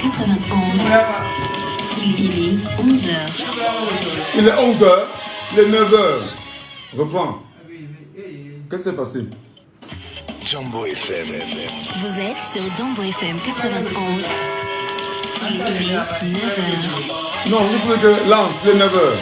91. Il est 11h. Il est 11h, il est 9h. Reprends. Qu'est-ce qui s'est passé? Jambo FM. Vous êtes sur Jambo FM 91. Il est 9h. Non, je voulais que lance, il est 9h.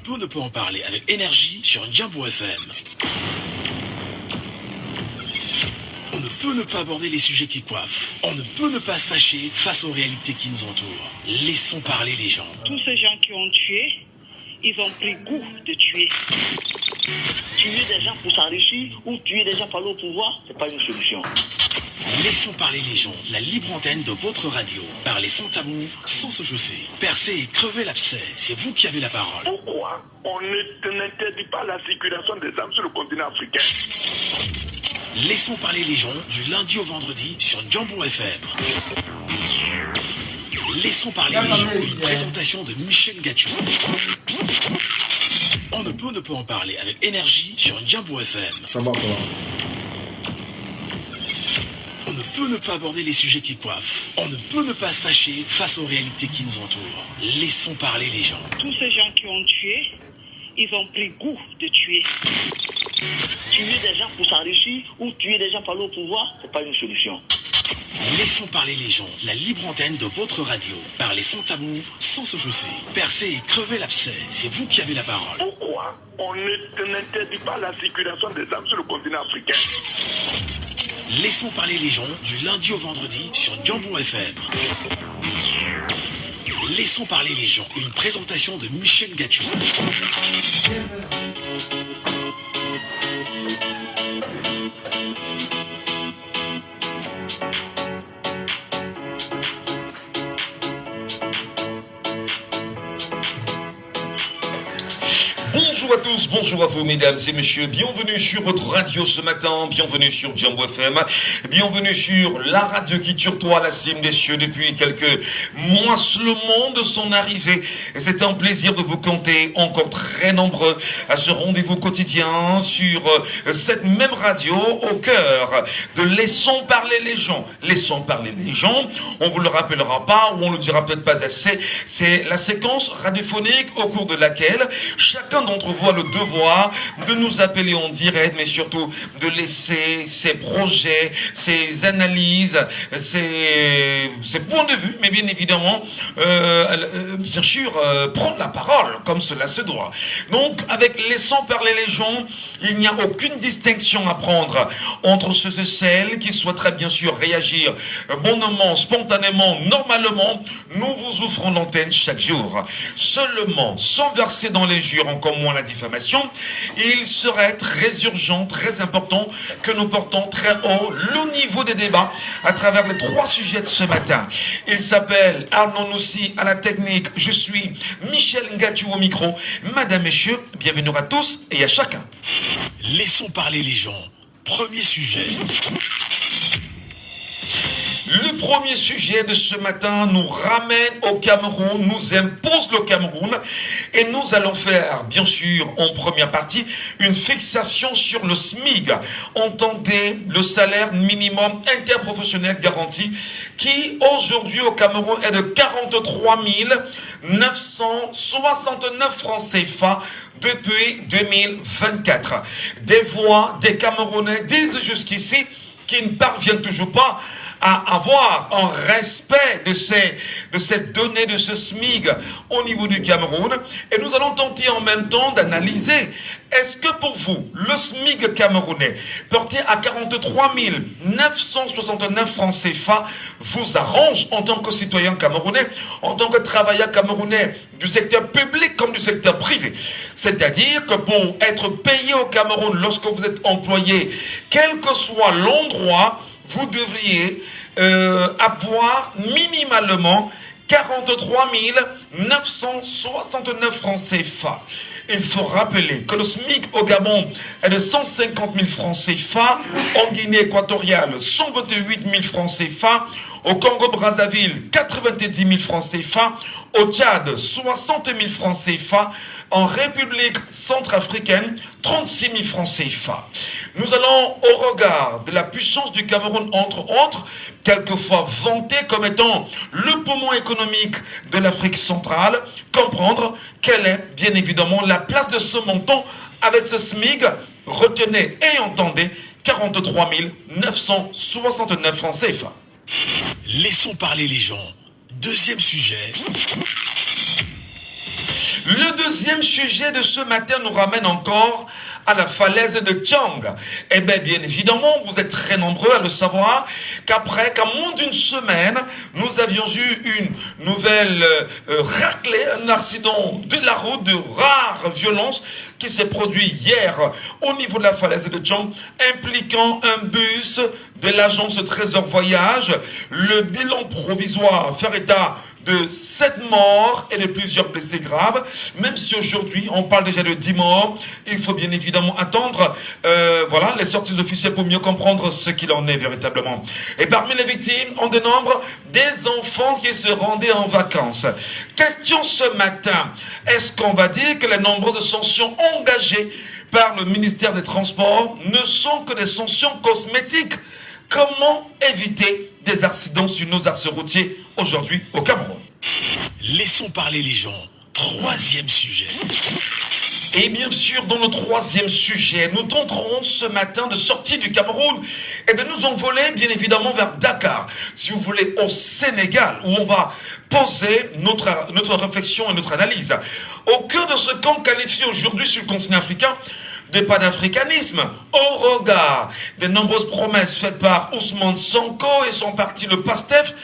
On ne peut en parler avec énergie sur Jambo FM. On ne peut ne pas aborder les sujets qui coiffent. On ne peut ne pas se fâcher face aux réalités qui nous entourent. Laissons parler les gens. Tous ces gens qui ont tué, ils ont pris goût de tuer. Tuer des gens pour s'enrichir ou tuer des gens pour aller au pouvoir, c'est pas une solution. Laissons parler les gens, la libre antenne de votre radio. Parlez sans tabou, sans se chausser. Percez et crevez l'abcès, c'est vous qui avez la parole. Pourquoi on n'interdit pas la circulation des armes sur le continent africain? Laissons parler les gens du lundi au vendredi sur Jambo FM. Laissons parler les gens, une présentation de Michel Gachou. On ne peut en parler avec énergie sur Jambo FM. Ça va, ça va. On ne peut ne pas aborder les sujets qui coiffent. On ne peut ne pas se fâcher face aux réalités qui nous entourent. Laissons parler les gens. Tous ces gens qui ont tué, ils ont pris goût de tuer. Tuer des gens pour s'enrichir ou tuer des gens pour aller au pouvoir, c'est pas une solution. Laissons parler les gens, la libre antenne de votre radio. Parlez sans tabou, sans se chausser. Percez et crevez l'abcès, c'est vous qui avez la parole. Pourquoi on n'interdit pas la circulation des armes sur le continent africain? Laissons parler les gens du lundi au vendredi sur Jambo FM. Laissons parler les gens, une présentation de Michel Gachou. Bonjour à tous, bonjour à vous mesdames et messieurs, bienvenue sur votre radio ce matin, bienvenue sur Jambo FM, bienvenue sur la radio qui tutoie la cime des cieux depuis quelques mois seulement de son arrivée. Et c'est un plaisir de vous compter encore très nombreux à ce rendez-vous quotidien sur cette même radio au cœur de Laissons parler les gens. Laissons parler les gens, on vous le rappellera pas ou on le dira peut-être pas assez, c'est la séquence radiophonique au cours de laquelle chacun d'entre vous a le devoir de nous appeler en direct, mais surtout de laisser ses projets, ses analyses, ses points de vue, mais bien évidemment, bien sûr, prendre la parole comme cela se doit. Donc, avec Laissons parler les gens, il n'y a aucune distinction à prendre entre ceux et celles qui souhaiteraient bien sûr réagir bonnement, spontanément, normalement. Nous vous offrons l'antenne chaque jour. Seulement, sans verser dans les jurons comme moi la diffamation, il serait très urgent, très important que nous portons très haut le niveau des débats à travers les 3 sujets de ce matin. Il s'appelle Arnaud Noussi à la technique, je suis Michel Ngachou au micro. Madame, messieurs, bienvenue à tous et à chacun. Laissons parler les gens. Premier sujet. Le premier sujet de ce matin nous ramène au Cameroun, nous impose le Cameroun et nous allons faire, bien sûr, en première partie, une fixation sur le SMIG. Entendez, le salaire minimum interprofessionnel garanti qui, aujourd'hui au Cameroun, est de 43 969 francs CFA depuis 2024. Des voix des Camerounais disent jusqu'ici qu'ils ne parviennent toujours pas à avoir un respect de cette donnée, de ce SMIC au niveau du Cameroun. Et nous allons tenter en même temps d'analyser, est-ce que pour vous, le SMIC camerounais, porté à 43 969 francs CFA, vous arrange en tant que citoyen camerounais, en tant que travailleur camerounais du secteur public comme du secteur privé? C'est-à-dire que pour être payé au Cameroun lorsque vous êtes employé, quel que soit l'endroit, vous devriez avoir minimalement 43 969 francs CFA. Il faut rappeler que le SMIC au Gabon est de 150 000 francs CFA, en Guinée équatoriale 128 000 francs CFA, au Congo-Brazzaville 90 000 francs CFA, au Tchad 60 000 francs CFA, en République centrafricaine 36 000 francs CFA. Nous allons, au regard de la puissance du Cameroun, entre autres, quelquefois vanté comme étant le poumon économique de l'Afrique centrale, comprendre quelle est bien évidemment la place de ce montant avec ce SMIC. Retenez et entendez 43 969 francs CFA. Laissons parler les gens. Deuxième sujet. Le deuxième sujet de ce matin nous ramène encore à la falaise de Tchang. Eh bien, bien évidemment, vous êtes très nombreux à le savoir, qu'à moins d'une semaine, nous avions eu une nouvelle raclée, un accident de la route de rare violence qui s'est produit hier au niveau de la falaise de Tchang, impliquant un bus de l'agence Trésor Voyage. Le bilan provisoire fait état de 7 morts et de plusieurs blessés graves. Même si aujourd'hui on parle déjà de 10 morts, il faut bien évidemment attendre voilà, les sorties officielles pour mieux comprendre ce qu'il en est véritablement. Et parmi les victimes, on dénombre des enfants qui se rendaient en vacances. Question ce matin, est-ce qu'on va dire que les nombreuses sanctions engagées par le ministère des Transports ne sont que des sanctions cosmétiques? Comment éviter des accidents sur nos axes routiers aujourd'hui au Cameroun? Laissons parler les gens. Troisième sujet. Et bien sûr, dans le troisième sujet, nous tenterons ce matin de sortir du Cameroun et de nous envoler bien évidemment vers Dakar, si vous voulez, au Sénégal, où on va poser notre réflexion et notre analyse. Au cœur de ce camp qualifié aujourd'hui sur le continent africain de panafricanisme, au regard des nombreuses promesses faites par Ousmane Sonko et son parti le PASTEF,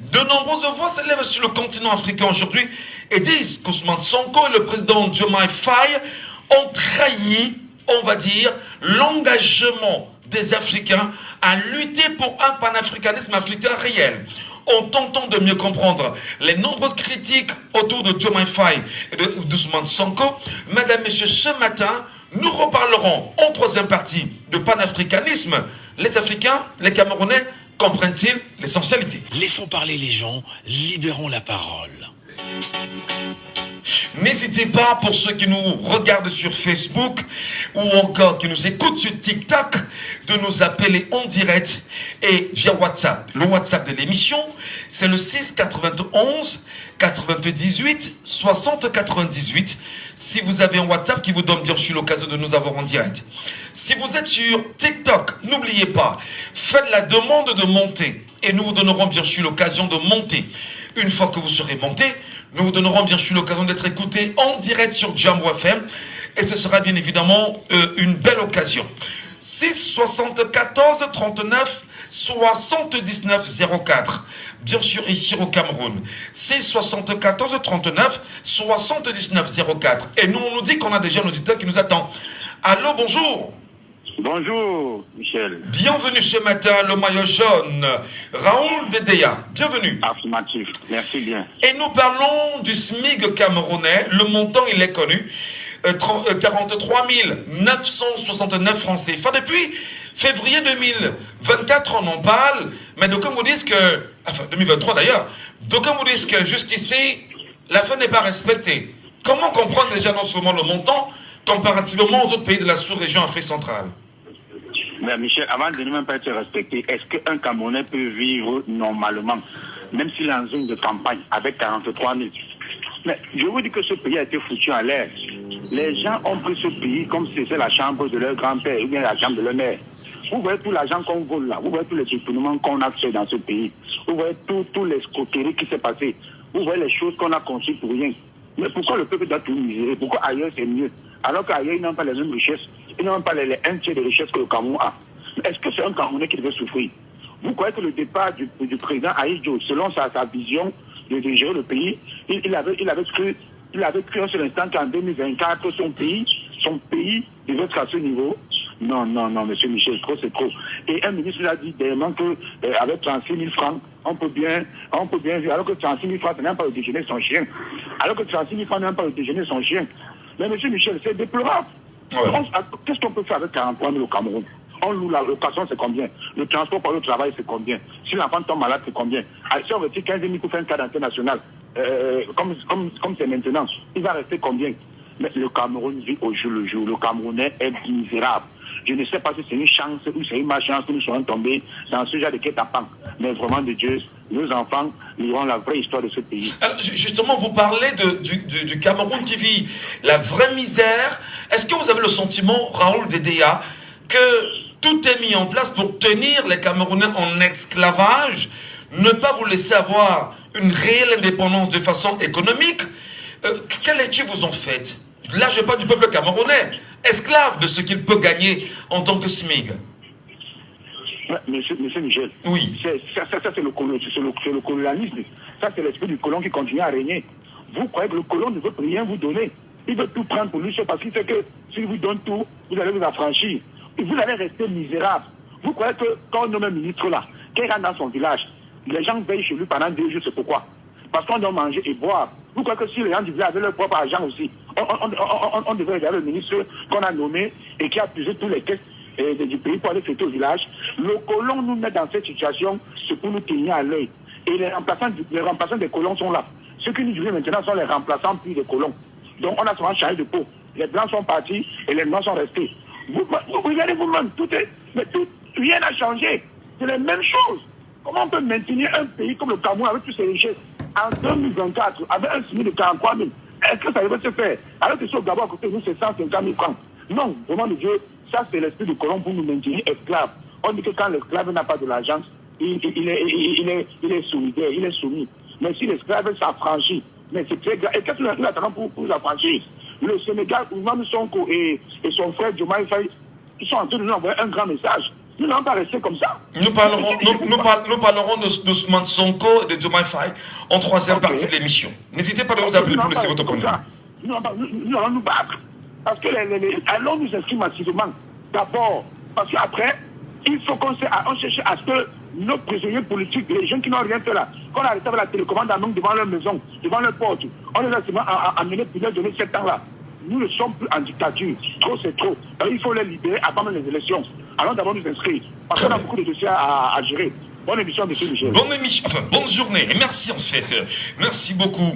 de nombreuses voix s'élèvent sur le continent africain aujourd'hui et disent qu'Ousmane Sonko et le président Diomaye Faye ont trahi, on va dire, l'engagement des Africains à lutter pour un panafricanisme africain réel. En tentant de mieux comprendre les nombreuses critiques autour de Diomaye Faye et d'Ousmane Sonko, mesdames, messieurs, ce matin, nous reparlerons en troisième partie de panafricanisme. Les Africains, les Camerounais, comprennent-ils l'essentialité? Laissons parler les gens, libérons la parole. N'hésitez pas, pour ceux qui nous regardent sur Facebook ou encore qui nous écoutent sur TikTok, de nous appeler en direct et via WhatsApp. Le WhatsApp de l'émission, c'est le 6 91 98 60 98. Si vous avez un WhatsApp qui vous donne bien sûr l'occasion de nous avoir en direct. Si vous êtes sur TikTok, n'oubliez pas, faites la demande de monter et nous vous donnerons bien sûr l'occasion de monter. Une fois que vous serez monté, nous vous donnerons bien sûr l'occasion d'être écouté en direct sur Jambo FM et ce sera bien évidemment une belle occasion. 6 74 39 79 04. Bien sûr ici au Cameroun. 6 74 39 79 04. Et nous on nous dit qu'on a déjà un auditeur qui nous attend. Allô, bonjour. Bonjour, Michel. Bienvenue ce matin, le maillot jaune. Raoul Dedeya, bienvenue. Affirmatif, merci bien. Et nous parlons du SMIC camerounais. Le montant, il est connu. 43 969 francs CFA. Depuis février 2024, on en parle. Mais d'aucuns vous disent que... Enfin, 2023 d'ailleurs. D'aucuns vous disent que jusqu'ici, la fin n'est pas respectée. Comment comprendre déjà non seulement le montant, comparativement aux autres pays de la sous-région Afrique centrale? Mais Michel, avant de ne même pas être respecté, est-ce qu'un Camerounais peut vivre normalement, même s'il est en zone de campagne, avec 43 000? Mais je vous dis que ce pays a été foutu en l'air. Les gens ont pris ce pays comme si c'était la chambre de leur grand-père ou bien la chambre de leur mère. Vous voyez tout l'argent qu'on vole là, vous voyez tous les détournements qu'on a fait dans ce pays, vous voyez tout l'escroquerie qui s'est passé, vous voyez les choses qu'on a conçues pour rien. Mais pourquoi le peuple doit tout miser? Pourquoi ailleurs c'est mieux? Alors qu'ailleurs ils n'ont pas les mêmes richesses, ils n'ont pas les 1/3 des richesses que le Cameroun a. Est-ce que c'est un Camerounais qui devait souffrir? Vous croyez que le départ du président Ahidjo, selon sa vision de gérer le pays, il avait cru un seul instant qu'en 2024, son pays devait être à ce niveau? Non, monsieur Michel, c'est trop. Et un ministre l'a dit dernièrement qu'avec 36 000 francs, on peut bien vivre. Alors que 36 000 francs, c'est même pas le déjeuner de son chien. Alors que 36 000 francs, c'est même pas le déjeuner de son chien. Mais monsieur Michel, c'est déplorable. Ouais. Qu'est-ce qu'on peut faire avec 43 000 au Cameroun? On loue la location, c'est combien? Le transport pour le travail, c'est combien? Si l'enfant tombe malade, c'est combien? Si on retire 15 000 pour faire un cas international, comme c'est maintenant, il va rester combien? Mais le Cameroun vit au jour le jour. Le Camerounais est misérable. Je ne sais pas si c'est une chance ou c'est une malchance que nous serons tombés dans ce genre de guet-apens. Mais vraiment de Dieu, nos enfants liront la vraie histoire de ce pays. Alors, justement, vous parlez du Cameroun qui vit la vraie misère. Est-ce que vous avez le sentiment, Raoul Dedea, que tout est mis en place pour tenir les Camerounais en esclavage, ne pas vous laisser avoir une réelle indépendance de façon économique? Quelle étude vous en faites? Là, je parle du peuple camerounais, esclave de ce qu'il peut gagner en tant que SMIG. Monsieur Michel, oui. Ça c'est le colonialisme. Ça, c'est l'esprit du colon qui continue à régner. Vous croyez que le colon ne veut rien vous donner? Il veut tout prendre pour lui, c'est parce qu'il sait que s'il vous donne tout, vous allez vous affranchir. Et vous allez rester misérable. Vous croyez que quand on nomme un ministre là, quand il rentre dans son village, les gens veillent chez lui pendant 2 jours, c'est pourquoi? Parce qu'on doit manger et boire. Vous croyez que si les gens du village avaient leur propre argent aussi, on devait regarder le ministre qu'on a nommé et qui a puisé tous les caisses du pays pour aller fêter au village. Le colon nous met dans cette situation, c'est pour nous tenir à l'œil. Et les remplaçants des colons sont là. Ceux qui nous dirigent maintenant sont les remplaçants puis des colons. Donc on a souvent changé de peau. Les blancs sont partis et les noirs sont restés. Vous regardez vous-même, rien n'a changé. C'est les mêmes choses. Comment on peut maintenir un pays comme le Cameroun avec toutes ses richesses en 2024 avec un SMIC de 43 000? Est-ce que ça devait se faire? Alors que sur Gabon à côté de nous, c'est 150 000 francs. Non, vraiment de Dieu, ça c'est l'esprit du colon pour nous maintenir esclaves. On dit que quand l'esclave n'a pas de l'argent, il est solidaire, il est soumis. Mais si l'esclave s'affranchit, mais c'est très grave. Et qu'est-ce que nous attendons pour s'affranchir? Le Sénégal, Ousmane Sonko et son frère Diomaye Faye, ils sont en train de nous envoyer un grand message. Nous n'allons pas rester comme ça. Nous parlerons de Ousmane Sonko et de Diomaye Faye en troisième partie de l'émission. N'hésitez pas à nous appeler pour laisser votre opinion. Nous allons nous battre. Parce que allons nous inscrire massivement. D'abord, parce qu'après, il faut qu'on cherche à ce que nos prisonniers politiques, les gens qui n'ont rien fait là, qu'on arrête avec la télécommande à devant leur maison, devant leur porte, on les a seulement amenés pour leur donner 7 ans là. Nous ne sommes plus en dictature. Trop, c'est trop. Alors, il faut les libérer avant même les élections. Allons d'abord nous inscrire. Parce qu'on a beaucoup de dossiers à gérer. Bonne émission, monsieur Michel. Bonne émission, bonne journée. Et merci en fait. Merci beaucoup.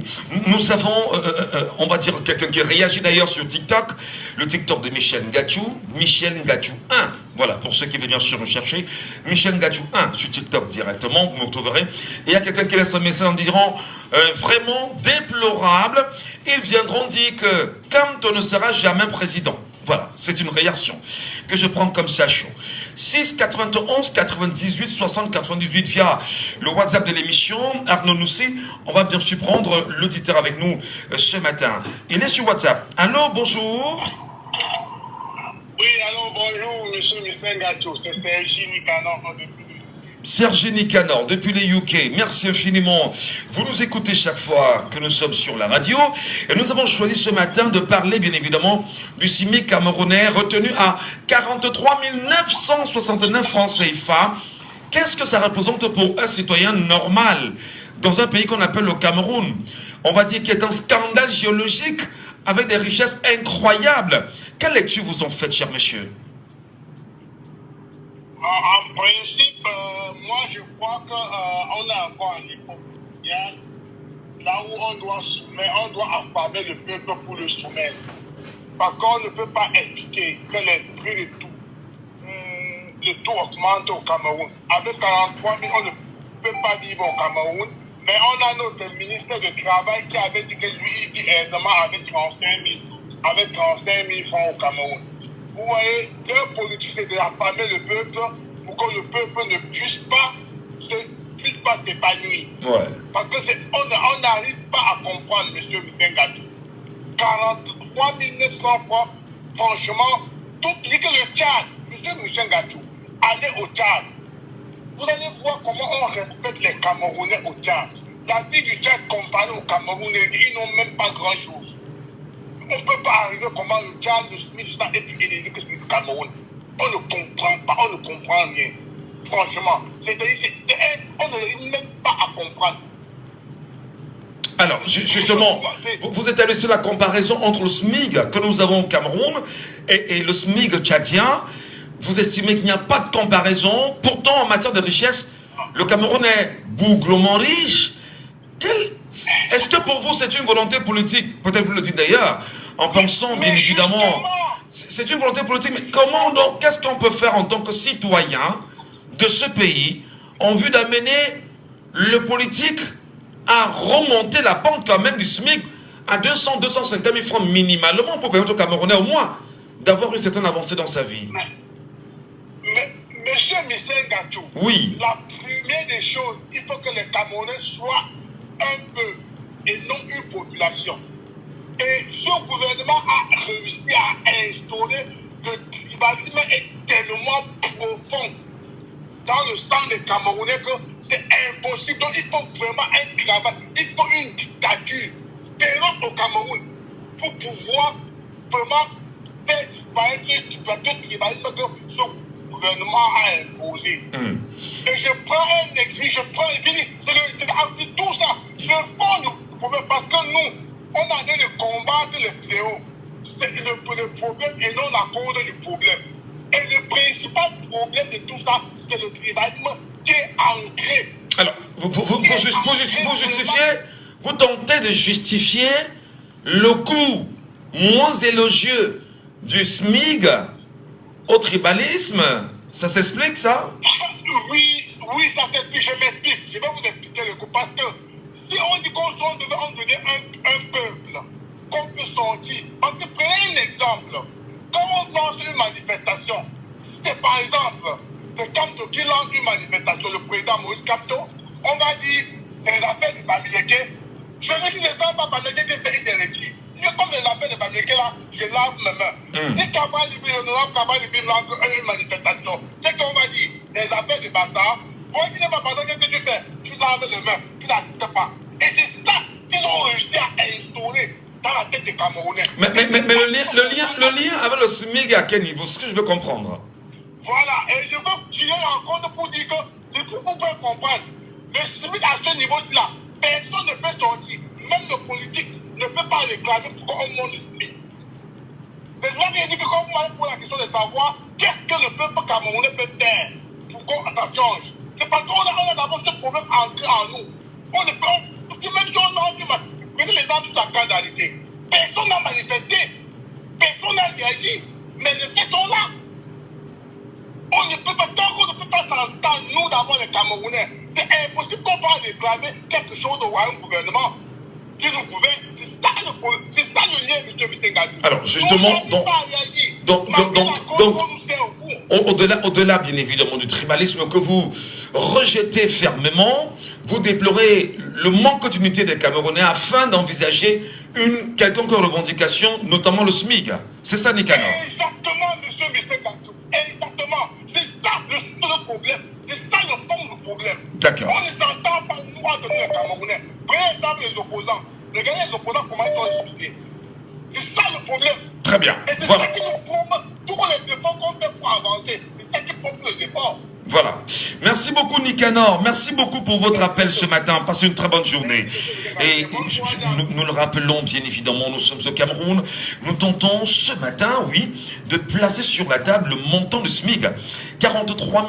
Nous avons, on va dire, quelqu'un qui réagit d'ailleurs sur TikTok. Le TikTok de Michel Ngachou. Michel Ngachou 1. Voilà, pour ceux qui veulent bien sûr nous chercher. Michel Ngachou 1 sur TikTok directement. Vous me retrouverez. Et il y a quelqu'un qui laisse un message en disant vraiment déplorable. Ils viendront dire que Kamto ne sera jamais président. Voilà, c'est une réaction que je prends comme ça chaud. 6 91 98 60 98 via le WhatsApp de l'émission. Arnaud Noussi, on va bien sûr prendre l'auditeur avec nous ce matin. Il est sur WhatsApp. Allô, bonjour. Oui, allô, bonjour, monsieur Michel Ngachou. C'est Sergi Nicanor depuis Sergi Nicanor, depuis les UK, merci infiniment. Vous nous écoutez chaque fois que nous sommes sur la radio. Et nous avons choisi ce matin de parler, bien évidemment, du SMIC camerounais retenu à 43 969 francs CFA. Qu'est-ce que ça représente pour un citoyen normal dans un pays qu'on appelle le Cameroun? On va dire qu'il est un scandale géologique avec des richesses incroyables. Quelle lecture vous en faites, cher monsieur? En principe, moi je crois qu'on a encore un niveau mondial là où on doit affamer le peuple pour le soumettre. Par contre, on ne peut pas expliquer que les prix de tout augmente au Cameroun. Avec 43 000, on ne peut pas vivre au Cameroun. Mais on a notre ministre de Travail qui avait dit que lui, il vit aisément avec 35 000 francs au Cameroun. Vous voyez, que politique, c'est d'affamer le peuple pour que le peuple ne puisse pas s'épanouir. Ouais. Parce que on n'arrive pas à comprendre, M. Missengatou. 43 900 fois, franchement, tout dit que le Tchad, M. Missengatou, allez au Tchad. Vous allez voir comment on respecte les Camerounais au Tchad. La vie du Tchad comparée aux Camerounais, ils n'ont même pas grand-chose. On ne peut pas arriver comment le Tchad, le SMIC, est plus élevé que celui du Cameroun. On ne comprend pas, on ne comprend rien. Franchement, on n'arrive même pas à comprendre. Alors, justement, vous établissez la comparaison entre le SMIG que nous avons au Cameroun et le SMIG tchadien. Vous estimez qu'il n'y a pas de comparaison. Pourtant, en matière de richesse, le Cameroun est bouglement riche. Est-ce que pour vous, c'est une volonté politique? Peut-être vous le dites d'ailleurs, en pensant, bien évidemment, c'est une volonté politique. Mais comment donc, qu'est-ce qu'on peut faire en tant que citoyen de ce pays en vue d'amener le politique à remonter la pente quand même du SMIC à 200-250 000 francs minimalement pour permettre aux Camerounais au moins d'avoir une certaine avancée dans sa vie? Monsieur Missengatou, oui. La première des choses, il faut que les Camerounais soient un peuple et non une population. Et ce gouvernement a réussi à instaurer que le tribalisme est tellement profond dans le sang des Camerounais que c'est impossible. Donc il faut vraiment un travail, il faut une dictature féroce au Cameroun pour pouvoir vraiment faire disparaître ce tribalisme que ce gouvernement a imposé. Et je prends un exemple, c'est tout ça, je fond du problème parce que nous, on a dit de combattre le fléau. C'est le problème et non la cause du problème. Et le principal problème de tout ça, c'est le tribalisme qui est ancré. Alors, vous justifiez, vous tentez de justifier le coût moins élogieux du SMIG au tribalisme. Ça s'explique, ça? Oui, ça s'explique. Je m'explique. Je vais vous expliquer le coup. Parce que si on dit qu'on devait un peuple, qu'on peut sortir. Parce que prenez un exemple. Quand on lance une manifestation, c'est par exemple le Camto qui lance une manifestation, le président Maurice Kamto, on va dire c'est les affaires de Bamileke. Je ne dis les affaires de Bamileke que c'est idéologique. Comme les affaires de Bamileke là, je lave mes mains. Si Kabal Libi, l'honorable Kabal Libi lance une manifestation, c'est qu'on va dire les affaires de Bata. Pour dire pas Bata, qu'est-ce que tu fais? Tu laves les mains, tu n'assistes pas. Et c'est ça qu'ils ont réussi à instaurer dans la tête des Camerounais. Mais le lien avec le SMIG à quel niveau? C'est ce que je veux comprendre. Voilà, et je veux tirer en compte pour dire que, du coup, vous pouvez comprendre, le SMIC à ce niveau-ci là, personne ne peut sortir, même le politique ne peut pas réclamer pour qu'on monte le SMIC. C'est ça que je dis que quand vous m'avez posé la question de savoir qu'est-ce que le peuple camerounais peut faire pour qu'on ça change. C'est parce qu'on a d'abord ce problème ancré en nous. On ne peut, même si on a prenez l'exemple de la candidalité. Personne n'a manifesté, personne n'a réagi, mais les faits sont là. On ne peut pas, tant qu'on ne peut pas s'entendre, nous d'abord les Camerounais, c'est impossible qu'on va réclamer quelque chose au royaume gouvernement qui nous gouverne. C'est ça le lien, M. Missengatou. Alors justement, au-delà bien évidemment du tribalisme que vous rejetez fermement, vous déplorez le manque d'unité des Camerounais afin d'envisager une quelconque revendication, notamment le SMIG. C'est ça, Nicanor? Exactement, M. Missengatou. Exactement. C'est ça le seul problème. C'est ça le fond du problème. D'accord. On ne s'entend pas, nous, entre les Camerounais. Prenez exemple les opposants. Regardez les opposants, comment ils sont expliqués. C'est ça le problème. Très bien. Et c'est voilà. ça qui nous prouve tous les efforts qu'on fait pour avancer. C'est ça qui prouve les efforts. Voilà. Merci beaucoup, Nicanor. Merci beaucoup pour votre appel ce matin. Passez une très bonne journée. Et nous le rappelons, bien évidemment, nous sommes au Cameroun. Nous tentons ce matin, oui, de placer sur la table le montant de SMIG. 43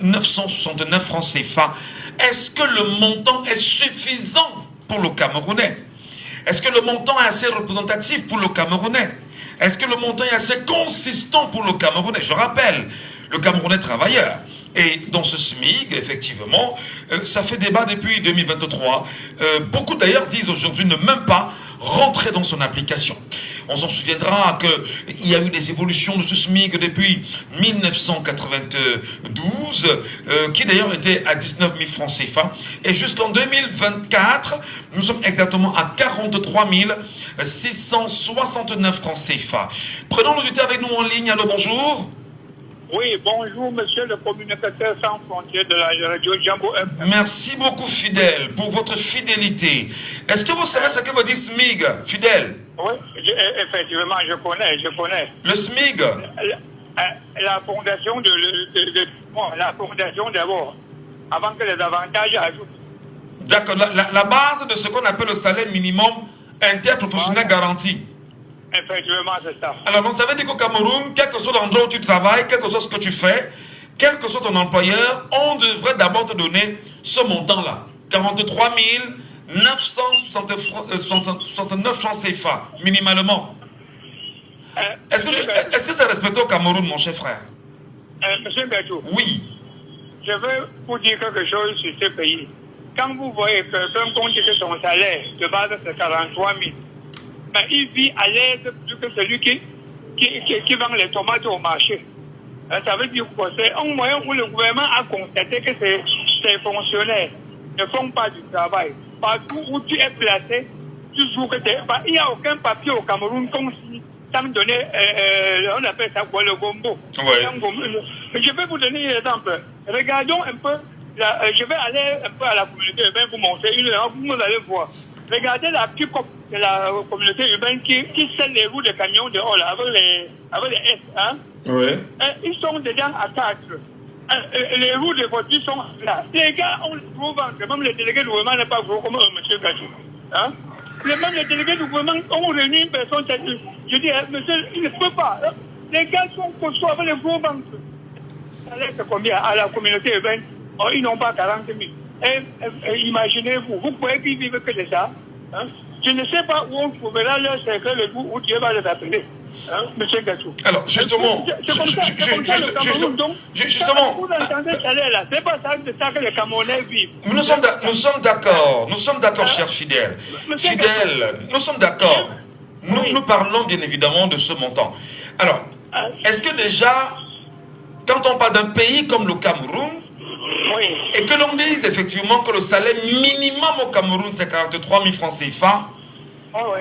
969 francs CFA. Est-ce que le montant est suffisant pour le Camerounais? Est-ce que le montant est assez représentatif pour le Camerounais? Est-ce que le montant est assez consistant pour le Camerounais? Je rappelle, le Camerounais travailleur. Et dans ce SMIG, effectivement, ça fait débat depuis 2023. Beaucoup d'ailleurs disent aujourd'hui ne même pas rentrer dans son application. On s'en souviendra qu'il y a eu des évolutions de ce SMIC depuis 1992, qui d'ailleurs était à 19 000 francs CFA. Et jusqu'en 2024, nous sommes exactement à 43 669 francs CFA. Prenons l'auditeur avec nous en ligne. Allô, bonjour. Oui, bonjour, monsieur le communicateur sans frontières de la radio Jambo FM. Merci beaucoup, Fidèle, pour votre fidélité. Est-ce que vous savez ce que veut dire SMIG, Fidèle? Oui, effectivement, je connais. Le SMIG? La fondation la fondation d'abord, avant que les avantages ajoutent. D'accord, la base de ce qu'on appelle le salaire minimum interprofessionnel garanti. Effectivement, c'est ça. Alors, ça veut dire qu'au Cameroun, quel que soit l'endroit où tu travailles, quel que soit ce que tu fais, quel que soit ton employeur, on devrait d'abord te donner ce montant-là. 43 969 francs CFA, minimalement. Est-ce que c'est respecté au Cameroun, mon cher frère? Monsieur Gatou. Oui. Je veux vous dire quelque chose sur ce pays. Quand vous voyez que quelqu'un compte que son salaire de base c'est 43 000, mais il vit à l'aise plus que celui qui vend les tomates au marché. Ça veut dire quoi? C'est un moyen où le gouvernement a constaté que ces fonctionnaires ne font pas du travail. Partout où tu es placé, tu joues que il n'y a aucun papier au Cameroun comme si ça me donnait, on appelle ça quoi, le gombo. Ouais. Je vais vous donner un exemple. Regardons un peu, je vais aller un peu à la communauté urbaine pour montrer une heure, vous allez voir. Regardez la pick-up de la communauté urbaine qui scelle les roues de camions dehors là, avec les S. Hein? Oui. Ils sont déjà à 4. Les roues de voiture sont là. Les gars ont le gros ventre. Même les délégués du gouvernement n'est pas gros comme M. Gachou. Hein? Même les délégués du gouvernement ont réuni une personne. Je dis, monsieur, il ne peut pas. Hein? Les gars sont costauds avec les gros ventres. Ça laisse combien à la communauté urbaine? Oh, ils n'ont pas 40 000. Imaginez-vous, vous pouvez qu'ils vivent que de ça. Hein? Je ne sais pas où on trouvera leur secret le jour où Dieu va les appeler. Hein, monsieur Gatou. Alors, justement, justement, vous entendez ça là, c'est pas ça, de ça que les Camerounais vivent. Nous sommes d'accord, cher Fidèle. Fidèle, nous sommes d'accord. Nous parlons bien évidemment de ce montant. Alors, est-ce que déjà, quand on parle d'un pays comme le Cameroun, oui, et que l'on dise effectivement que le salaire minimum au Cameroun c'est 43 000 francs CFA,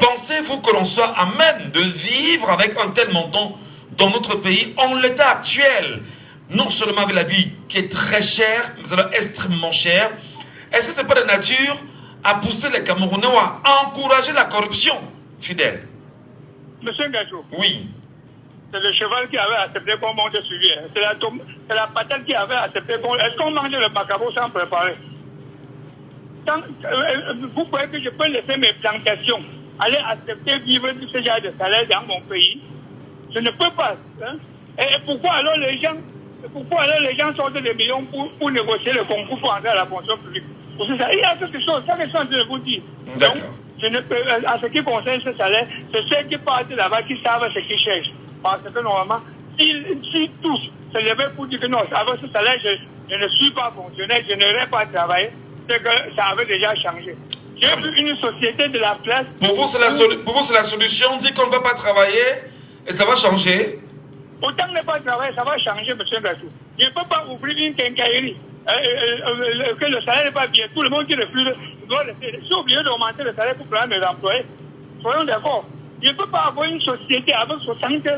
pensez-vous que l'on soit à même de vivre avec un tel montant dans notre pays en l'état actuel? Non seulement avec la vie qui est très chère, mais elle est extrêmement chère. Est-ce que ce n'est pas de nature à pousser les Camerounais à encourager la corruption, Fidèle? Monsieur Gachou. Oui. C'est le cheval qui avait accepté qu'on monte sur lui. C'est la patate qui avait accepté qu'on... Est-ce qu'on mange le macabo sans préparer? Vous croyez que je peux laisser mes plantations aller accepter vivre de ce genre de salaire dans mon pays? Je ne peux pas. Hein? Et pourquoi alors les gens sortent des millions pour négocier le concours pour entrer à la fonction publique? Il y a quelque chose, ça que je suis en train de vous dire. D'accord. Donc, en ce qui concerne ce salaire, c'est ceux qui partent là-bas qui savent ce qu'ils cherchent. Parce que normalement, si tous se levaient pour dire que non, avec ce salaire, je ne suis pas fonctionnaire, je n'aurais pas travaillé, c'est que ça avait déjà changé. J'ai vu une société de la place... Pour vous, c'est la solution, dit qu'on ne va pas travailler et ça va changer? Autant ne pas travailler, ça va changer, M. Gassou. Je ne peux pas ouvrir une quincaillerie. Que le salaire n'est pas bien. Tout le monde qui refuse doit laisser. Je suis obligé d'augmenter le salaire pour prendre mes employés. Soyons d'accord. Je ne peux pas avoir une société avec 60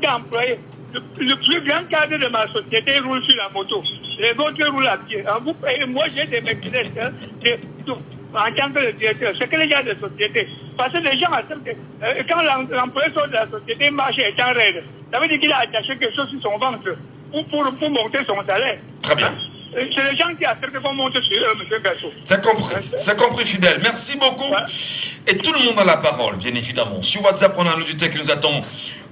employés. Le plus grand cadre de ma société roule sur la moto. Les autres roulent à pied. Moi, j'ai des maîtrises en tant que directeur. C'est que les gens de société. Parce que les gens acceptent. Quand l'employé sort de la société, marche est en raide. Ça veut dire qu'il a attaché quelque chose sur son ventre pour monter son salaire. Très bien. C'est les gens qui acceptent qu'on monte sur eux, M. Gassou. C'est compris, Fidèle. Merci beaucoup. Ouais. Et tout le monde a la parole, bien évidemment. Sur WhatsApp, on a un auditeur qui nous attend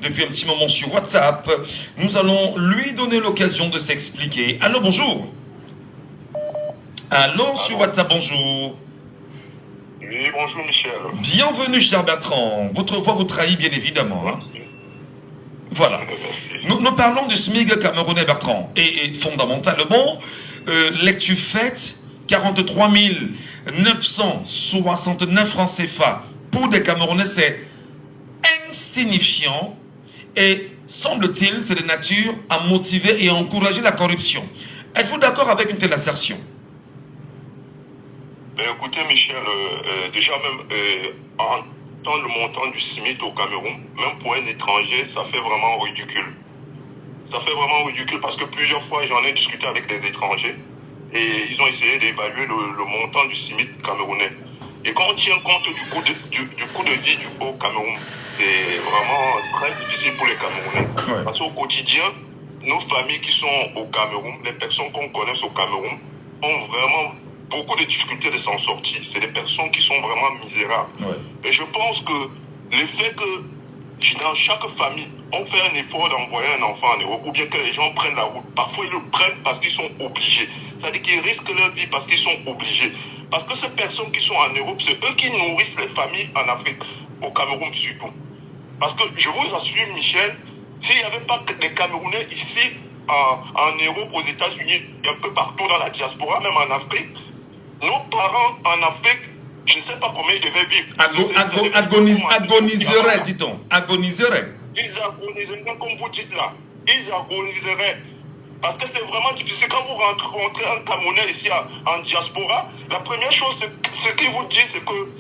depuis un petit moment sur WhatsApp. Nous allons lui donner l'occasion de s'expliquer. Allô, bonjour. Allô, sur WhatsApp, bonjour. Oui, bonjour, Michel. Bienvenue, cher Bertrand. Votre voix vous trahit, bien évidemment. Hein. Voilà. Nous parlons du SMIC camerounais, Bertrand. Et fondamentalement, lecture faite, 43 969 francs CFA pour des Camerounais, c'est insignifiant et, semble-t-il, c'est de nature à motiver et à encourager la corruption. Êtes-vous d'accord avec une telle assertion? Écoutez, Michel, déjà même en tant le montant du SMIC au Cameroun, même pour un étranger, ça fait vraiment ridicule. Ça fait vraiment ridicule parce que plusieurs fois, j'en ai discuté avec des étrangers et ils ont essayé d'évaluer le montant du SMIC camerounais. Et quand on tient compte du coût de vie au Cameroun, c'est vraiment très difficile pour les Camerounais. Ouais. Parce qu'au quotidien, nos familles qui sont au Cameroun, les personnes qu'on connaît au Cameroun, ont vraiment beaucoup de difficultés de s'en sortir. C'est des personnes qui sont vraiment misérables. Ouais. Et je pense que le fait que dans chaque famille, on fait un effort d'envoyer un enfant en Europe, ou bien que les gens prennent la route. Parfois, ils le prennent parce qu'ils sont obligés. C'est-à-dire qu'ils risquent leur vie parce qu'ils sont obligés. Parce que ces personnes qui sont en Europe, c'est eux qui nourrissent les familles en Afrique, au Cameroun surtout. Parce que je vous assure, Michel, s'il n'y avait pas des Camerounais ici, en Europe, aux États-Unis, un peu partout dans la diaspora, même en Afrique, nos parents en Afrique, je ne sais pas combien ils devaient vivre. Agoniseraient, dit-on. Agoniseraient. Ils agoniseraient, comme vous dites là. Ils agoniseraient. Parce que c'est vraiment difficile. Quand vous rentrez un Camerounais ici en diaspora, la première chose, ce qu'il vous dit, c'est que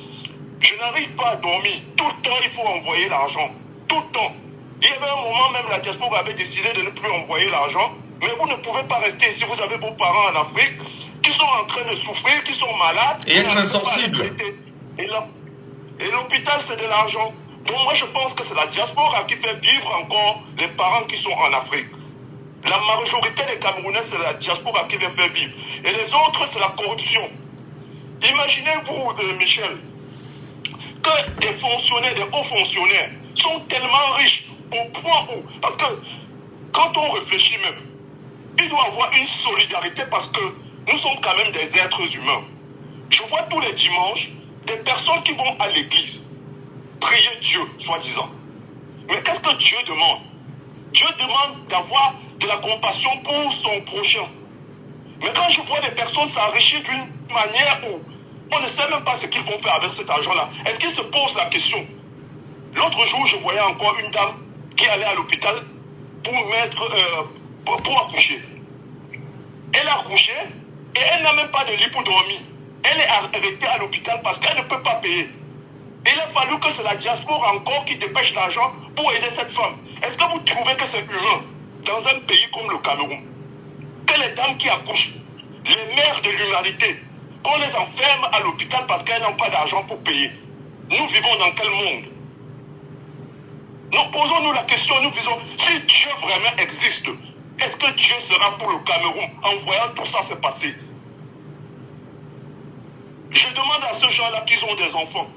je n'arrive pas à dormir. Tout le temps, il faut envoyer l'argent. Tout le temps. Il y avait un moment, même la diaspora avait décidé de ne plus envoyer l'argent. Mais vous ne pouvez pas rester ici. Vous avez vos parents en Afrique qui sont en train de souffrir, qui sont malades. Et être insensibles. Et l'hôpital, c'est de l'argent. Donc moi, je pense que c'est la diaspora qui fait vivre encore les parents qui sont en Afrique. La majorité des Camerounais, c'est la diaspora qui les fait vivre. Et les autres, c'est la corruption. Imaginez-vous, Michel, que des fonctionnaires, des hauts fonctionnaires sont tellement riches au point où... Parce que quand on réfléchit même, il doit y avoir une solidarité parce que nous sommes quand même des êtres humains. Je vois tous les dimanches des personnes qui vont à l'église prier Dieu, soi-disant. Mais qu'est-ce que Dieu demande? Dieu demande d'avoir de la compassion pour son prochain. Mais quand je vois des personnes s'enrichir d'une manière où on ne sait même pas ce qu'ils vont faire avec cet argent-là, est-ce qu'ils se posent la question? L'autre jour, je voyais encore une dame qui allait à l'hôpital pour accoucher. Elle a accouché et elle n'a même pas de lit pour dormir. Elle est arrêtée à l'hôpital parce qu'elle ne peut pas payer. Il a fallu que c'est la diaspora encore qui dépêche l'argent pour aider cette femme. Est-ce que vous trouvez que c'est humain dans un pays comme le Cameroun que les dames qui accouchent, les mères de l'humanité, qu'on les enferme à l'hôpital parce qu'elles n'ont pas d'argent pour payer? Nous vivons dans quel monde? Nous posons-nous la question, nous disons, si Dieu vraiment existe, est-ce que Dieu sera pour le Cameroun en voyant tout ça se passer? Je demande à ces gens-là qui ont des enfants,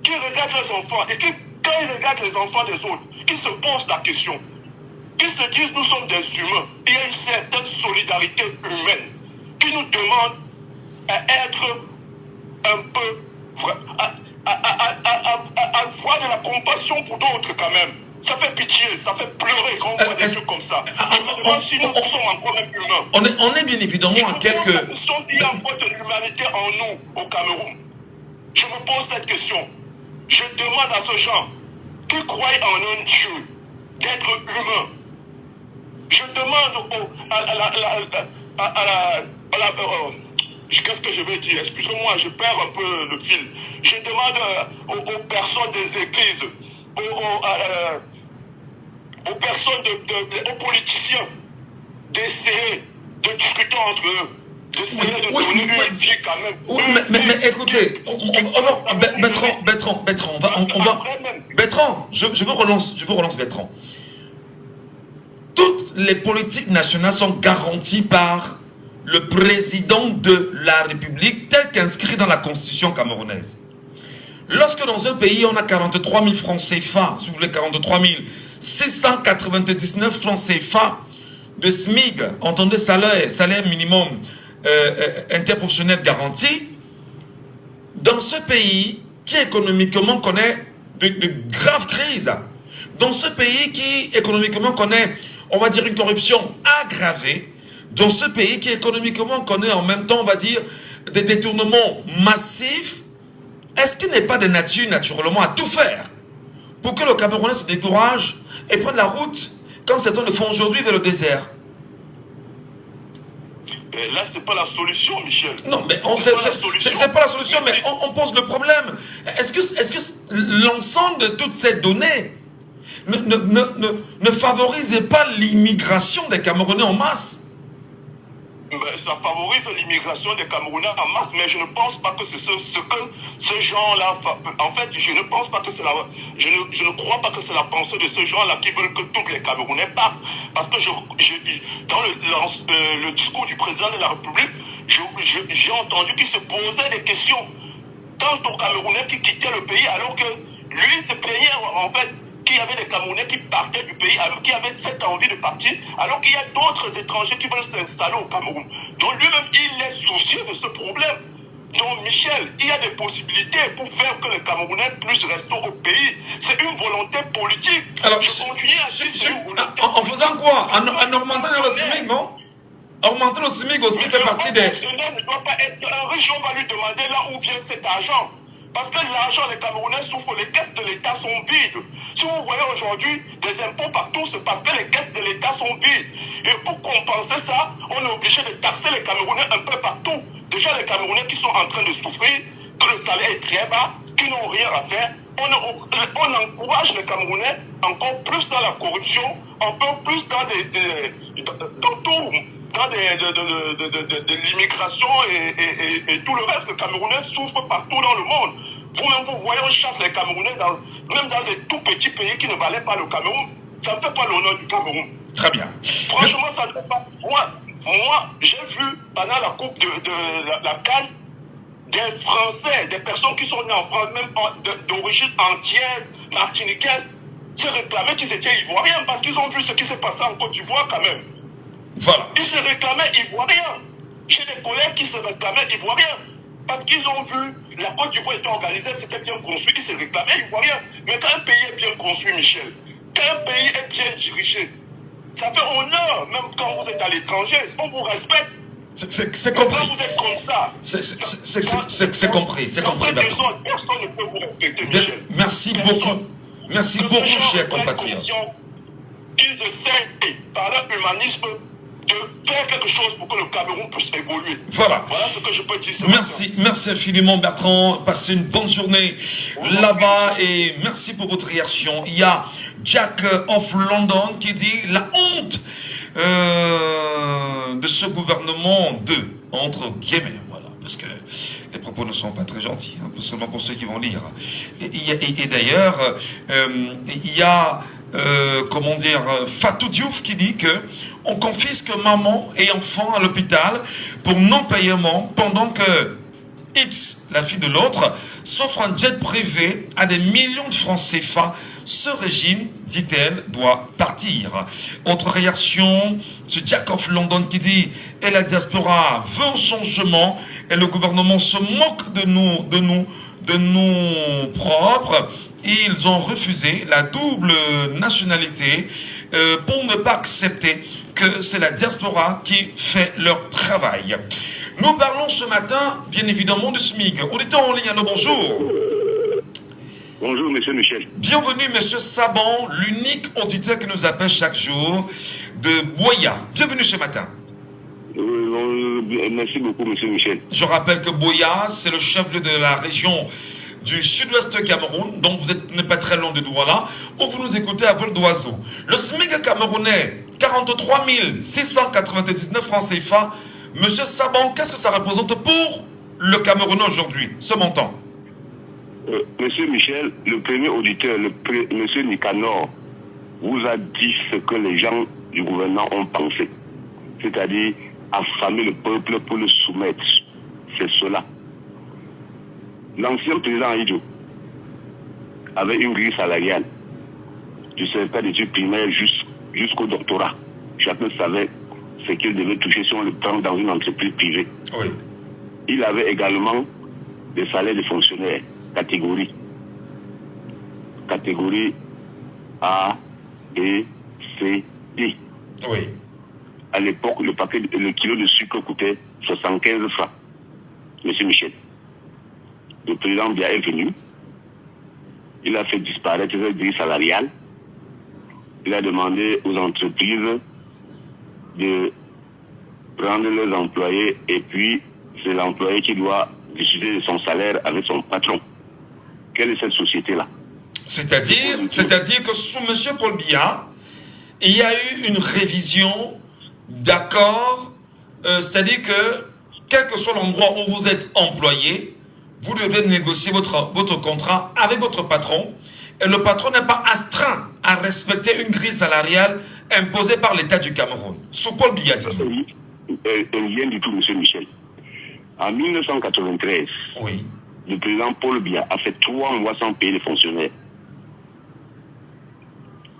qui regardent les enfants et qui, quand ils regardent les enfants des autres, qui se posent la question, qui se disent nous sommes des humains, il y a une certaine solidarité humaine qui nous demande à être un peu, à avoir de la compassion pour d'autres quand même. Ça fait pitié, ça fait pleurer quand on voit des trucs comme ça. Je me demande si nous sommes encore humains. On est bien évidemment à quelques... Il y a encore de l'humanité en nous, au Cameroun. Je me pose cette question. Je demande à ces gens qui croient en un Dieu d'être humain. Je demande qu'est-ce que je vais dire? Excusez-moi, je perds un peu le fil. Je demande aux personnes des églises, aux personnes, aux politiciens, d'essayer de discuter entre eux, d'essayer de donner une vie quand même. Oui, mais écoutez, Bertrand, je vous relance Bertrand. Toutes les politiques nationales sont garanties par le président de la République tel qu'inscrit dans la constitution camerounaise. Lorsque dans un pays on a 43 000 francs CFA, si vous voulez 43 699 francs CFA de SMIG, entendez salaire minimum interprofessionnel garanti, dans ce pays qui économiquement connaît de graves crises, dans ce pays qui économiquement connaît, on va dire, une corruption aggravée, dans ce pays qui économiquement connaît en même temps, on va dire, des détournements massifs, est-ce qu'il n'est pas de nature, naturellement, à tout faire pour que le Camerounais se décourage et prenne la route, comme certains le font aujourd'hui, vers le désert? Et là, c'est pas la solution, Michel. Non, mais c'est pas la solution, mais on pose le problème. Est-ce que l'ensemble de toutes ces données ne favorise pas l'immigration des Camerounais en masse? Ça favorise l'immigration des Camerounais en masse, mais je ne pense pas que c'est ce que ces gens-là... En fait, je ne pense pas que c'est je ne crois pas que c'est la pensée de ces gens-là qui veulent que tous les Camerounais partent. Parce que dans le discours du président de la République, j'ai entendu qu'il se posait des questions quant aux Camerounais qui quittaient le pays, alors que lui se plaignait en fait qu'il y avait des Camerounais qui partaient du pays, alors qu'il y avait cette envie de partir, alors qu'il y a d'autres étrangers qui veulent s'installer au Cameroun. Donc lui-même, il est soucieux de ce problème. Donc Michel, il y a des possibilités pour faire que les Camerounais puissent rester au pays. C'est une volonté politique. Alors, je continue à dire en faisant quoi? En augmentant le SMIC, non? Augmenter le SMIC aussi fait partie des... Le fonctionnaire ne doit pas être un riche, on va lui demander là où vient cet argent. Parce que l'argent, les Camerounais souffrent, les caisses de l'État sont vides. Si vous voyez aujourd'hui des impôts partout, c'est parce que les caisses de l'État sont vides. Et pour compenser ça, on est obligé de taxer les Camerounais un peu partout. Déjà, les Camerounais qui sont en train de souffrir, que le salaire est très bas, qui n'ont rien à faire, on encourage les Camerounais encore plus dans la corruption, encore plus dans de l'immigration et tout le reste. Les Camerounais souffrent partout dans le monde. Vous-même, vous voyez, on chasse les Camerounais, même dans les tout petits pays qui ne valaient pas le Cameroun. Ça ne fait pas l'honneur du Cameroun. Très bien. Franchement, ça ne fait pas. Moi j'ai vu pendant la coupe de la CAN, des Français, des personnes qui sont nées en France, même d'origine entière, martiniquaise, se réclamaient qu'ils étaient ivoiriens parce qu'ils ont vu ce qui s'est passé en Côte d'Ivoire quand même. Voilà. Ils se réclamaient ivoiriens. J'ai des collègues qui se réclamaient ivoiriens parce qu'ils ont vu la Côte d'Ivoire était organisée, c'était bien construit, ils se réclamaient ivoiriens. Mais quand un pays est bien construit, Michel, quand un pays est bien dirigé, ça fait honneur, même quand vous êtes à l'étranger, on vous respecte. C'est compris. Quand vous êtes comme ça, c'est compris, Bertrand. Personne ne peut vous respecter, Michel. Merci beaucoup. Merci beaucoup, chers compatriotes. Qu'ils essayent, par leur humanisme, de faire quelque chose pour que le Cameroun puisse évoluer. Voilà. Voilà ce que je peux dire. Merci infiniment, Bertrand. Passez une bonne journée là-bas et merci pour votre réaction. Il y a Jack of London qui dit la honte de ce gouvernement entre guillemets, voilà, parce que les propos ne sont pas très gentils, hein, seulement pour ceux qui vont lire. Et d'ailleurs, il y a comment dire, Fatou Diouf qui dit que on confisque maman et enfant à l'hôpital pour non-paiement pendant que X, la fille de l'autre, s'offre un jet privé à des millions de francs CFA. Ce régime, dit-elle, doit partir. Autre réaction, c'est Jack of London qui dit « Et la diaspora veut un changement et le gouvernement se moque de nous propres. Ils ont refusé la double nationalité pour ne pas accepter que c'est la diaspora qui fait leur travail. » Nous parlons ce matin, bien évidemment, de SMIG. Auditeur en ligne, allô, bonjour. Bonjour, monsieur Michel. Bienvenue, monsieur Saban, l'unique auditeur qui nous appelle chaque jour de Boya. Bienvenue ce matin. Merci beaucoup, monsieur Michel. Je rappelle que Boya, c'est le chef-lieu de la région du sud-ouest Cameroun, donc vous n'êtes pas très loin de Douala, où vous nous écoutez à vol d'oiseau. Le SMIG camerounais, 43 699 francs CFA. Monsieur Saban, qu'est-ce que ça représente pour le Cameroun aujourd'hui, ce montant? Monsieur Michel, le premier auditeur, monsieur Nicanor, vous a dit ce que les gens du gouvernement ont pensé. C'est-à-dire affamer le peuple pour le soumettre. C'est cela. L'ancien président Ido avait une grille salariale du certificat d'études primaires jusqu'au doctorat. Chacun savait ce qu'il devait toucher si on le prend dans une entreprise privée. Oui. Il avait également des salaires de fonctionnaires, catégorie A, B, C, D. Oui. À l'époque, le kilo de sucre coûtait 75 francs, monsieur Michel. le président Biya est venu. Il a fait disparaître les grilles salariales. Il a demandé aux entreprises de prendre leurs employés et puis c'est l'employé qui doit discuter de son salaire avec son patron. Quelle est cette société-là? C'est-à-dire que sous M. Paul Biya, il y a eu une révision d'accord, c'est-à-dire que quel que soit l'endroit où vous êtes employé, vous devez négocier votre contrat avec votre patron et le patron n'est pas astreint à respecter une grille salariale imposée par l'État du Cameroun. Sous Paul Biya, dites-vous. Rien du tout, M. Michel. En 1993, oui, le président Paul Biya a fait 3 mois sans payer les fonctionnaires.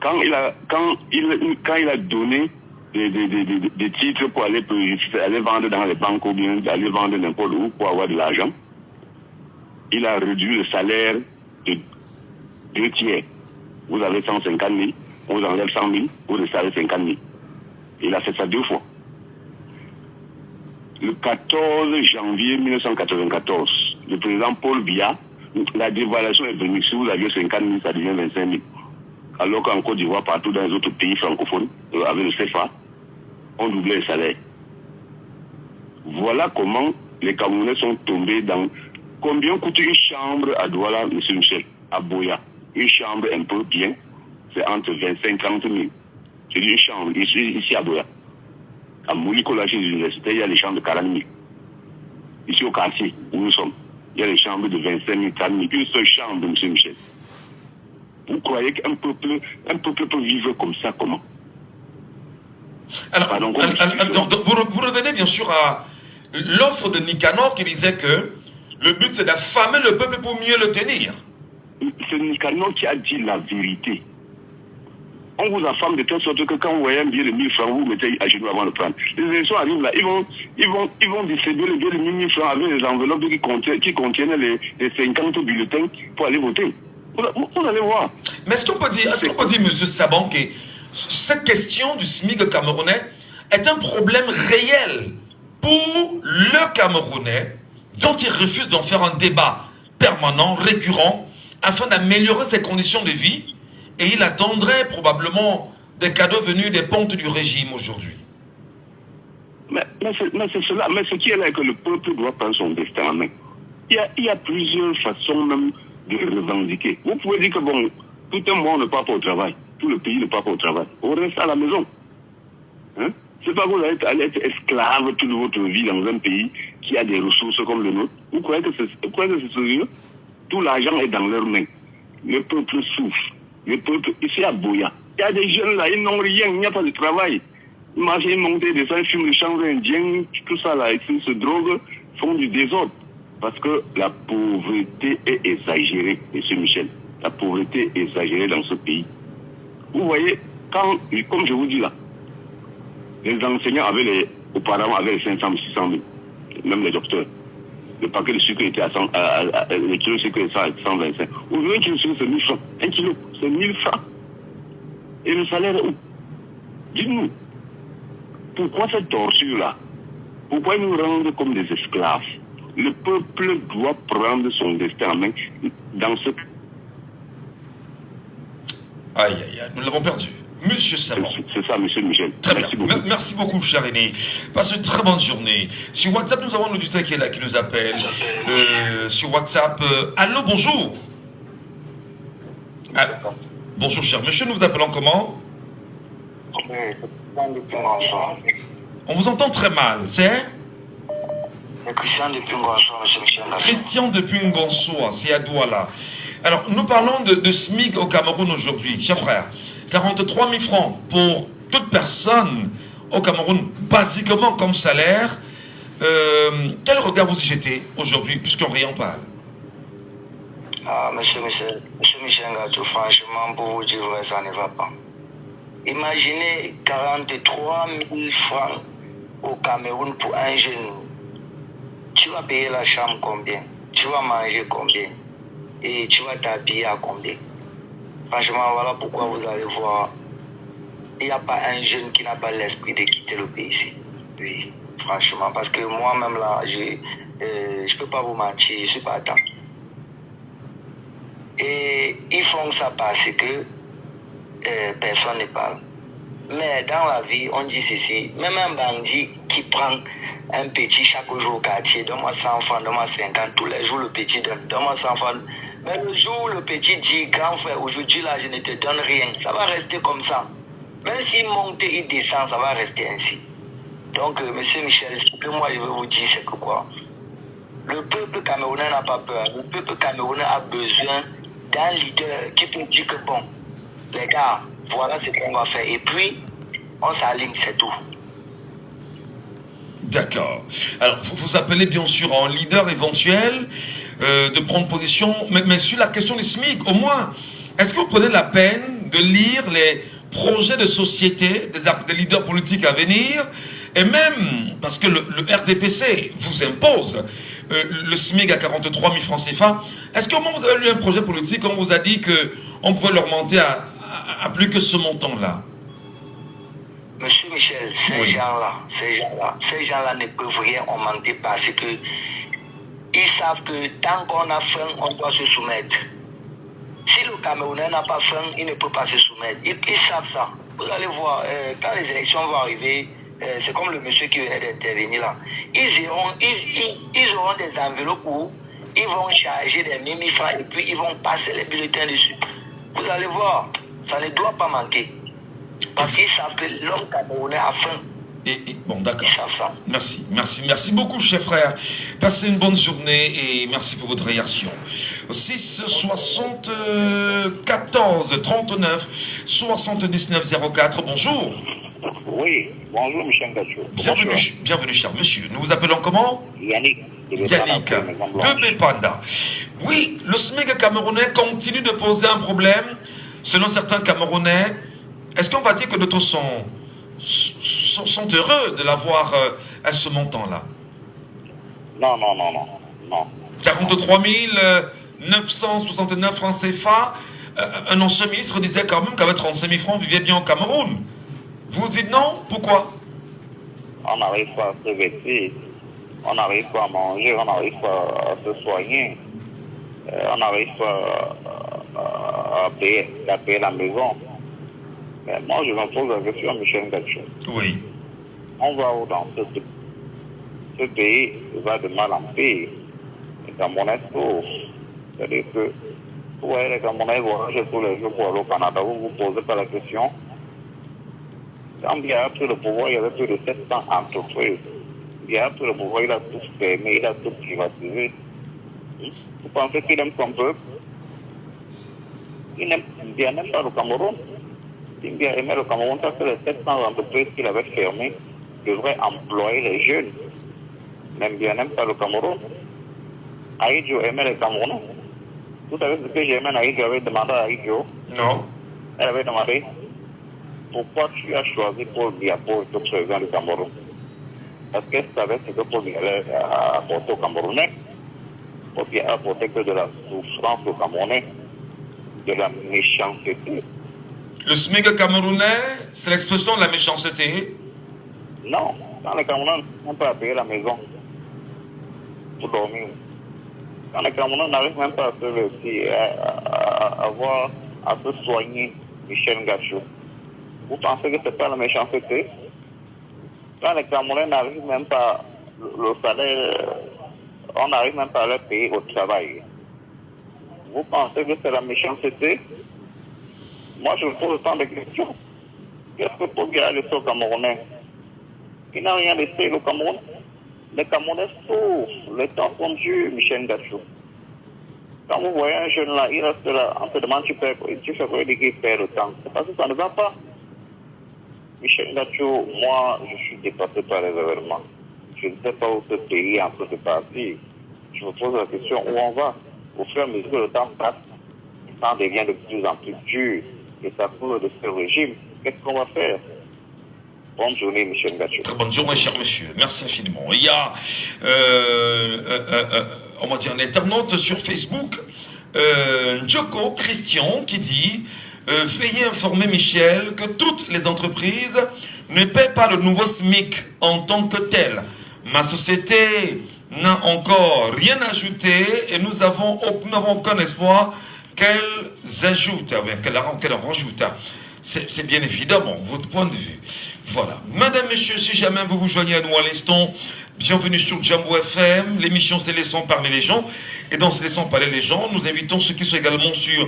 Quand il a donné des titres pour aller vendre dans les banques ou bien aller vendre n'importe où pour avoir de l'argent, il a réduit le salaire de 2 tiers. Vous avez 150 000, on vous enlève 100 000, vous recevez 50 000. Il a fait ça 2 fois. Le 14 janvier 1994, le président Paul Biya, la dévaluation est venue. Si vous aviez 50 000, ça devient 25 000. Alors qu'en Côte d'Ivoire, partout dans les autres pays francophones, avec le CFA, on doublait les salaires. Voilà comment les Camerounais sont tombés dans... Combien coûte une chambre à Douala, M. Michel, à Boya? Une chambre un peu bien, c'est entre 25 et 30 000. C'est une chambre, ici à Boya. À Moulikola, chez l'université, il y a les chambres de 40 000. Ici au quartier où nous sommes, il y a les chambres de 25 000, 30 000. Une seule chambre, M. Michel. Vous croyez qu'un peuple peut vivre comme ça, comment? Alors, vous revenez bien sûr à l'offre de Nicanor qui disait que le but c'est d'affamer le peuple pour mieux le tenir. C'est Nicanor qui a dit la vérité. On vous affame de telle sorte que quand vous voyez un billet de 1000 francs, vous mettez à genoux avant de le prendre. Les élections arrivent là, ils vont distribuer le billet de 1000 francs avec les enveloppes qui contiennent les 50 bulletins pour aller voter. Vous allez voir. Mais est-ce qu'on peut dire, M. Saban, que cette question du SMIC camerounais est un problème réel pour le Camerounais dont il refuse d'en faire un débat permanent, récurrent, afin d'améliorer ses conditions de vie, et il attendrait probablement des cadeaux venus des pontes du régime aujourd'hui. Mais c'est cela. Mais ce qui est là, c'est que le peuple doit prendre son destin en main. Il y a plusieurs façons même de revendiquer. Vous pouvez dire que bon, tout un mois on ne part pas au travail. Tout le pays ne part pas au travail. On reste à la maison. Hein? C'est pas que vous allez être esclave toute votre vie dans un pays qui a des ressources comme le nôtre. Vous croyez que c'est sérieux? Tout l'argent est dans leurs mains. Le peuple souffre. Le peuple, ici à Boya, il y a des jeunes là, ils n'ont rien, il n'y a pas de travail. Ils mangent, ils montent des gens, ils fument le chanvre indien, tout ça là, ils se droguent, font du désordre. Parce que la pauvreté est exagérée, M. Michel. La pauvreté est exagérée dans ce Vous voyez, comme je vous dis là, les enseignants auparavant avaient les 500 000, 600 000, même les docteurs. Le paquet de sucre était le kilo de sucre était à 125. Aujourd'hui, un kilo de sucre, c'est 1000 francs. Un kilo, c'est 1000 francs. Et le salaire est où? Dites-nous, pourquoi cette torture-là? Pourquoi ils nous rendent comme des esclaves? Le peuple doit prendre son destin en main dans ce... Aïe, aïe, aïe, nous l'avons perdu. Monsieur Saban. C'est ça, monsieur Michel. Très bien. Merci beaucoup, cher René. Passez une très bonne journée. Sur WhatsApp, nous avons l'auditeur qui est là, qui nous appelle. Sur WhatsApp, allô, bonjour. Ah, bonjour, cher monsieur, nous vous appelons comment? On vous entend très mal, c'est Christian depuis Ngonsoa, monsieur Michel. Christian depuis Ngonsoa, c'est à Douala. Alors, nous parlons de SMIC au Cameroun aujourd'hui, cher frère. 43 000 francs pour toute personne au Cameroun, basiquement comme salaire. Quel regard vous y jetez aujourd'hui, puisqu'on rien parle? Ah, monsieur Michel Ngatou, franchement, pour vous dire vrai, ça ne va pas. Imaginez 43 000 francs au Cameroun pour un jeune. Tu vas payer la chambre combien? Tu vas manger combien? Et tu vas t'habiller à combien? Franchement, voilà pourquoi vous allez voir, il n'y a pas un jeune qui n'a pas l'esprit de quitter le pays ici. Oui, franchement, parce que moi-même là, je ne peux pas vous mentir, je ne suis pas attend. Et ils font ça parce que personne ne parle. Mais dans la vie, on dit ceci, même un bandit qui prend un petit chaque jour au quartier, donne-moi 100 francs, donne-moi 50, tous les jours le petit donne-moi 100 francs. Mais le jour où le petit dit, grand frère, aujourd'hui là, je ne te donne rien, ça va rester comme ça. Même s'il monte et il descend, ça va rester ainsi. Donc, monsieur Michel, ce que moi je veux vous dire, c'est que quoi? Le peuple camerounais n'a pas peur. Le peuple camerounais a besoin d'un leader qui peut dire que bon, les gars, voilà ce qu'on va faire. Et puis, on s'aligne, c'est tout. D'accord. Alors, vous appelez bien sûr un leader éventuel de prendre position, mais sur la question du SMIC, au moins, est-ce que vous prenez la peine de lire les projets de société des leaders politiques à venir, et même, parce que le RDPC vous impose le SMIC à 43 000 francs CFA, est-ce qu'au moins vous avez lu un projet politique, on vous a dit qu'on pouvait leur monter à plus que ce montant-là? Monsieur Michel, ces gens-là ne peuvent rien augmenter parce que ils savent que tant qu'on a faim, on doit se soumettre. Si le Camerounais n'a pas faim, il ne peut pas se soumettre. Ils savent ça. Vous allez voir, quand les élections vont arriver, c'est comme le monsieur qui venait d'intervenir là. Ils auront des enveloppes où ils vont charger des 1 000 francs et puis ils vont passer les bulletins dessus. Vous allez voir, ça ne doit pas manquer. Parce qu'ils savent que l'homme camerounais a faim. Bon, d'accord. Ils savent ça. Merci beaucoup, chers frères. Passez une bonne journée et merci pour votre réaction. 6 74 39 79 04. Bonjour. Oui, bonjour, Michel Gacho. Bienvenue, cher monsieur. Nous vous appelons comment? Yannick. De Bépanda. Oui, le SMIC camerounais continue de poser un problème. Selon certains Camerounais, est-ce qu'on va dire que d'autres sont heureux de l'avoir à ce montant-là? Non. 43 969 francs CFA. Un ancien ministre disait quand même qu'avec 35 000 francs, on vivait bien au Cameroun. Vous dites non? Pourquoi? On n'arrive pas à se vêtir, on n'arrive pas à manger, on n'arrive pas à se soigner, on n'arrive pas à payer la maison. Mais moi, je me pose la question à Michel Gacho. Oui. On va où dans ce pays? Ce pays va de mal en pire. Les Camerounais souffrent. C'est-à-dire que, vous voyez, les Camerounais voyagent tous les jours pour aller au Canada. Vous ne vous posez pas la question. Quand il a pris le pouvoir, il y avait plus de 700 entreprises. Il a pris le pouvoir, il a tout fermé, il a tout privatisé. Vous pensez qu'il aime son peuple? Il n'aime pas le Cameroun. S'il bien aimé le Cameroun, parce que les 700 entreprises qu'il avait fermées devraient employer les jeunes. Même bien n'aime pas le Cameroun. Aïdjo aimait les Camerounais. Vous savez ce que j'aimais, Aïdjo avait demandé à Aïdjo? Non. Elle avait demandé, pourquoi tu as choisi Paul Biya pour être président du Cameroun? Parce qu'elle savait ce que Paul Biya allait apporter aux Camerounais. Paul Biya a apporté que de la souffrance aux Camerounais, de la méchanceté. Le SMIC camerounais, c'est l'expression de la méchanceté? Non, dans les Camerounais, on peut payer la maison pour dormir. Dans les Camerounais, on n'arrive même pas à se vêtir, à se soigner, Michel Gacho. Vous pensez que ce n'est pas la méchanceté? Quand les Camerounais n'arrivent même pas, le salaire, on n'arrive même pas à leur payer au travail. Vous pensez que c'est la méchanceté? Moi, je me pose autant de questions. Qu'est-ce que Paul Biya a laissé aux Camerounais? Il n'a rien laissé au Cameroun. Les Camerounais souffrent. Les temps sont durs, Michel Gacho. Quand vous voyez un jeune là, il reste là, on se demande, tu fais quoi? Il perd le temps. C'est parce que ça ne va pas. Michel Gacho, moi, je suis dépassé par les événements. Je ne sais pas où ce pays est en train de partir. Je me pose la question où on va. Au fur et à mesure que le temps passe, le temps devient de plus en plus dur. Et ça coule de ce régime. Qu'est-ce qu'on va faire? Bonne journée, Michel Gacho. Très bonne journée, cher monsieur. Merci infiniment. Il y a, on va dire, un internaute sur Facebook, Njoko Christian, qui dit veuillez informer Michel que toutes les entreprises ne paient pas le nouveau SMIC en tant que tel. Ma société n'a encore rien ajouté et nous n'avons aucun espoir qu'elles ajoutent, qu'elles en rajoutent. C'est bien évidemment votre point de vue. Voilà. Madame, messieurs, si jamais vous vous joignez à nous à l'instant, bienvenue sur Jambo FM. L'émission c'est Laissons parler les gens. Et dans ce Laissons parler les gens, nous invitons ceux qui sont également sur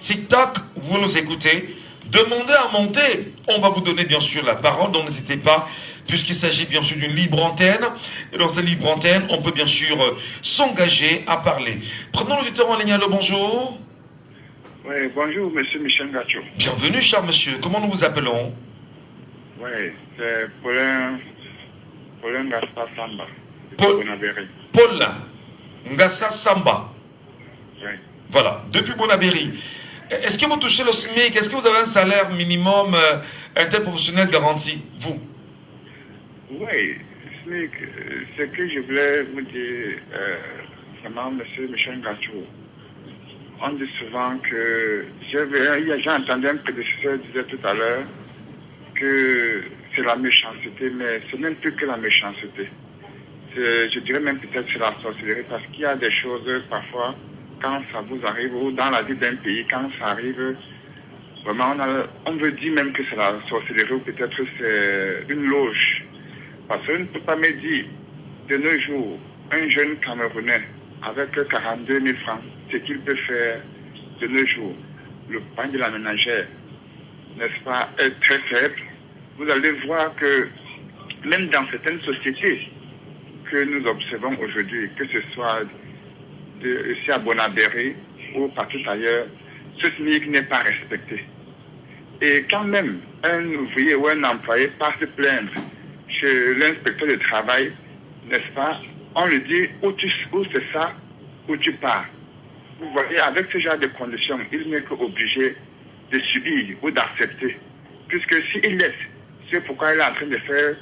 TikTok. Vous nous écoutez. Demandez à monter. On va vous donner bien sûr la parole, donc n'hésitez pas, puisqu'il s'agit bien sûr d'une libre antenne. Et dans cette libre antenne, on peut bien sûr s'engager à parler. Prenons l'auditeur en ligne. Allô, bonjour. Oui, bonjour, monsieur Michel Gacho. Bienvenue, cher monsieur. Comment nous vous appelons? Oui, c'est Paulin Ngassa Samba. Paul Ngassa Samba. Oui. Voilà, depuis Bonabéry. Est-ce que vous touchez le SMIC? Est-ce que vous avez un salaire minimum interprofessionnel garanti, vous? Oui, SMIC, ce que je voulais vous dire, vraiment, monsieur Michel Gacho, on dit souvent que, j'ai entendu un prédécesseur disait tout à l'heure que c'est la méchanceté, mais c'est même plus que la méchanceté. Je dirais même peut-être c'est la sorcellerie, parce qu'il y a des choses parfois, quand ça vous arrive, ou dans la vie d'un pays, quand ça arrive, vraiment on veut dire même que c'est la sorcellerie, ou peut-être c'est une loge. Parce qu'on ne peut pas me dire, de nos jours, un jeune Camerounais avec 42 000 francs, ce qu'il peut faire de nos jours, le panier de la ménagère, n'est-ce pas, est très faible. Vous allez voir que même dans certaines sociétés que nous observons aujourd'hui, que ce soit ici à Bonabéry ou partout ailleurs, ce SMIC n'est pas respecté. Et quand même un ouvrier ou un employé passe se plaindre chez l'inspecteur du travail, n'est-ce pas, on lui dit où c'est ça, où tu pars. Vous voyez, avec ce genre de conditions, il n'est qu'obligé de subir ou d'accepter. Puisque s'il laisse, c'est pourquoi il est en train de faire,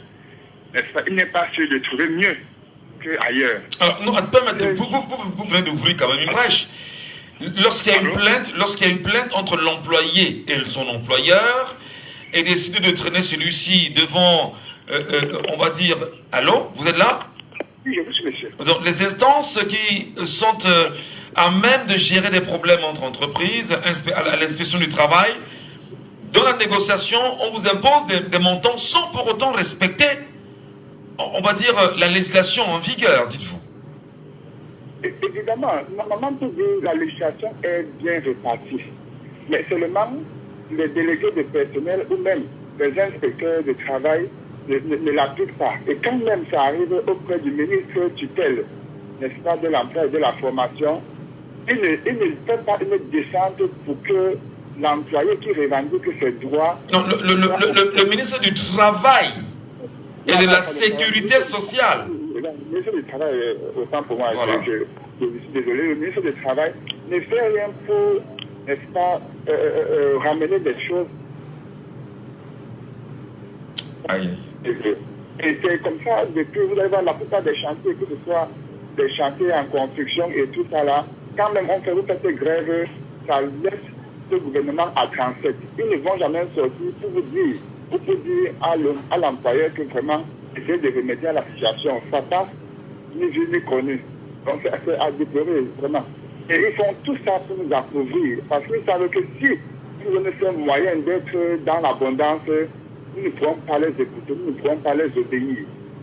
n'est-ce pas, il n'est pas sûr de trouver mieux qu'ailleurs. Alors, non, vous venez d'ouvrir quand même une brèche. Lorsqu'il y a une plainte entre l'employé et son employeur, et décider de traîner celui-ci devant, on va dire, allô, vous êtes là? Oui, je vous suis, monsieur. Donc, les instances qui sont à même de gérer des problèmes entre entreprises, à l'inspection du travail, dans la négociation, on vous impose des montants sans pour autant respecter, on va dire, la législation en vigueur, dites-vous. Évidemment, normalement, la législation est bien répartie. Mais seulement, les délégués de personnel ou même les inspecteurs de travail ne l'appliquent pas. Et quand même ça arrive auprès du ministre tutelle, n'est-ce pas, de l'emploi et de la formation, il ne fait pas une descente pour que l'employé qui revendique ses droits... Non, le ministre du Travail et de la Sécurité sociale. Le ministre du Travail, autant pour moi, voilà. Je suis désolé, le ministre du Travail ne fait rien pour, n'est-ce pas, ramener des choses. Aïe. Et c'est comme ça, depuis, vous allez voir la plupart des chantiers, que ce soit des chantiers en construction et tout ça là, quand même on fait cette grève, ça laisse ce gouvernement à 37. Ils ne vont jamais sortir pour vous dire, ou pour dire à l'employeur que vraiment, essayer de remédier à la situation. Ça passe, ni vu ni connu. Donc c'est à déplorer, vraiment. Et ils font tout ça pour nous appauvrir, parce qu'ils savent que si nous avons fait un moyen d'être dans l'abondance, nous ne pourrons pas les écouter, nous ne pourrons pas les obéir.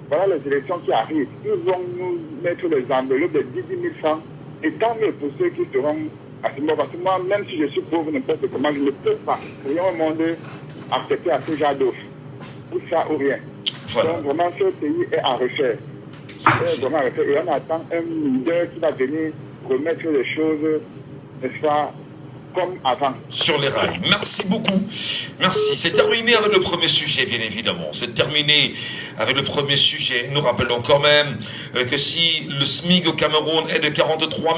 Voilà les élections qui arrivent. Ils vont nous mettre les enveloppes de 10 000 francs. Et tant mieux pour ceux qui seront à ce moment. Parce que moi, même si je suis pauvre, n'importe comment, je ne peux pas, rien au monde, accepter à ce genre d'offres. Ou ça ou rien. Voilà. Donc vraiment, ce pays est à refaire. Vraiment à refaire. Et on attend un leader qui va venir remettre les choses, n'est-ce pas, comme avant. Sur les rails. Merci beaucoup. Merci. C'est terminé avec le premier sujet, bien évidemment. C'est terminé avec le premier sujet. Nous rappelons quand même que si le SMIC au Cameroun est de 43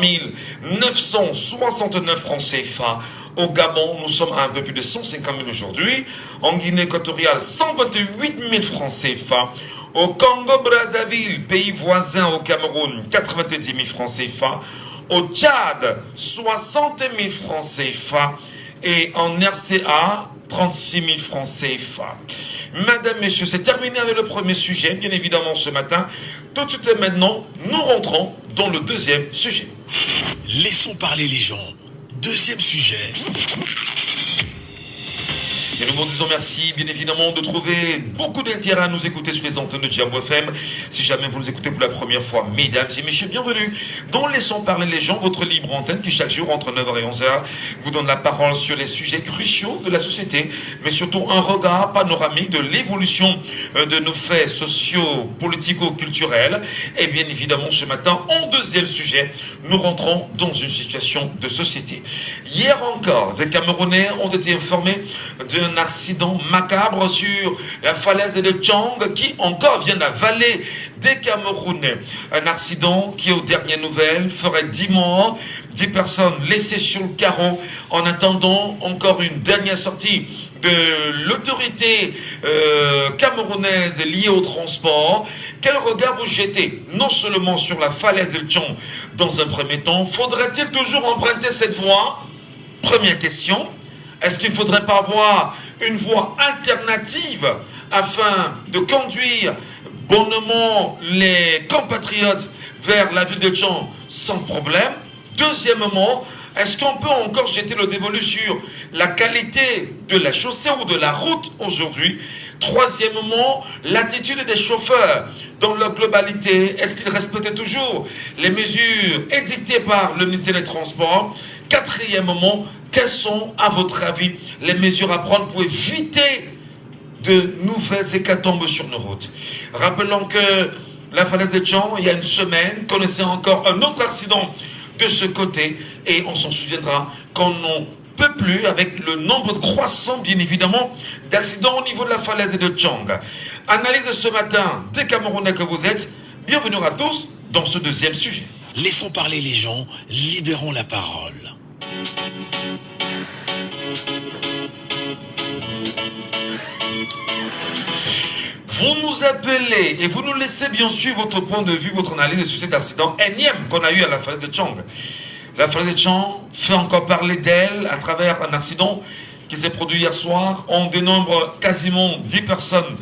969 francs CFA, au Gabon, nous sommes à un peu plus de 150 000 aujourd'hui. En Guinée équatoriale, 128 000 francs CFA. Au Congo-Brazzaville, pays voisin au Cameroun, 90 000 francs CFA. Au Tchad, 60 000 francs CFA. Et en RCA, 36 000 francs CFA. Madame, messieurs, c'est terminé avec le premier sujet, bien évidemment, ce matin. Tout de suite et maintenant, nous rentrons dans le deuxième sujet. Laissons parler les gens. Deuxième sujet. Et nous vous disons merci, bien évidemment, de trouver beaucoup d'intérêt à nous écouter sur les antennes de Jambo FM. Si jamais vous nous écoutez pour la première fois, mesdames et messieurs, bienvenue dans Laissons parler les gens, votre libre antenne qui chaque jour entre 9h et 11h vous donne la parole sur les sujets cruciaux de la société, mais surtout un regard panoramique de l'évolution de nos faits sociaux, politico-culturels. Et bien évidemment, ce matin, en deuxième sujet, nous rentrons dans une situation de société. Hier encore, des Camerounais ont été informés d'un accident macabre sur la falaise de Tchang qui encore vient d'avaler des Camerounais. Un accident qui, aux dernières nouvelles, ferait 10 morts, 10 personnes laissées sur le carreau en attendant encore une dernière sortie de l'autorité camerounaise liée au transport. Quel regard vous jetez non seulement sur la falaise de Tchang dans un premier temps, faudrait-il toujours emprunter cette voie? Première question. Est-ce qu'il ne faudrait pas avoir une voie alternative afin de conduire bonnement les compatriotes vers la ville de Tchang sans problème? Deuxièmement, est-ce qu'on peut encore jeter le dévolu sur la qualité de la chaussée ou de la route aujourd'hui? Troisièmement, l'attitude des chauffeurs dans leur globalité. Est-ce qu'ils respectent toujours les mesures édictées par le ministère des Transports? Quatrièmement, quelles sont, à votre avis, les mesures à prendre pour éviter de nouvelles hécatombes sur nos routes? Rappelons que la falaise de Tchang, il y a une semaine, connaissait encore un autre accident de ce côté, et on s'en souviendra qu'on n'en peut plus avec le nombre croissant, bien évidemment, d'accidents au niveau de la falaise de Tchang. Analyse de ce matin des Camerounais que vous êtes. Bienvenue à tous dans ce deuxième sujet. Laissons parler les gens, libérons la parole. Vous nous appelez et vous nous laissez bien sûr votre point de vue, votre analyse sur cet accident énième qu'on a eu à la falaise de Tchang. La falaise de Tchang fait encore parler d'elle à travers un accident qui s'est produit hier soir. On dénombre quasiment 10 personnes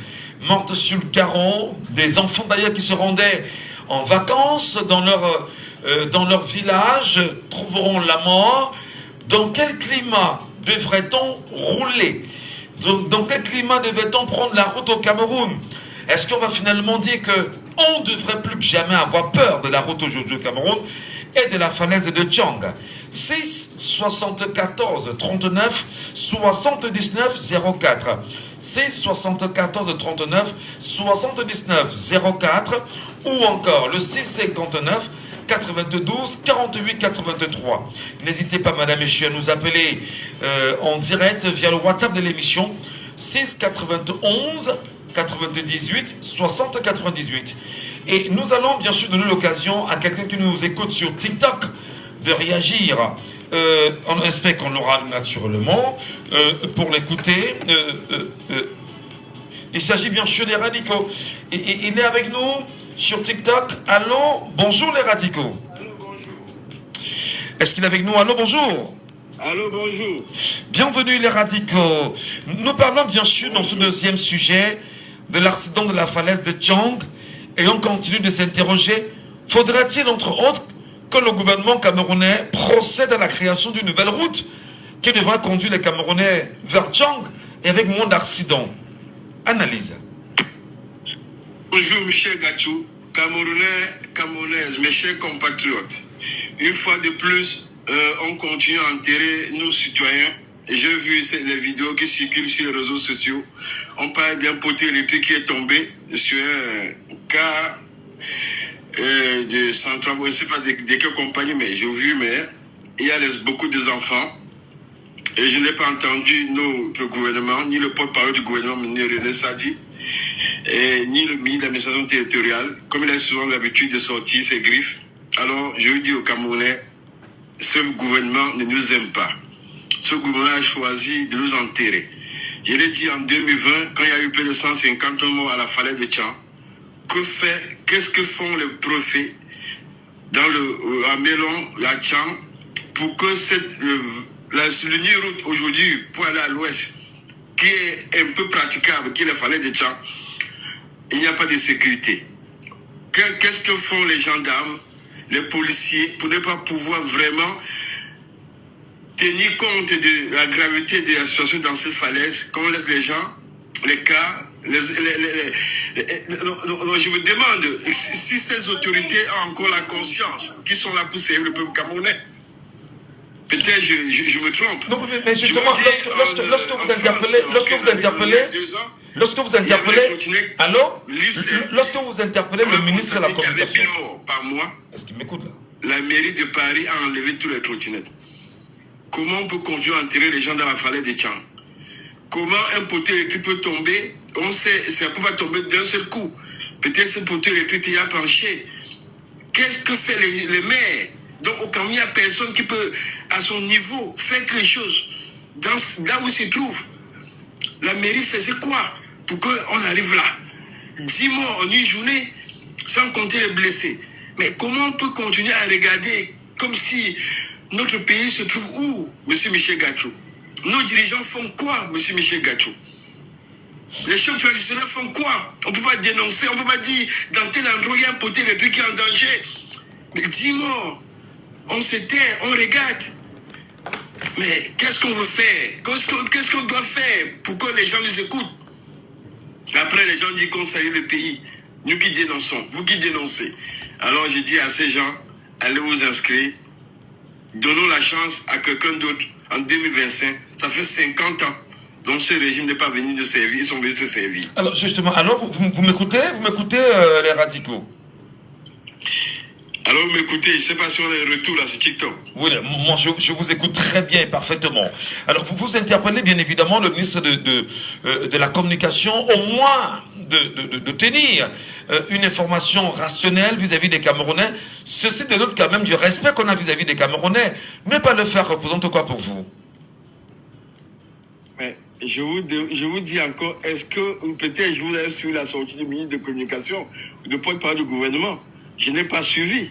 mortes sur le carreau, des enfants d'ailleurs qui se rendaient en vacances dans leur village trouveront la mort. Dans quel climat devrait-on rouler? Dans quel climat devait-on prendre la route au Cameroun? Est-ce qu'on va finalement dire qu'on ne devrait plus que jamais avoir peur de la route aujourd'hui au Cameroun et de la falaise de Tchang? 6 74 39 79 04 6 74 39 79 04 ou encore le 6 59 92 48 83. N'hésitez pas, madame et messieurs, à nous appeler en direct via le WhatsApp de l'émission 6 91 98 60 98. Et nous allons bien sûr donner l'occasion à quelqu'un qui nous écoute sur TikTok de réagir. On espère qu'on l'aura naturellement pour l'écouter. Il s'agit bien sûr des radicaux. Il est avec nous sur TikTok. Allô, bonjour les radicaux. Allô, bonjour. Est-ce qu'il est avec nous? Allô, bonjour. Allô, bonjour. Bienvenue les radicaux. Nous parlons bien sûr dans ce deuxième sujet de l'accident de la falaise de Tchang et on continue de s'interroger. Faudrait-il entre autres que le gouvernement camerounais procède à la création d'une nouvelle route qui devra conduire les Camerounais vers Tchang et avec moins d'accidents? Analyse. Bonjour Michel Gachou, Camerounais, Camerounaises, mes chers compatriotes. Une fois de plus, on continue à enterrer nos citoyens. J'ai vu les vidéos qui circulent sur les réseaux sociaux. On parle d'un poteau électrique qui est tombé sur un cas de centrale, je ne sais pas de quelle compagnie, mais j'ai vu, mais il y a beaucoup d'enfants. Et je n'ai pas entendu notre gouvernement, ni le porte-parole du gouvernement, ni René Sadi, ni le ministre de l'administration territoriale, comme il a souvent l'habitude de sortir ses griffes. Alors, je lui dis aux Camerounais, ce gouvernement ne nous aime pas. Ce gouvernement a choisi de nous enterrer. Je l'ai dit en 2020, quand il y a eu plus de 150 morts à la falaise de Tchang, qu'est-ce que font les prophètes à Mélon, à Tchang, pour que l'unique route aujourd'hui pour aller à l'ouest, qui est un peu praticable, qui est la falaise de Tchang, il n'y a pas de sécurité. Qu'est-ce que font les gendarmes, les policiers, pour ne pas pouvoir vraiment tenir compte de la gravité de la situation dans ces falaises, qu'on laisse les gens, les cas, donc je me demande si ces autorités ont encore la conscience, qui sont là pour servir le peuple camerounais. Peut-être je me trompe. Non, mais justement, lorsque vous interpellez, le ministre de la Communication. Par mois, est-ce qu'il m'écoute là? La mairie de Paris a enlevé tous les trottinettes. Comment on peut continuer à enterrer les gens dans la falaise de Tchang? Comment un poteau électrique peut tomber? On sait, ça ne peut pas tomber d'un seul coup. Peut-être ce poteau électrique y a penché. Qu'est-ce que fait les maires? Donc au Cameroun, il n'y a personne qui peut, à son niveau, faire quelque chose. Là où il se trouve, la mairie faisait quoi pour qu'on arrive là? 10 morts en une journée, sans compter les blessés. Mais comment on peut continuer à regarder comme si notre pays se trouve où, M. Michel Gachou? Nos dirigeants font quoi, M. Michel Gachou? Les chefs traditionnels font quoi? On ne peut pas dénoncer, on ne peut pas dire dans tel endroit il y a un poteau électrique qui est en danger. Mais 10 morts, on se tait, on regarde. Mais qu'est-ce qu'on veut faire? Qu'est-ce qu'on doit faire pour que les gens nous écoutent? Après, les gens disent qu'on salue le pays. Nous qui dénonçons, vous qui dénoncez. Alors je dis à ces gens, allez vous inscrire. Donnons la chance à quelqu'un d'autre en 2025. Ça fait 50 ans. Donc ce régime n'est pas venu nous servir, ils sont venus se servir. Alors justement, vous m'écoutez? Vous m'écoutez les radicaux? Alors vous m'écoutez, je ne sais pas si on a un retour là sur TikTok. Oui, moi je vous écoute très bien et parfaitement. Alors vous interpellez bien évidemment le ministre de la Communication, au moins de tenir une information rationnelle vis-à-vis des Camerounais. Ceci dénote quand même du respect qu'on a vis-à-vis des Camerounais. Ne pas le faire représente quoi pour vous? Mais je vous dis encore, est-ce que peut-être je vous ai suivi la sortie du ministre de Communication ou de porte-parole du gouvernement? Je n'ai pas suivi.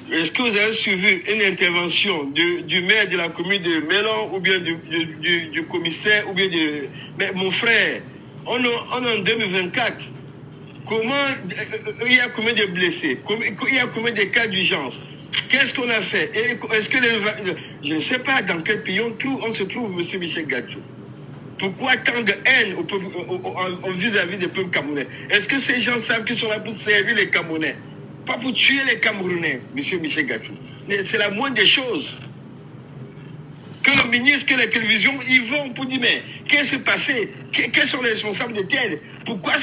Est-ce que vous avez suivi une intervention du maire de la commune de Mélon ou bien du commissaire ou bien de... Mais mon frère, on est en 2024. Comment il y a combien de blessés? Il y a combien de cas d'urgence? Qu'est-ce qu'on a fait? Est-ce que je ne sais pas dans quel pays on se trouve, M. Michel Gachou. Pourquoi tant de haine vis-à-vis des peuples camerounais? Est-ce que ces gens savent qu'ils sont là pour servir les Camerounais? Pas pour tuer les Camerounais, M. Michel Gachou. C'est la moindre des choses. Que le ministre, que la télévision, ils vont pour dire, mais qu'est-ce qui s'est passé? Quels sont les responsables de tel? Pourquoi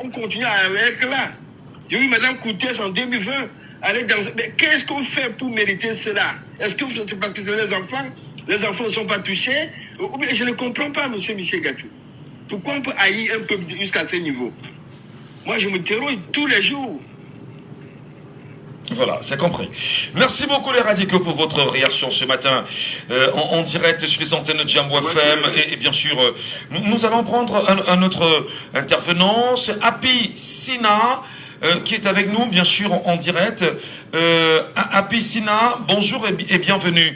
on continue à être là? J'ai vu Mme Coutès en 2020 aller dans... Mais qu'est-ce qu'on fait pour mériter cela? Est-ce que c'est parce que c'est les enfants? Les enfants ne sont pas touchés? Ou bien je ne comprends pas, M. Michel Gachou. Pourquoi on peut haïr un peuple jusqu'à ce niveau? Moi, je me terrorise tous les jours. Voilà, c'est compris. Merci beaucoup les radicaux pour votre réaction ce matin en direct sur les antennes de Jambo FM et bien sûr nous allons prendre un autre intervenant, c'est Happy Sina qui est avec nous bien sûr en direct. Happy Sina, bonjour et bienvenue.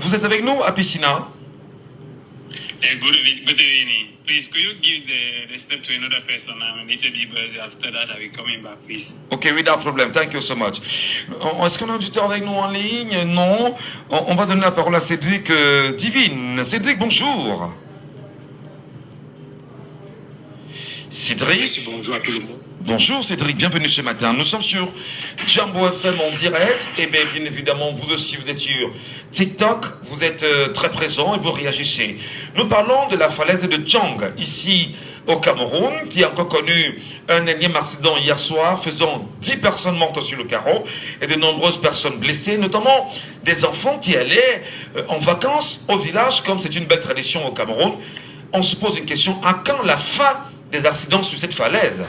Vous êtes avec nous, Happy Sina? Good evening. Please, could you give the step to another person and later after that I will coming back, please. Ok, without problem. Thank you so much. Est-ce qu'on a un auditeur avec nous en ligne? Non. On va donner la parole à Cédric Divine. Cédric, bonjour. Cédric. Merci, bonjour à tout le monde. Bonjour Cédric, bienvenue ce matin. Nous sommes sur Jambo FM en direct. Et bien évidemment, vous aussi, vous êtes sur TikTok. Vous êtes très présent et vous réagissez. Nous parlons de la falaise de Tchang, ici au Cameroun, qui a encore connu un énième accident hier soir, faisant 10 personnes mortes sur le carreau et de nombreuses personnes blessées, notamment des enfants qui allaient en vacances au village, comme c'est une belle tradition au Cameroun. On se pose une question, à quand la fin des accidents sur cette falaise?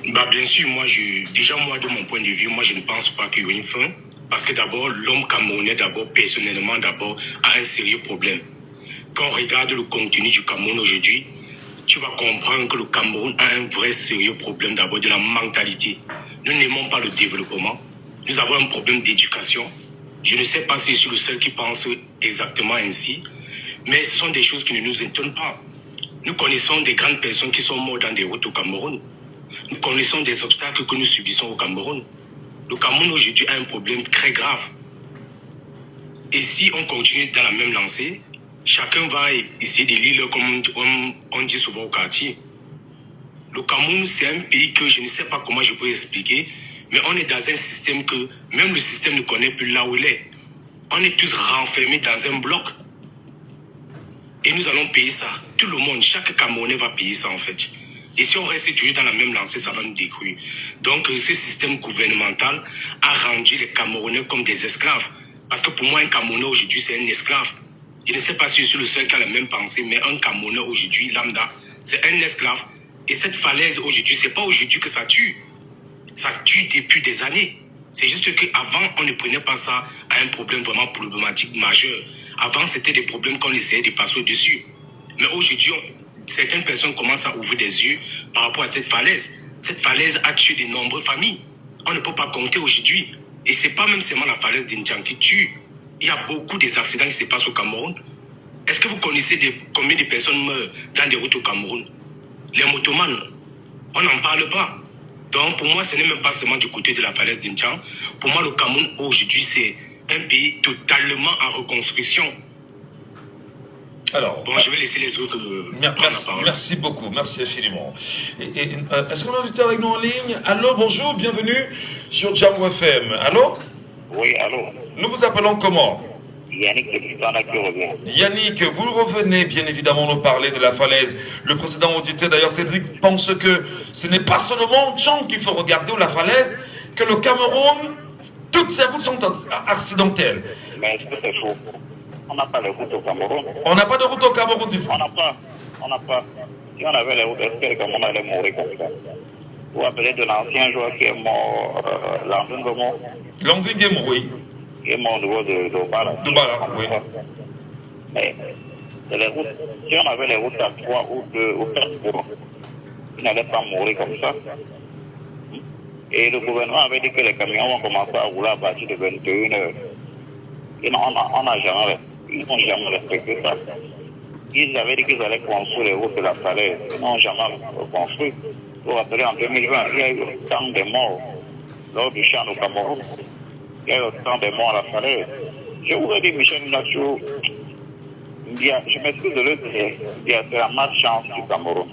Bien sûr, déjà de mon point de vue, moi je ne pense pas qu'il y ait une fin. Parce que d'abord, l'homme camerounais, personnellement, a un sérieux problème. Quand on regarde le contenu du Cameroun aujourd'hui, tu vas comprendre que le Cameroun a un vrai sérieux problème d'abord de la mentalité. Nous n'aimons pas le développement. Nous avons un problème d'éducation. Je ne sais pas si je suis le seul qui pense exactement ainsi, mais ce sont des choses qui ne nous étonnent pas. Nous connaissons des grandes personnes qui sont mortes dans des routes au Cameroun. Nous connaissons des obstacles que nous subissons au Cameroun. Le Cameroun aujourd'hui a un problème très grave. Et si on continue dans la même lancée, chacun va essayer de lire comme on dit souvent au quartier. Le Cameroun, c'est un pays que je ne sais pas comment je peux expliquer, mais on est dans un système que même le système ne connaît plus là où il est. On est tous renfermés dans un bloc. Et nous allons payer ça. Tout le monde, chaque Camerounais va payer ça en fait. Et si on reste toujours dans la même lancée, ça va nous détruire. Donc ce système gouvernemental a rendu les Camerounais comme des esclaves. Parce que pour moi, un Camerounais aujourd'hui, c'est un esclave. Je ne sais pas si je suis le seul qui a la même pensée, mais un Camerounais aujourd'hui, lambda, c'est un esclave. Et cette falaise aujourd'hui, c'est pas aujourd'hui que ça tue. Ça tue depuis des années. C'est juste qu'avant, on ne prenait pas ça à un problème vraiment problématique majeur. Avant, c'était des problèmes qu'on essayait de passer au-dessus. Mais aujourd'hui, certaines personnes commencent à ouvrir des yeux par rapport à cette falaise. Cette falaise a tué de nombreuses familles. On ne peut pas compter aujourd'hui. Et ce n'est pas même seulement la falaise d'Indian qui tue. Il y a beaucoup des accidents qui se passent au Cameroun. Est-ce que vous connaissez combien de personnes meurent dans des routes au Cameroun? Les motomanes, on n'en parle pas. Donc pour moi, ce n'est même pas seulement du côté de la falaise d'Indian. Pour moi, le Cameroun aujourd'hui, c'est un pays totalement en reconstruction. Alors, bon, je vais laisser les autres merci beaucoup, merci infiniment. Est-ce qu'on a un auditeur avec nous en ligne? Allô, bonjour, bienvenue sur Jambo FM. Allô? Oui, allô. Nous vous appelons comment? Yannick de Bistana qui revient. Yannick, vous revenez bien évidemment nous parler de la falaise. Le précédent auditeur, d'ailleurs Cédric, pense que ce n'est pas seulement Tchang qu'il faut regarder ou la falaise, que le Cameroun, toutes ces routes sont accidentelles. Mais est-ce que c'est faux? On n'a pas de route au Cameroun. On n'a pas de route au Cameroun, du coup. On n'a pas. Si on avait les routes, est-ce que le Cameroun allait mourir comme ça? Vous appelez de l'ancien joueur qui est mort, Landing Gomo. Landing Gomo, oui. Qui est mort au niveau de Bala. De Bala, oui. Mais les routes, si on avait les routes à 3 ou 2 ou 4 jours, ils n'allaient pas mourir comme ça. Et le gouvernement avait dit que les camions vont commencer à rouler à partir de 21h. Ils n'ont jamais respecté ça. Ils avaient dit qu'ils allaient construire les routes de la falaise. Ils n'ont jamais construit. Vous vous rappelez, en 2020, il y a eu autant de morts lors du chant au Cameroun. Il y a eu autant de morts à la falaise. Je voudrais dire, Michel Nacho, je m'excuse de le dire, c'est la malchance du Cameroun.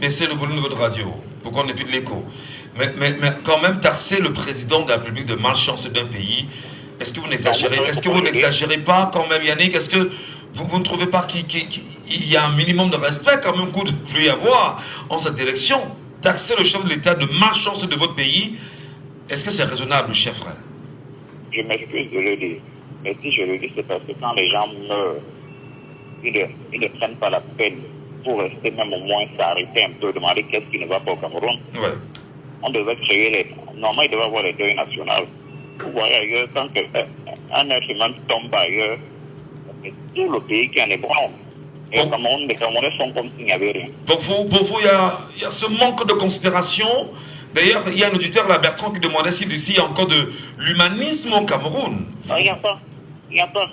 Baissez le volume de votre radio pour qu'on évite l'écho. Mais quand même, tarcer le président de la République de malchance d'un pays, est-ce que vous n'exagérez? Est-ce que vous n'exagérez pas quand même, Yannick? Est-ce que vous ne trouvez pas qu'il y a un minimum de respect quand même que vous devez y avoir en cette élection? Taxer le chef de l'État de malchance de votre pays, est-ce que c'est raisonnable, cher frère? Je m'excuse de le dire. Mais si je le dis, c'est parce que quand les gens meurent, ils ne prennent pas la peine pour rester même au moins s'arrêter un peu, demander qu'est-ce qui ne va pas au Cameroun. Ouais. On devait créer normalement, il devait avoir les deuils nationaux. Vous voyez ailleurs, quand un être humain tombe ailleurs, c'est tout le pays qui en est branle. Et au Cameroun, les Camerounais sont comme s'il n'y avait rien. Pour vous, il y a ce manque de considération. D'ailleurs, il y a un auditeur, là, Bertrand, qui demandait s'il y a encore de l'humanisme au Cameroun. Non, il n'y a pas. Il n'y a pas.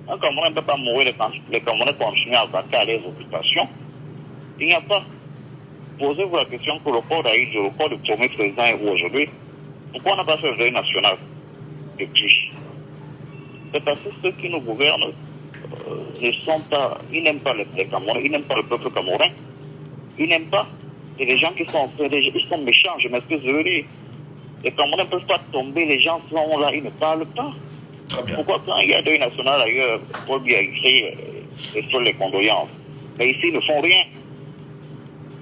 Un Camerounais ne peut pas mourir, les Camerounais continuent à attaquer à les occupations. Il n'y a pas. Posez-vous la question pour le corps d'Aïd, le corps du premier président est où aujourd'hui? Pourquoi on n'a pas fait le deuil national depuis? C'est parce que ceux qui nous gouvernent ne sont pas, ils n'aiment pas les Camerounais, ils n'aiment pas le peuple camerounais. Ils n'aiment pas. C'est des gens qui sont, ils sont méchants, je m'excuse de le dire. Les Camerounais ne peuvent pas tomber, les gens sont là, ils ne parlent pas. Très bien. Pourquoi quand il y a deuil national ailleurs, Paul Biya écrit les condoléances. Mais ici, ils ne font rien.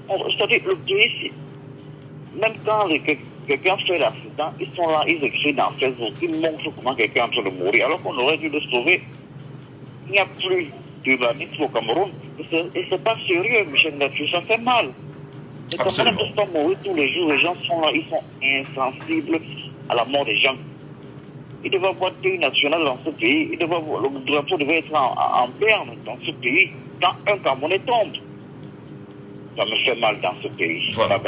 C'est-à-dire, le pays, même quand quelqu'un fait l'accident, ils sont là, ils écrivent dans Facebook, ils montrent comment quelqu'un est en train de mourir, alors qu'on aurait dû le sauver. Il n'y a plus d'urbanisme au Cameroun. Et c'est pas sérieux, Michel Nature, ça fait mal. Les Camerounais ne peuvent pas mourir tous les jours, les gens sont là, ils sont insensibles à la mort des gens. Il devait avoir un pays national dans ce pays, le drapeau devait être en berne dans ce pays, quand un Camerounais tombe. Ça me fait mal dans ce pays. Voilà.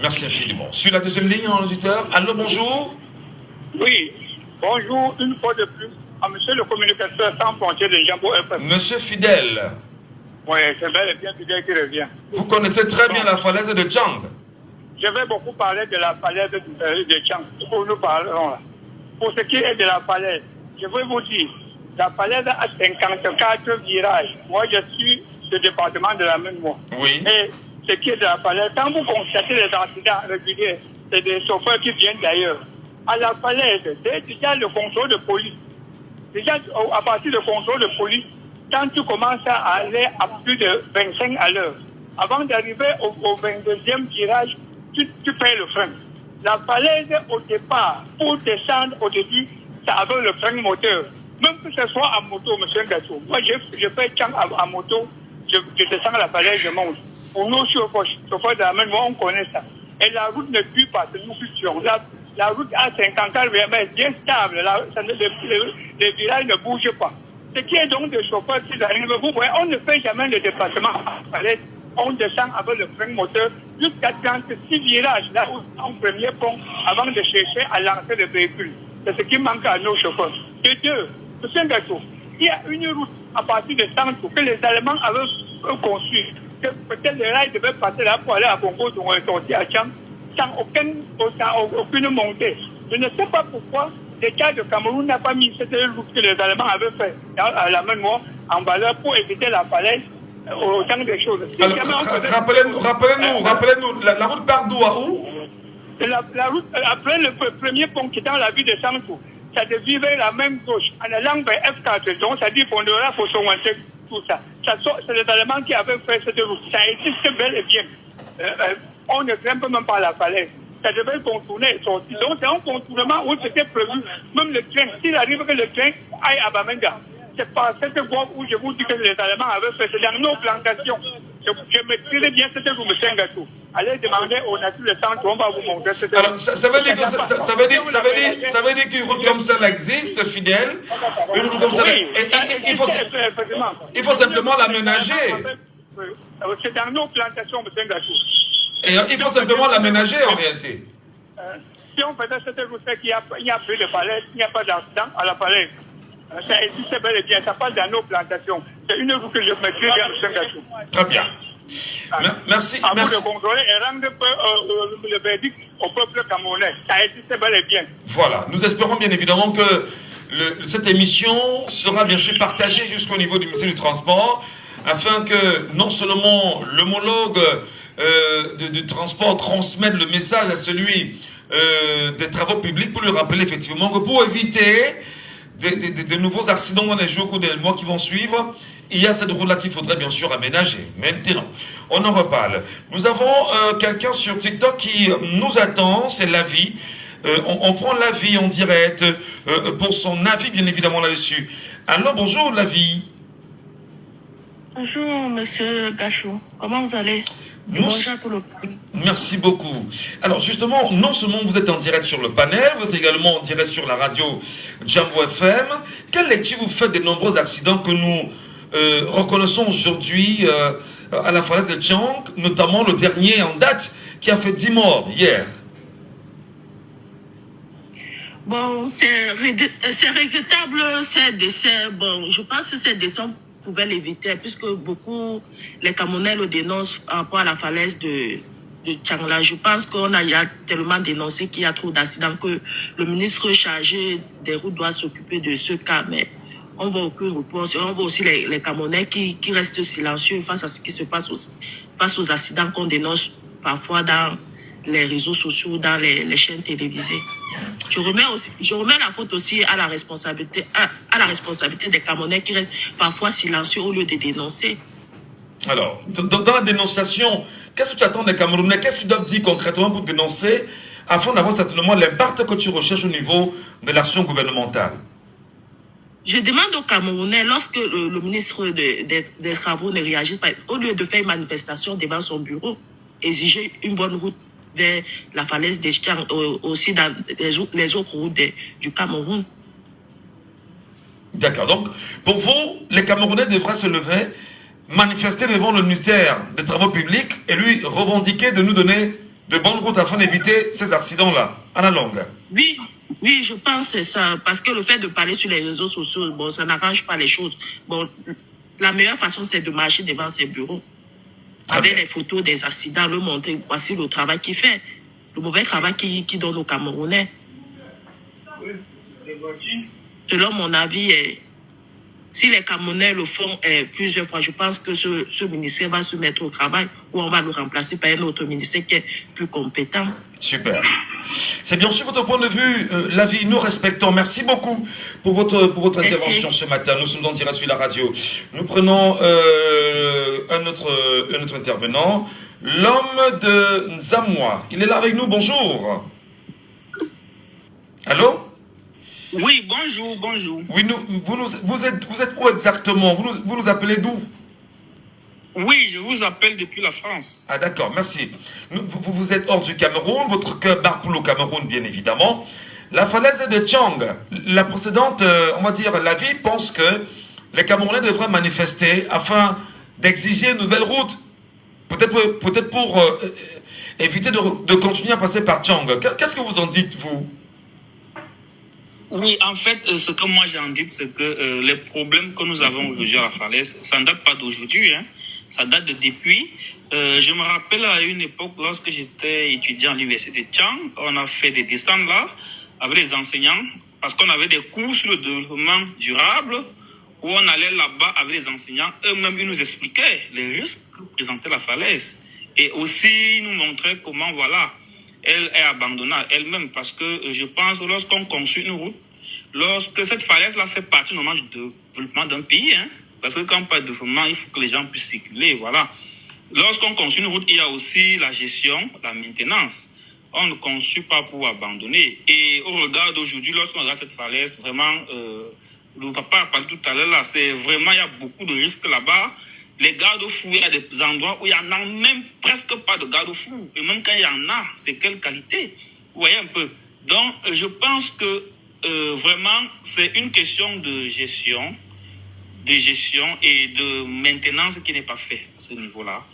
Merci infiniment. Sur la deuxième ligne, en auditeur. Allô, bonjour. Oui, bonjour, une fois de plus, à monsieur le communicateur sans frontières de Jambo FM. Monsieur Fidèle. Oui, c'est bel et bien Fidèle qui revient. Vous connaissez très bien la falaise de Tchang. Je vais beaucoup parler de la falaise de Tchang. Pour nous parlerons là. Pour ce qui est de la falaise, je veux vous dire, La falaise a 54 virages. Moi, je suis du département de la Maine-Moi. Oui. Et ce qui est de la falaise, quand vous constatez les accidents réguliers, c'est des chauffeurs qui viennent d'ailleurs. À la falaise, c'est déjà le contrôle de police. Déjà, à partir du contrôle de police, quand tu commences à aller à plus de 25 à l'heure, avant d'arriver au 22e virage, tu payes le frein. La falaise, au départ, pour descendre au début, c'est avec le frein moteur. Même que ce soit en moto, M. Gassou. Moi, je fais chang en moto, je descends à la falaise, je monte. Pour nous, chauffeurs de la main, on connaît ça. Et la route ne pue pas, c'est nous fusions. La route a 50 ans, mais bien stable. Les virages ne bougent pas. Ce qui est donc des chauffeurs qui arrivent, vous voyez, on ne fait jamais le déplacement à la falaise. On descend avec le frein moteur jusqu'à 36 virages, là où on premier pont, avant de chercher à lancer le véhicule. C'est ce qui manque à nos chauffeurs. De deux, M. Gassou, il y a une route à partir de Santo que les Allemands avaient conçue. Que peut-être les rails devaient passer là pour aller à Congo, dont on est sorti à Tchang, sans aucune montée. Je ne sais pas pourquoi l'État de Cameroun n'a pas mis cette route que les Allemands avaient fait à la Maine-Moi en valeur pour éviter la falaise. Autant des choses. Rappelez-nous, la route part d'où à où? La route, après le premier pont qui est dans la ville de Santo, ça devait la même gauche, en allant vers F4, donc ça dit Fondora, Fossonwantek, tout ça. C'est les Allemands qui avaient fait cette route. Ça existe bel et bien. On ne grimpe même pas la falaise. Ça devait contourner et sortir. Donc c'est un contournement où c'était prévu. Même le train, s'il arrive que le train aille à Bamenda, c'est pas cette voie où je vous dis que les Allemands avaient fait. C'est dans nos plantations. Je maîtrise bien cette route, M. Gassou. Allez demander au nature de centre, on va vous montrer cette route. Alors, ça veut dire qu'une route comme ça existe, fidèle. Une route comme ça, il faut simplement l'aménager. C'est dans nos plantations, M. Gassou. Et il faut simplement l'aménager en réalité. Si on faisait cette route, il n'y a plus de falaise, il n'y a pas d'accident à la falaise. Ça existe bel et bien, ça passe dans nos plantations. C'est une route que je maîtrise bien, M. Gassou. Très bien. Merci. À vous de contrôler et rendre le verdict au peuple camerounais. Ça existe bel et bien. Voilà. Nous espérons bien évidemment que cette émission sera bien sûr partagée jusqu'au niveau du ministère du Transport, afin que non seulement l'homologue du transport transmette le message à celui des travaux publics pour lui rappeler effectivement que pour éviter de nouveaux accidents dans les jours ou dans les mois qui vont suivre, il y a cette route-là qu'il faudrait bien sûr aménager. Maintenant, on en reparle. Nous avons quelqu'un sur TikTok qui nous attend, c'est Lavi. On prend Lavi en direct pour son avis bien évidemment là-dessus. Alors bonjour Lavi. Bonjour Monsieur Gachou, comment vous allez? Bonjour pour le prix. Merci beaucoup. Alors justement, non seulement vous êtes en direct sur le panel, vous êtes également en direct sur la radio Jambo FM. Quelle lecture vous faites des nombreux accidents que nous reconnaissons aujourd'hui à la falaise de Tchang, notamment le dernier en date qui a fait 10 morts hier? Bon, c'est regrettable ces décès. Bon, je pense que ces décès pouvaient l'éviter puisque beaucoup, les Camerounais le dénoncent par rapport à la falaise de Tchangla. Je pense qu'on a tellement dénoncé qu'il y a trop d'accidents que le ministre chargé des routes doit s'occuper de ce cas, mais on voit aucune réponse. Et on voit aussi les Camerounais qui restent silencieux face à ce qui se passe face aux accidents qu'on dénonce parfois dans les réseaux sociaux, dans les chaînes télévisées. Je remets la faute aussi à la responsabilité des Camerounais qui restent parfois silencieux au lieu de dénoncer. Alors, dans la dénonciation, qu'est-ce que tu attends des Camerounais? Qu'est-ce qu'ils doivent dire concrètement pour dénoncer afin d'avoir certainement l'impact que tu recherches au niveau de l'action gouvernementale? Je demande aux Camerounais, lorsque le ministre des Travaux ne réagit pas, au lieu de faire une manifestation devant son bureau, exiger une bonne route vers la falaise des Tchang, aussi dans les autres routes du Cameroun. D'accord. Donc, pour vous, les Camerounais devraient se lever, manifester devant le ministère des Travaux publics et lui revendiquer de nous donner de bonnes routes afin d'éviter ces accidents-là, à la longue. Oui, je pense que c'est ça. Parce que le fait de parler sur les réseaux sociaux, bon, ça n'arrange pas les choses. Bon, la meilleure façon, c'est de marcher devant ses bureaux. Avec les photos des accidents, le montrer, voici le travail qu'il fait. Le mauvais travail qu'il donne aux Camerounais. Selon mon avis, Si les Camerounais le font plusieurs fois, je pense que ce ministère va se mettre au travail ou on va le remplacer par un autre ministère qui est plus compétent. Super. C'est bien sûr votre point de vue, l'avis, nous respectons. Merci beaucoup pour votre intervention ce matin. Nous sommes en direct sur la radio. Nous prenons un autre intervenant, l'homme de Nzamoir. Il est là avec nous, bonjour. Allô? Oui, bonjour. Oui, vous êtes où exactement? Vous nous appelez d'où? Oui, je vous appelle depuis la France. Ah d'accord, merci. Vous êtes hors du Cameroun, votre cœur bat pour le Cameroun, bien évidemment. La falaise de Tchang, la précédente, on va dire, la vie pense que les Camerounais devraient manifester afin d'exiger une nouvelle route. Peut-être pour éviter de continuer à passer par Tchang. Qu'est-ce que vous en dites, vous? Oui, en fait, ce que moi j'en dis, c'est que les problèmes que nous avons aujourd'hui à la falaise, ça ne date pas d'aujourd'hui, hein. Ça date de depuis. Je me rappelle à une époque, lorsque j'étais étudiant à l'université de Tchang, on a fait des descentes là, avec les enseignants, parce qu'on avait des cours sur le développement durable, où on allait là-bas avec les enseignants. Eux-mêmes, ils nous expliquaient les risques que présentait la falaise. Et aussi, ils nous montraient comment, voilà, elle est abandonnable elle-même, parce que je pense que lorsqu'on construit une route, lorsque cette falaise-là fait partie normalement du développement d'un pays, hein, parce que quand on parle de développement, il faut que les gens puissent circuler, voilà. Lorsqu'on construit une route, il y a aussi la gestion, la maintenance. On ne construit pas pour abandonner. Et au regard d'aujourd'hui, lorsqu'on regarde cette falaise, vraiment, le papa a parlé tout à l'heure là, c'est vraiment, il y a beaucoup de risques là-bas. Les garde-fous, il y a des endroits où il n'y en a même presque pas de garde-fous. Et même quand il y en a, c'est quelle qualité? Vous voyez un peu. Donc, je pense que vraiment, c'est une question de gestion et de maintenance qui n'est pas faite à ce niveau-là.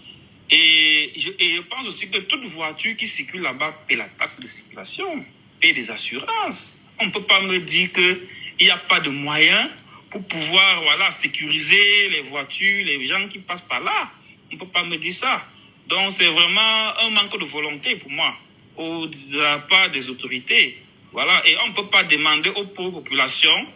Et je pense aussi que toute voiture qui circule là-bas paie la taxe de circulation, paie des assurances. On ne peut pas me dire qu'il n'y a pas de moyens pour pouvoir, voilà, sécuriser les voitures, les gens qui passent par là. On ne peut pas me dire ça. Donc, c'est vraiment un manque de volonté pour moi, de la part des autorités. Voilà. Et on ne peut pas demander aux pauvres populations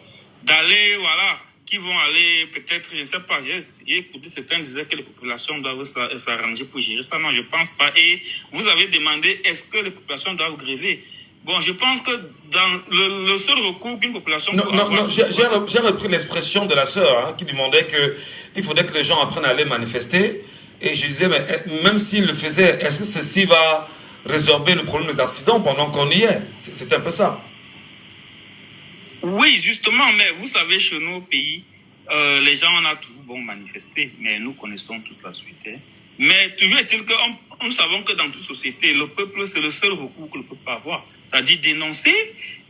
d'aller, voilà, qui vont aller peut-être, je ne sais pas, j'ai écouté certains disaient que les populations doivent s'arranger pour gérer ça. Non, je ne pense pas. Et vous avez demandé, est-ce que les populations doivent gréver? Bon, je pense que dans le seul recours qu'une population... Non, j'ai repris l'expression de la sœur qui demandait qu'il faudrait que les gens apprennent à aller manifester. Et je disais, mais même s'ils le faisaient, est-ce que ceci va résorber le problème des accidents pendant qu'on y est? C'est un peu ça. Oui, justement, mais vous savez, chez nos pays, les gens on a toujours manifesté, mais nous connaissons tous la suite. Hein. Mais toujours est-il que nous savons que dans toute société, le peuple, c'est le seul recours que le peuple peut avoir. C'est-à-dire dénoncer,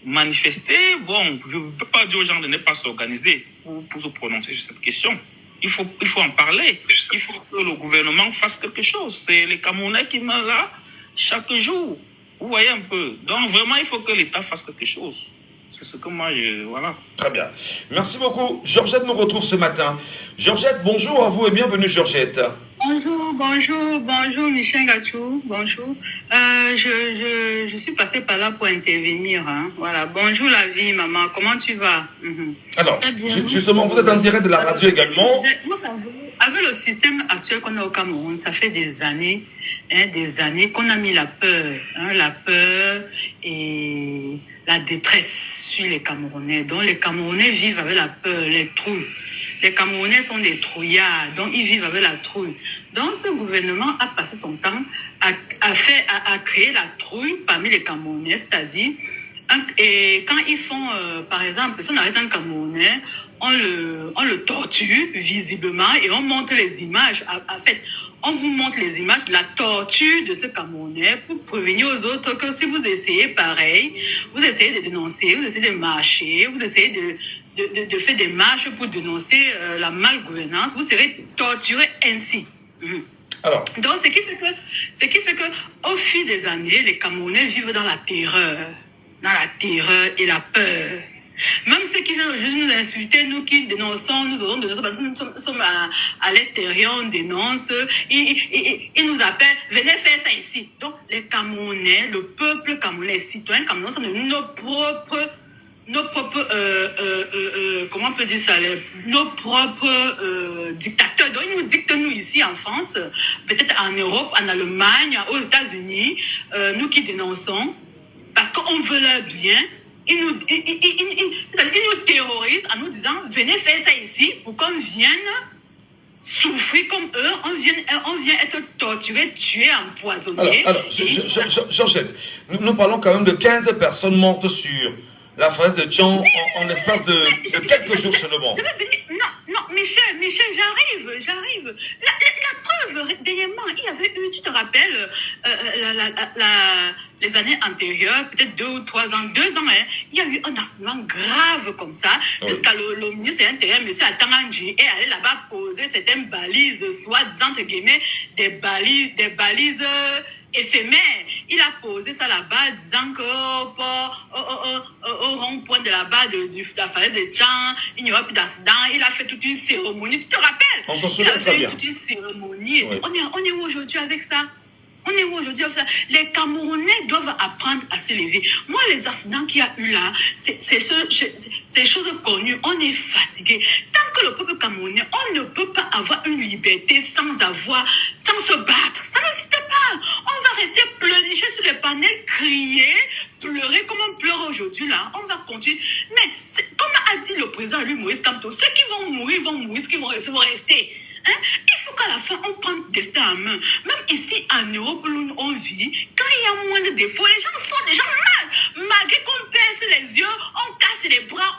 manifester. Bon, je ne peux pas dire aux gens de ne pas s'organiser pour se prononcer sur cette question. Il faut en parler. Il faut que le gouvernement fasse quelque chose. C'est les Camerounais qui meurent là chaque jour. Vous voyez un peu. Donc vraiment, il faut que l'État fasse quelque chose. C'est ce que moi, voilà. Très bien. Merci beaucoup. Georgette nous retrouve ce matin. Georgette, bonjour à vous et bienvenue, Georgette. Bonjour, Michel Gachou. Bonjour. Je suis passée par là pour intervenir. Hein. Voilà. Bonjour, la vie, maman. Comment tu vas? Alors, justement, vous êtes en direct de la radio également. Avec le système actuel qu'on a au Cameroun, ça fait des années qu'on a mis la peur et la détresse sur les Camerounais. Donc, les Camerounais vivent avec la peur, les trouilles. Les Camerounais sont des trouillards, donc ils vivent avec la trouille. Donc, ce gouvernement a passé son temps à créer la trouille parmi les Camerounais, c'est-à-dire, et quand ils font, par exemple, si on arrête un Camerounais, on le torture visiblement et on montre les images. En fait, on vous montre les images de la torture de ce Camerounais pour prévenir aux autres que si vous essayez pareil, vous essayez de dénoncer, vous essayez de marcher, vous essayez de faire des marches pour dénoncer la malgouvernance, vous serez torturé ainsi. Alors. Donc, ce qui fait que au fil des années, les Camerounais vivent dans la terreur et la peur. Même ceux qui viennent aujourd'hui nous insulter, nous qui dénonçons, nous aurons dénoncé parce que nous sommes à l'extérieur, on dénonce, ils nous appellent, venez faire ça ici. Donc, les Camerounais, le peuple camerounais, les citoyens camerounais sont de nos nos propres, comment on peut dire ça, nos propres dictateurs. Donc, ils nous dictent, nous, ici en France, peut-être en Europe, en Allemagne, aux États-Unis, nous qui dénonçons, parce qu'on veut leur bien. Ils nous terrorisent en nous disant, venez faire ça ici pour qu'on vienne souffrir comme eux, on vient être torturé, tué, empoisonné. Alors Georgette, nous parlons quand même de 15 personnes mortes sur la falaise de Tchang en l'espace de quelques jours seulement. Non, Michel, j'arrive. La preuve, dernièrement, il y avait eu, tu te rappelles, les années antérieures, peut-être 2 ou 3 ans, 2 ans, hein, il y a eu un accident grave comme ça, jusqu'à le ministre de l'Intérieur, M. Atanganji, est allé là-bas poser certaines balises, soi-disant, entre guillemets, des balises éphémère. Il a posé ça là-bas, disant que au rond-point de là-bas de la falaise de Tchang, il n'y aura plus d'accident. Il a fait toute une cérémonie. Tu te rappelles? On s'en souvient très bien. Toute une cérémonie. Oui. On est où aujourd'hui avec ça? On est où aujourd'hui avec ça? Les Camerounais doivent apprendre à s'élever. Moi, les accidents qu'il y a eu là, c'est choses connues. On est fatigué. Tant que le peuple camerounais, on ne peut pas avoir une liberté sans se battre. Ça n'existe pas. On va rester pleurnicher sur les panels, crier, pleurer comme on pleure aujourd'hui là. On va continuer. Mais comme a dit le président lui, Moïse Kamto, ceux qui vont mourir, ceux qui vont rester. Hein? Il faut qu'à la fin, on prenne le destin en main. Même ici, en Europe, où on vit, quand il y a moins de défauts, les gens sont des gens mal. Malgré qu'on pince les yeux, on casse les bras,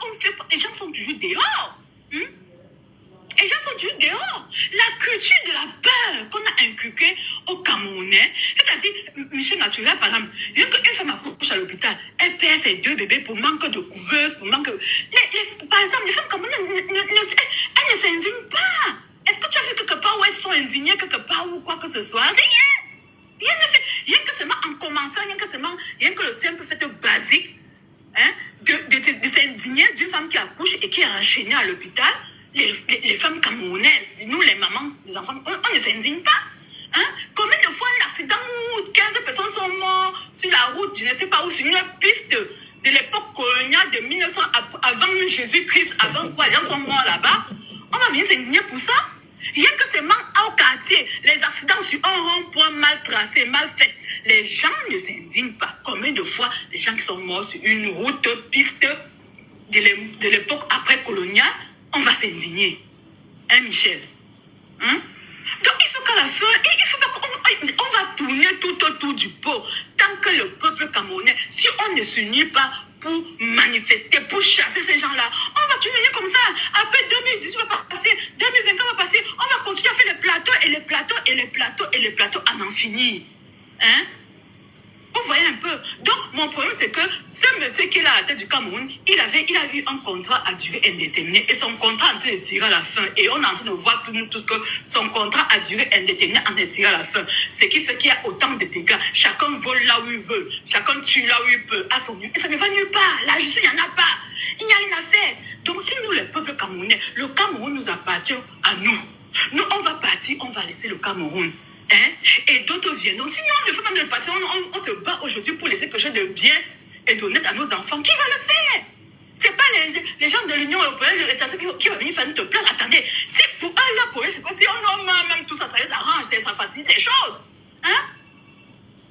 les gens sont toujours dehors. Les gens sont toujours dehors. La culture de la peur qu'on a inculquée aux Camerounais, c'est-à-dire, Michel Naturel, par exemple, une femme accouche à l'hôpital, elle perd ses 2 bébés pour manque de couveuse, pour manque... par exemple, les femmes camerounaises, elles ne s'indignent pas. Est-ce que tu as vu quelque part où elles sont indignées, quelque part ou quoi que ce soit? Rien ne fait. Rien que seulement en commençant, rien que le simple fait basique, hein, de s'indigner d'une femme qui accouche et qui est enchaînée à l'hôpital. Les femmes camerounaises, nous les mamans, les enfants, on ne s'indigne pas. Hein? Combien de fois un accident où 15 personnes sont mortes sur la route, je ne sais pas où, sur une piste de l'époque coloniale de 1900, avant Jésus-Christ, avant quoi, les gens sont morts là-bas. On va venir s'indigner pour ça. Rien que seulement au quartier, les accidents sur un rond-point mal tracé, mal fait, les gens ne s'indignent pas. Combien de fois les gens qui sont morts sur une route, piste de l'époque après-coloniale, on va s'indigner. Hein, Michel? Hein? Donc il faut qu'à la fin, on va tourner tout autour du pot. Tant que le peuple camerounais, si on ne s'unit pas pour manifester, pour chasser ces gens-là, on va toujours comme ça. Après 2018 va passer, 2024 va passer, on va continuer à faire les plateaux et les plateaux et les plateaux et les plateaux à n'en finir. Hein? Vous voyez un peu. Donc, mon problème, c'est que ce monsieur qui est là à la tête du Cameroun, il a eu un contrat à durée indéterminée et son contrat est en train de tirer à la fin. Et on est en train de voir tous que son contrat à durée indéterminée est en train de tirer à la fin. Ce qui fait qu'il y a autant de dégâts. Chacun vole là où il veut. Chacun tue là où il peut. À son niveau. Et ça ne va nulle part. La justice, il n'y en a pas. Il n'y a rien à faire. Donc, si nous, les peuples camerounais, le Cameroun nous appartient à nous. Nous, on va partir, on va laisser le Cameroun. Hein? Et d'autres viennent. Donc, sinon, on ne fait pas de partir. On se bat aujourd'hui pour laisser quelque chose de bien et d'honnête à nos enfants. Qui va le faire? C'est pas les gens de l'Union européenne, qui va venir faire te plaindre. Attendez, si pour eux, là, pour eux, c'est quoi? Si on nomme même tout ça, ça les arrange, ça facilite les choses. Hein?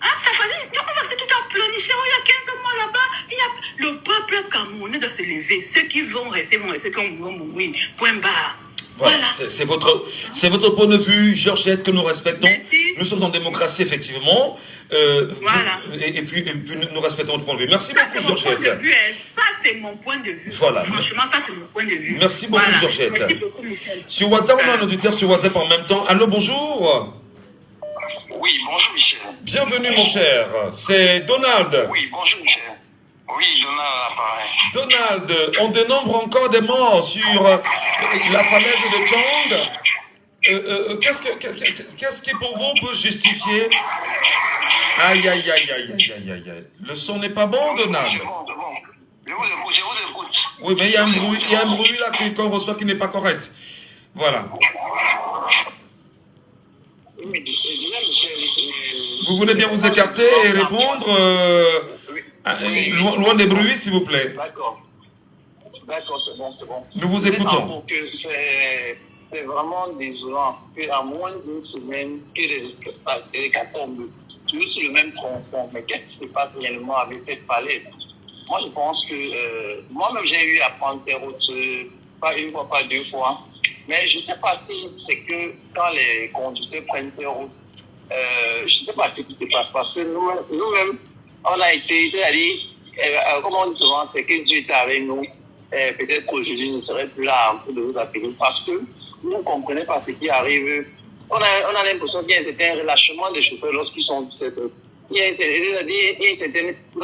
Ça facilite. Donc, on va rester tout à pleurnicher. Il y a 15 mois là-bas. Le peuple camerounais doit se lever. Ceux qui vont rester, ceux qui vont mourir. Point barre. Voilà. C'est votre point de vue, Georgette, que nous respectons. Merci. Nous sommes en démocratie, effectivement. Voilà. Et puis nous respectons votre point de vue. Merci beaucoup, Georgette. Ça, c'est mon point de vue. Voilà. Franchement, ça, c'est mon point de vue. Merci beaucoup, voilà. Georgette. Merci beaucoup, Michel. Sur WhatsApp, on a un auditeur sur WhatsApp en même temps. Allô, bonjour. Oui, bonjour, Michel. Bienvenue, mon cher. C'est Donald. Oui, bonjour, Michel. Oui, Donald, appareil. Donald, on dénombre encore des morts sur la falaise de Tchang. Qu'est-ce qui pour vous peut justifier? Aïe. Le son n'est pas bon, Donald. C'est bon. Je vous écoute. Oui, mais il y a un bruit là qu'on reçoit qui n'est pas correct. Voilà. Vous voulez bien vous écarter et répondre loin des bruits, s'il vous plaît. D'accord. D'accord, c'est bon, c'est bon. Nous vous écoutons. Donc, c'est vraiment désolant qu'à moins d'une semaine, que les hécatombes, toujours sur le même tronçon. Mais qu'est-ce qui se passe réellement avec cette falaise? Moi, je pense que moi-même, j'ai eu à prendre ces routes, pas une fois, pas deux fois. Mais je ne sais pas si c'est que quand les conducteurs prennent ces routes, je ne sais pas ce qui se passe. Parce que nous-mêmes, on a été, c'est-à-dire, comme on dit souvent, c'est que Dieu est avec nous. Peut-être qu'aujourd'hui, je ne serai plus là pour vous appeler. Parce que nous ne comprenons pas ce qui arrive. On a l'impression qu'il y a un certain relâchement des chauffeurs lorsqu'ils sont sur cette route. Vous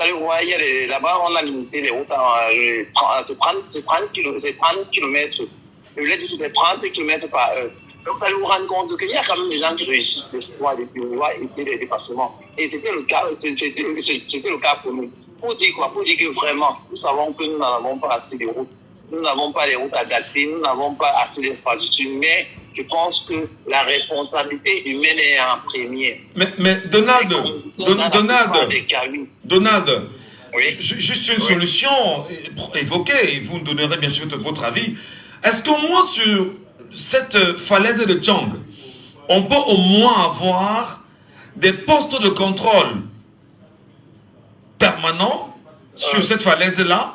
allez voir, là-bas, on a limité les routes à 30 km. Je voulais dire c'était 30 km par heure. Donc, vous allez vous rendre compte qu'il y a quand même des gens qui réussissent d'espoir depuis ici les dépassements. Et c'était le cas pour nous. Pour dire quoi? Pour dire que vraiment, nous savons que nous n'avons pas assez de routes. Nous n'avons pas les routes adaptées, nous n'avons pas assez d'infrastructures, mais je pense que la responsabilité humaine est en premier. Mais Donald, oui. Juste une solution évoquée, et vous nous donnerez bien sûr votre avis. Est-ce qu'au moins sur cette falaise de Tchang, on peut au moins avoir des postes de contrôle permanents sur cette falaise-là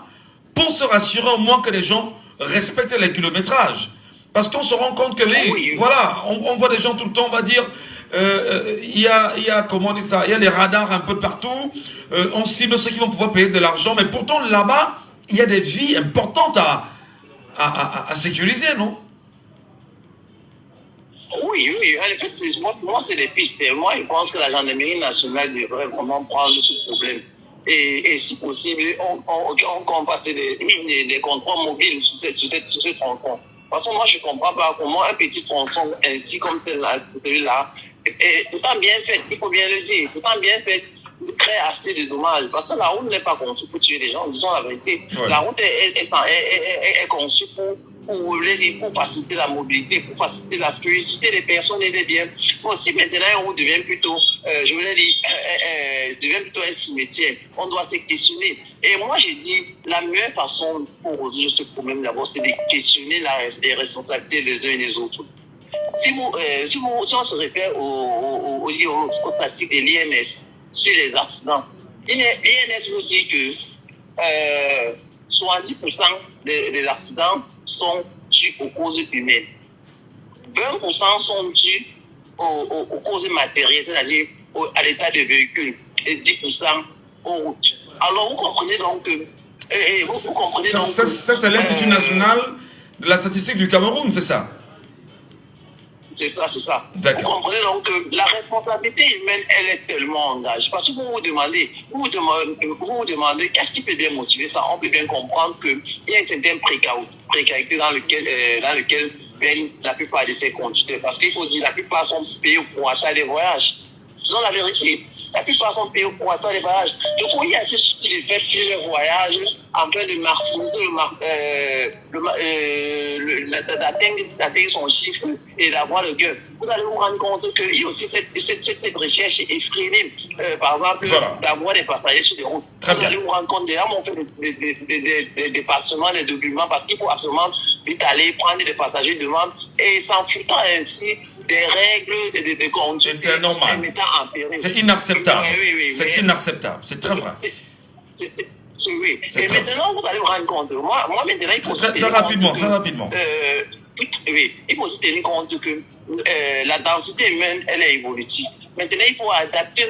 pour se rassurer au moins que les gens respectent les kilométrages? Parce qu'on se rend compte que voilà, on voit des gens tout le temps, on va dire, il y a comment on dit ça, il y a les radars un peu partout, on cible ceux qui vont pouvoir payer de l'argent, mais pourtant là-bas, il y a des vies importantes à sécuriser, non? Oui. En fait, moi, c'est des pistes. Moi, je pense que la gendarmerie nationale devrait vraiment prendre ce problème. Et si possible, on passe des contrôles mobiles sur ce tronçon. Parce que moi, je ne comprends pas comment un petit tronçon ainsi comme celui-là, pourtant bien fait, il faut bien le dire, pourtant bien fait, crée assez de dommages. Parce que la route n'est pas conçue pour tuer des gens, disons la vérité. Ouais. La route est conçue pour faciliter la mobilité, pour faciliter la fluidité des personnes et des biens. Bon, si maintenant une route devient plutôt, devient plutôt un cimetière, on doit se questionner. Et moi, j'ai dit, la meilleure façon pour résoudre ce problème d'abord, c'est de questionner les responsabilités des uns et des autres. Si on se réfère aux statistiques de l'INS sur les accidents, l'INS nous dit que 70% des accidents sont dus aux causes humaines. 20% sont dus aux causes matérielles, c'est-à-dire à l'état de véhicule, et 10% aux routes. Alors vous comprenez donc que... Ça, c'est l'Institut national de la statistique du Cameroun, c'est ça? C'est ça. Vous comprenez donc que la responsabilité humaine, elle est tellement engagée. Parce que vous vous demandez qu'est-ce qui peut bien motiver ça. On peut bien comprendre qu'il y a une certaine précarité dans lequel viennent la plupart de ces conducteurs. Parce qu'il faut dire la plupart sont payés pour attendre les voyages. Disons la vérité. La plupart sont payés pour attendre les voyages. Du coup, il y a ce souci de faire plusieurs voyages afin de maximiser d'atteindre son chiffre et d'avoir le gain. Vous allez vous rendre compte qu'il y a aussi cette recherche effrénée, par exemple, d'avoir des passagers sur les routes. Vous allez vous rendre compte, déjà, on fait des dépassements, des documents, parce qu'il faut absolument vite aller prendre des passagers devant et s'en foutant ainsi des règles, des conduites. C'est normal. C'est inacceptable. Oui. C'est inacceptable. C'est très vrai. Oui. Et maintenant, vous allez vous rendre compte. Moi maintenant, il faut très rapidement. Oui, il faut aussi tenir compte que la densité humaine, elle est évolutive. Maintenant, il faut adapter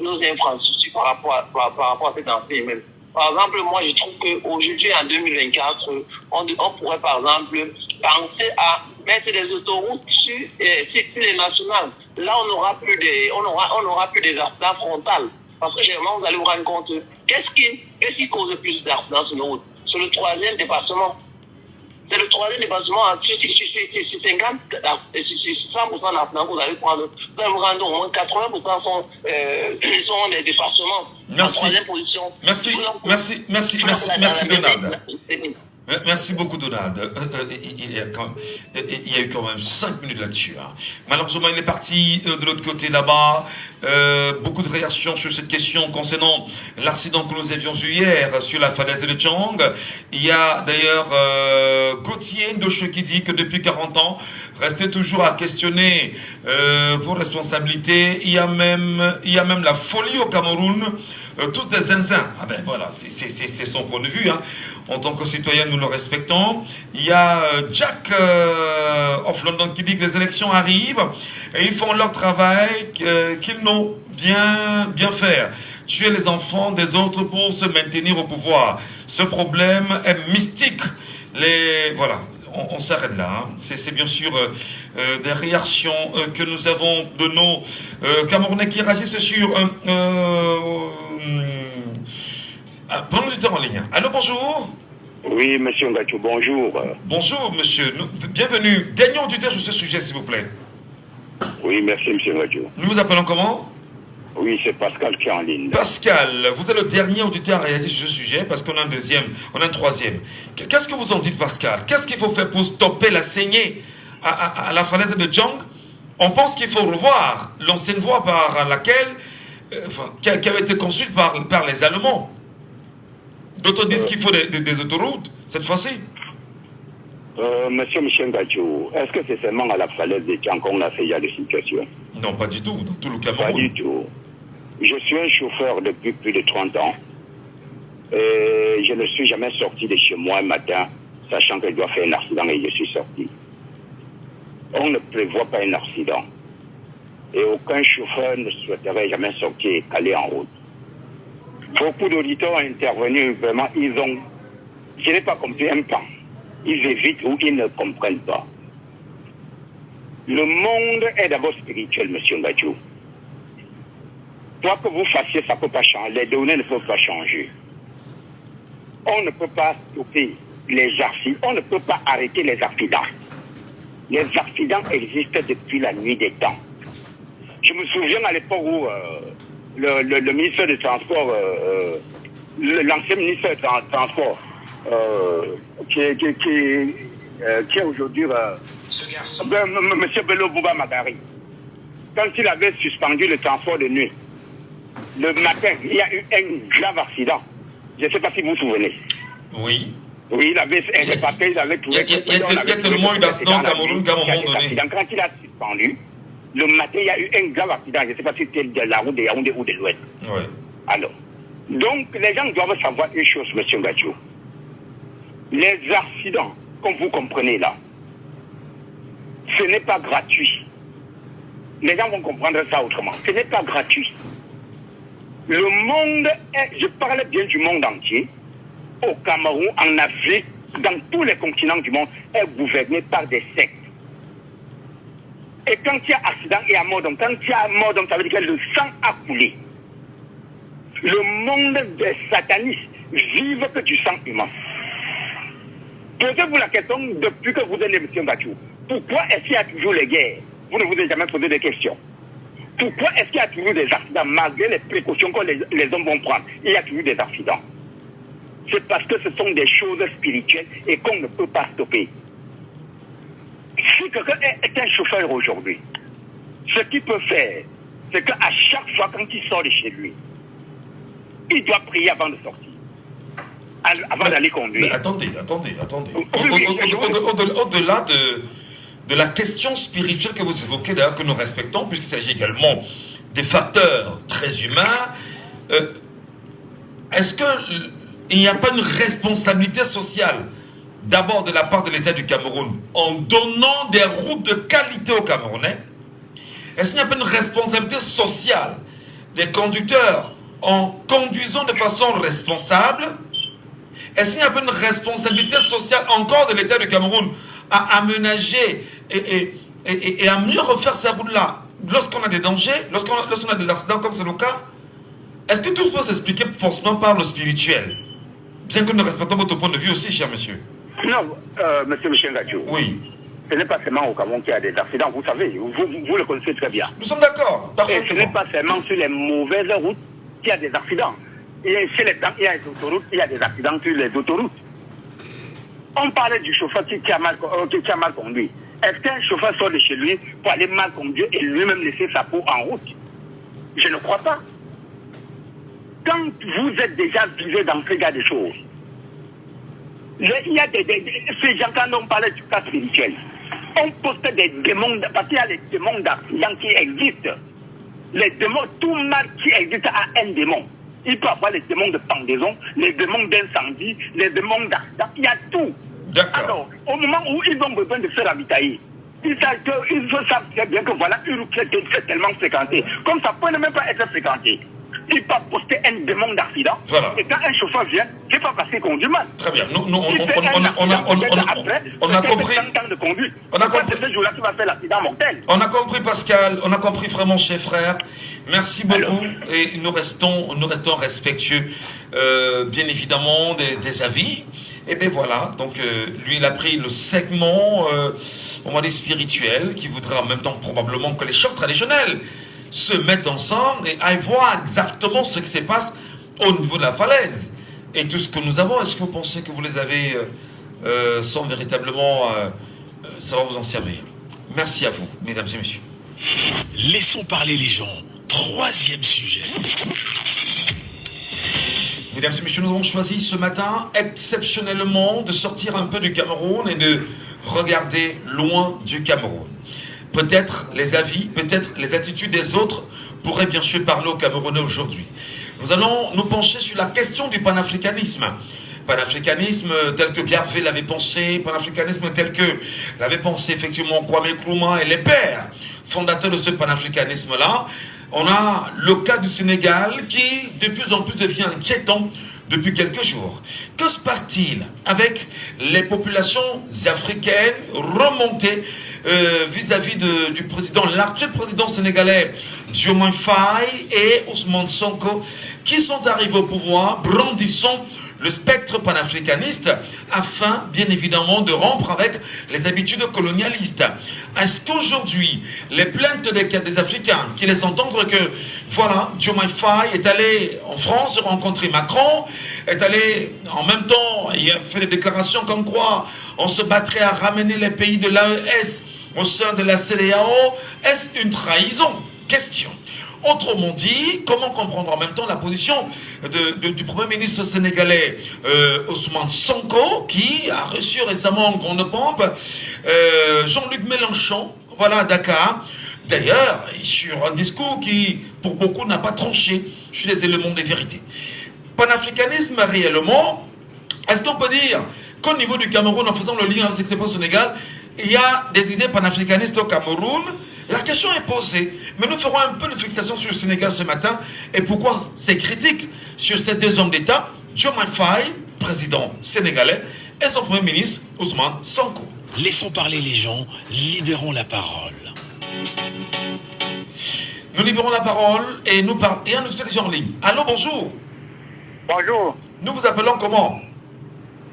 nos infrastructures par rapport à cette densité humaine. Par exemple, moi, je trouve qu'aujourd'hui, en 2024, on pourrait, par exemple, penser à mettre des autoroutes sur les nationales. Là, on n'aura plus des accidents frontaux. Parce que généralement, vous allez vous rendre compte, qu'est-ce qui cause plus d'accidents sur nos routes? C'est le troisième dépassement. C'est le troisième dépassement. Sur 100% d'accidents que vous allez prendre, vous allez vous rendre au moins 80% sont des dépassements. En troisième position. Merci Donald. Merci beaucoup Donald. Il y a eu quand même 5 minutes là-dessus. Hein. Malheureusement il est parti de l'autre côté là-bas. Beaucoup de réactions sur cette question concernant l'accident que nous avions eu hier sur la falaise de Djang. Il y a d'ailleurs Gauthier Ndoche qui dit que depuis 40 ans, restez toujours à questionner vos responsabilités. Il y a même la folie au Cameroun. Tous des zinzins. Ah ben voilà, c'est son point de vue. Hein. En tant que citoyen, nous le respectons. Il y a Jack of London qui dit que les élections arrivent et ils font leur travail qu'ils n'ont bien faire. Tuer les enfants des autres pour se maintenir au pouvoir. Ce problème est mystique. Voilà. On s'arrête là. Hein. C'est bien sûr des réactions que nous avons de nos Camerounais qui réagissent sur pendant du temps en ligne. Allô, bonjour. Oui, monsieur Ngatou, bonjour. Bonjour, monsieur. Bienvenue. Gagnons du temps sur ce sujet, s'il vous plaît. Oui, merci, monsieur Ngatou. Nous vous appelons comment? Oui, c'est Pascal qui est en ligne. Pascal, vous êtes le dernier auditeur à réagir sur ce sujet parce qu'on a un deuxième, on a un troisième. Qu'est-ce que vous en dites, Pascal? Qu'est-ce qu'il faut faire pour stopper la saignée à la falaise de Djang? On pense qu'il faut revoir l'ancienne voie par laquelle, qui avait été construite par les Allemands. D'autres disent qu'il faut des autoroutes, cette fois-ci. Monsieur Michel Ngatou, est-ce que c'est seulement à la falaise de Djang qu'on a fait des situations? Non, pas du tout, dans tout le Cameroun. Pas du tout. Je suis un chauffeur depuis plus de 30 ans. Et je ne suis jamais sorti de chez moi un matin, sachant que je dois faire un accident et je suis sorti. On ne prévoit pas un accident. Et aucun chauffeur ne souhaiterait jamais sortir et caler en route. Beaucoup d'auditeurs ont intervenu, vraiment, je n'ai pas compris un pan. Ils évitent ou ils ne comprennent pas. Le monde est d'abord spirituel, monsieur Ngatou. Quoi que vous fassiez, ça ne peut pas changer. Les données ne peuvent pas changer. On ne peut pas stopper les accidents. On ne peut pas arrêter les accidents. Les accidents existent depuis la nuit des temps. Je me souviens à l'époque où le ministre des Transports, l'ancien ministre des Transports, qui est aujourd'hui monsieur Bello Bouba Magari, quand il avait suspendu le transport de nuit, le matin, il y a eu un grave accident. Je ne sais pas si vous vous souvenez. Oui. Oui, il avait un papier, il avait trouvé... Il y a tellement eu d'accidents au Cameroun qu'à un moment donné... Quand il a suspendu, le matin, il y a eu un grave accident. Je ne sais pas si c'était de la route de Yaoundé ou de l'Ouest. Oui. Alors, donc les gens doivent savoir une chose, monsieur Ngatou. Les accidents, comme vous comprenez là, ce n'est pas gratuit. Les gens vont comprendre ça autrement. Ce n'est pas gratuit. Le monde est, je parle bien du monde entier, au Cameroun, en Afrique, dans tous les continents du monde, est gouverné par des sectes. Et quand il y a accident, il y a mort. Donc quand il y a mort, donc ça veut dire que le sang a coulé. Le monde des satanistes vive que du sang humain. Posez-vous la question depuis que vous êtes M. Ngatou. Pourquoi est-ce qu'il y a toujours les guerres? Vous ne vous avez jamais posé des questions. Pourquoi est-ce qu'il y a toujours des accidents malgré les précautions que les hommes vont prendre? Il y a toujours des accidents. C'est parce que ce sont des choses spirituelles et qu'on ne peut pas stopper. Si quelqu'un est un chauffeur aujourd'hui, ce qu'il peut faire, c'est qu'à chaque fois quand il sort de chez lui, il doit prier avant de sortir. Avant d'aller conduire. Mais attendez. Au-delà de la question spirituelle que vous évoquez, d'ailleurs, que nous respectons, puisqu'il s'agit également des facteurs très humains, est-ce qu'il n'y a pas une responsabilité sociale, d'abord de la part de l'État du Cameroun, en donnant des routes de qualité aux Camerounais? Est-ce qu'il n'y a pas une responsabilité sociale des conducteurs en conduisant de façon responsable? Est-ce qu'il n'y a pas une responsabilité sociale encore de l'État du Cameroun à aménager et à mieux refaire ces routes-là lorsqu'on a des dangers, lorsqu'on a des accidents comme c'est le cas? Est-ce que tout peut s'expliquer forcément par le spirituel? Bien que nous respectons votre point de vue aussi, cher monsieur. Non, monsieur Michel Ngatou. Oui. Ce n'est pas seulement au Cameroun qu'il y a des accidents, vous savez, vous le connaissez très bien. Nous sommes d'accord, et ce n'est pas seulement sur les mauvaises routes qu'il y a des accidents. Et chez les temps, il y a des autoroutes, il y a des accidents sur les autoroutes. On parlait du chauffeur qui a mal conduit. Est-ce qu'un chauffeur sort de chez lui pour aller mal conduire et lui-même laisser sa peau en route? Je ne crois pas. Quand vous êtes déjà visé dans ce genre de choses, il y a ces gens, quand on parlait du cas spirituel, on postait des démons, parce qu'il y a les démons d'accident qui existent. Les démons, tout mal qui existe a un démon. Il peut avoir les démons de pendaison, les démons d'incendie, les démons d'accident, il y a tout. Alors, au moment où ils ont besoin de se ravitailler, ils savent très bien que voilà une route qui est tellement fréquentée. Comme ça peut ne même pas être fréquenté. Il peut poster un démon d'accident. Voilà. Et quand un chauffeur vient, c'est pas parce qu'il conduit mal. Très bien. On a compris. On a compris. Ce jour-là, tu vas faire l'accident mortel. On a compris, Pascal. On a compris vraiment, cher frère. Merci beaucoup. Et nous restons respectueux, bien évidemment, des avis. Et bien voilà, donc lui il a pris le segment, on va dire spirituel, qui voudrait en même temps probablement que les chefs traditionnels se mettent ensemble et aillent voir exactement ce qui se passe au niveau de la falaise. Et tout ce que nous avons, est-ce que vous pensez que vous les avez sans véritablement, ça va vous en servir? Merci à vous, mesdames et messieurs. Laissons parler les gens. Troisième sujet. Mesdames et messieurs, nous avons choisi ce matin exceptionnellement de sortir un peu du Cameroun et de regarder loin du Cameroun. Peut-être les avis, peut-être les attitudes des autres pourraient bien sûr parler aux Camerounais aujourd'hui. Nous allons nous pencher sur la question du panafricanisme. Panafricanisme tel que Biarvé l'avait pensé, panafricanisme tel que l'avait pensé effectivement Kwame Nkrumah et les pères fondateurs de ce panafricanisme-là. On a le cas du Sénégal qui de plus en plus devient inquiétant depuis quelques jours. Que se passe-t-il avec les populations africaines remontées vis-à-vis du président, l'actuel président sénégalais Diomaye Faye et Ousmane Sonko qui sont arrivés au pouvoir brandissant le spectre panafricaniste afin bien évidemment de rompre avec les habitudes colonialistes. Est-ce qu'aujourd'hui les plaintes des Africains qui laissent entendre que voilà, Diomaye Faye est allé en France rencontrer Macron, est allé en même temps, il a fait des déclarations comme quoi on se battrait à ramener les pays de l'AES au sein de la CEDEAO, est-ce une trahison? Question. Autrement dit, comment comprendre en même temps la position du Premier ministre sénégalais Ousmane Sonko, qui a reçu récemment en grande pompe Jean-Luc Mélenchon, voilà, à Dakar. D'ailleurs, sur un discours qui, pour beaucoup, n'a pas tranché sur les éléments de vérité. Panafricanisme réellement, est-ce qu'on peut dire qu'au niveau du Cameroun, en faisant le lien avec ce qui se passe au Sénégal, il y a des idées panafricanistes au Cameroun? La question est posée, mais nous ferons un peu de fixation sur le Sénégal ce matin et pourquoi ces critiques sur ces deux hommes d'État, Diomaye Faye, président sénégalais, et son Premier ministre, Ousmane Sonko. Laissons parler les gens, libérons la parole. Nous libérons la parole et nous parlons. Et un autre déjà en ligne. Allô, bonjour. Bonjour. Nous vous appelons comment?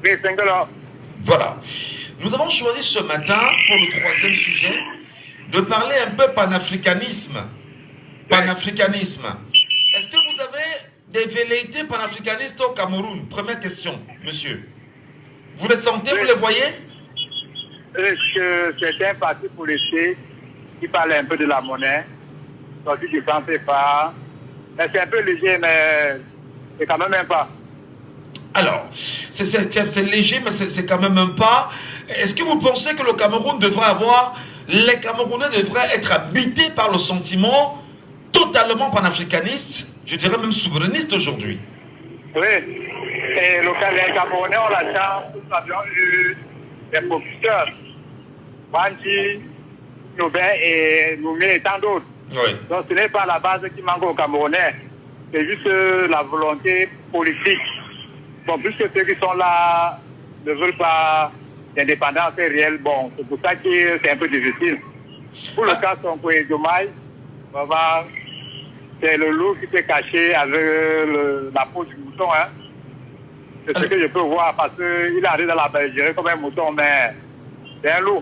Sengala. Voilà. Nous avons choisi ce matin, pour le troisième sujet, de parler un peu panafricanisme. Panafricanisme. Est-ce que vous avez des velléités panafricanistes au Cameroun? Première question, monsieur. Vous les sentez, vous les voyez? C'est un parti politique qui parle un peu de la monnaie. Donc je ne pensais pas. C'est un peu léger, mais c'est quand même un pas. Alors, c'est léger, mais c'est quand même un pas. Est-ce que vous pensez que le Cameroun devrait avoir... Les Camerounais devraient être habités par le sentiment totalement panafricaniste, je dirais même souverainiste aujourd'hui? Oui, et les Camerounais ont la chance, nous avions eu des professeurs, Banji, Noubin et Noumé et tant d'autres. Oui. Donc ce n'est pas la base qui manque aux Camerounais, c'est juste la volonté politique. Bon, puisque ceux qui sont là ne veulent pas d'indépendance réelle, bon, c'est pour ça que c'est un peu difficile. Pour le cas de Sonko et Diomaye, c'est le loup qui s'est caché avec la peau du mouton. Hein. C'est ce que je peux voir parce qu'il arrive dans la bergerie comme un mouton, mais c'est un loup.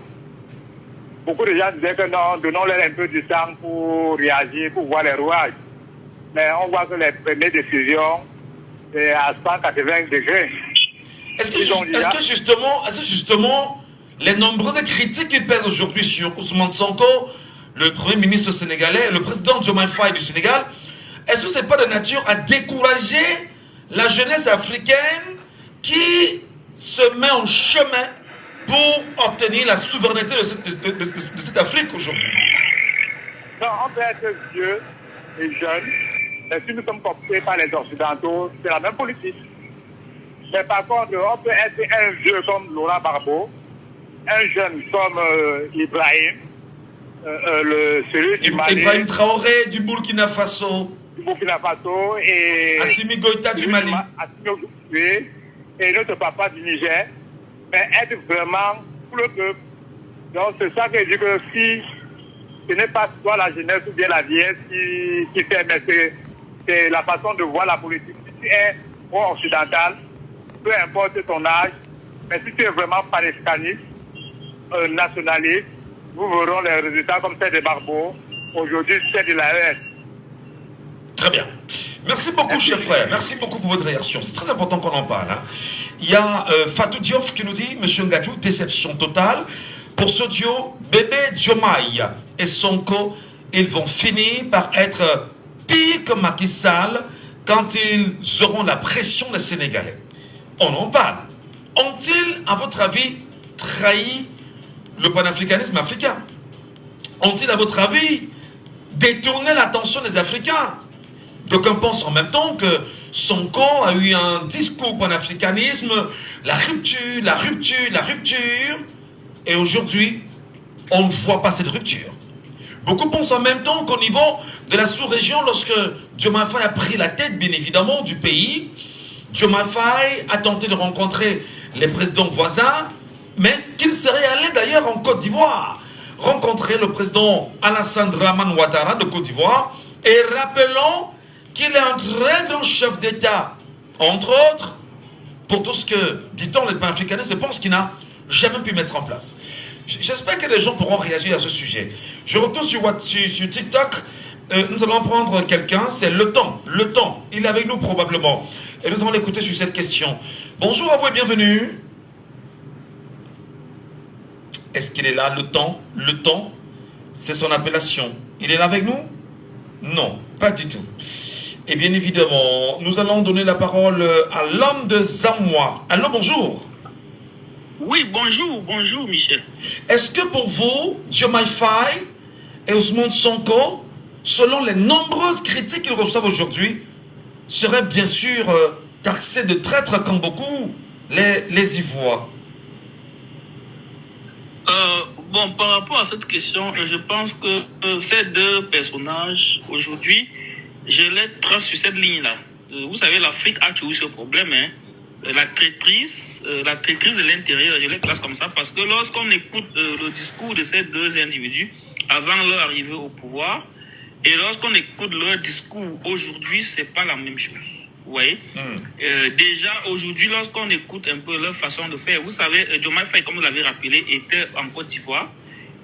Beaucoup de gens disaient que non, donnons-leur un peu du temps pour réagir, pour voir les rouages. Mais on voit que les premières décisions, c'est à 180 degrés. Est-ce que justement, les nombreuses critiques qui pèsent aujourd'hui sur Ousmane Sonko, le Premier ministre sénégalais, le président Diomaye Faye du Sénégal, est-ce que ce n'est pas de nature à décourager la jeunesse africaine qui se met en chemin pour obtenir la souveraineté de cette Afrique aujourd'hui? Non, on peut être vieux et jeune, mais si nous sommes cooptés par les Occidentaux, c'est la même politique. Mais par contre, on peut être un vieux comme Laurent Gbagbo, un jeune comme Ibrahim, celui du Mali. Ibrahim Traoré du Burkina Faso. Et Assimi Goïta du Mali. Et notre papa du Niger. Mais être vraiment pour le peuple. Donc c'est ça que je dis que si ce n'est pas toi la jeunesse ou bien la vieillesse qui fait, mais c'est la façon de voir la politique. Si tu es occidental, peu importe ton âge, mais si tu es vraiment panafricaniste, nationaliste, nous verrons les résultats comme celle de Gbagbo. Aujourd'hui, c'est de la haine. Très bien. Merci beaucoup, chef frère. Merci beaucoup pour votre réaction. C'est très important qu'on en parle. Hein. Il y a Fatou Diouf qui nous dit, Monsieur Ngadjou, déception totale. Pour ce duo, Bébé Diomaye et Sonko, ils vont finir par être pire que Macky Sall quand ils auront la pression des Sénégalais. On en parle. Ont-ils, à votre avis, trahi le panafricanisme africain? Ont-ils, à votre avis, détourné l'attention des Africains? Donc on pense en même temps que Sonko a eu un discours panafricanisme, la rupture, la rupture, la rupture. Et aujourd'hui, on ne voit pas cette rupture. Beaucoup pensent en même temps qu'au niveau de la sous-région, lorsque Diomaye Faye a pris la tête, bien évidemment, du pays, Diomaye Faye a tenté de rencontrer les présidents voisins, mais qu'il serait allé d'ailleurs en Côte d'Ivoire, rencontrer le président Alassane Dramane Ouattara de Côte d'Ivoire, et rappelons qu'il est un très grand chef d'État, entre autres, pour tout ce que, dit-on, les panafricanistes, je pense qu'il n'a jamais pu mettre en place. J'espère que les gens pourront réagir à ce sujet. Je retourne sur TikTok. Nous allons prendre quelqu'un, c'est Le Temps. Le Temps, il est avec nous probablement. Et nous allons l'écouter sur cette question. Bonjour à vous et bienvenue. Est-ce qu'il est là, Le Temps? Le Temps, c'est son appellation. Il est là avec nous? Non, pas du tout. Et bien évidemment, nous allons donner la parole à l'homme de Zamoua. Allô, bonjour. Oui, bonjour, bonjour Michel. Est-ce que pour vous, Diomaye Faye et Ousmane Sonko, selon les nombreuses critiques qu'ils reçoivent aujourd'hui, seraient bien sûr taxés de traîtres comme beaucoup les Ivoires? Bon, par rapport à cette question, je pense que ces deux personnages, aujourd'hui, je les trace sur cette ligne-là. Vous savez, l'Afrique a toujours ce problème, hein. La traîtrise de l'intérieur, je les classe comme ça, parce que lorsqu'on écoute le discours de ces deux individus avant leur arrivée au pouvoir, et lorsqu'on écoute leur discours aujourd'hui, c'est pas la même chose. Vous voyez? Déjà, aujourd'hui, lorsqu'on écoute un peu leur façon de faire, vous savez, Diomaye Faye, comme vous l'avez rappelé, était en Côte d'Ivoire.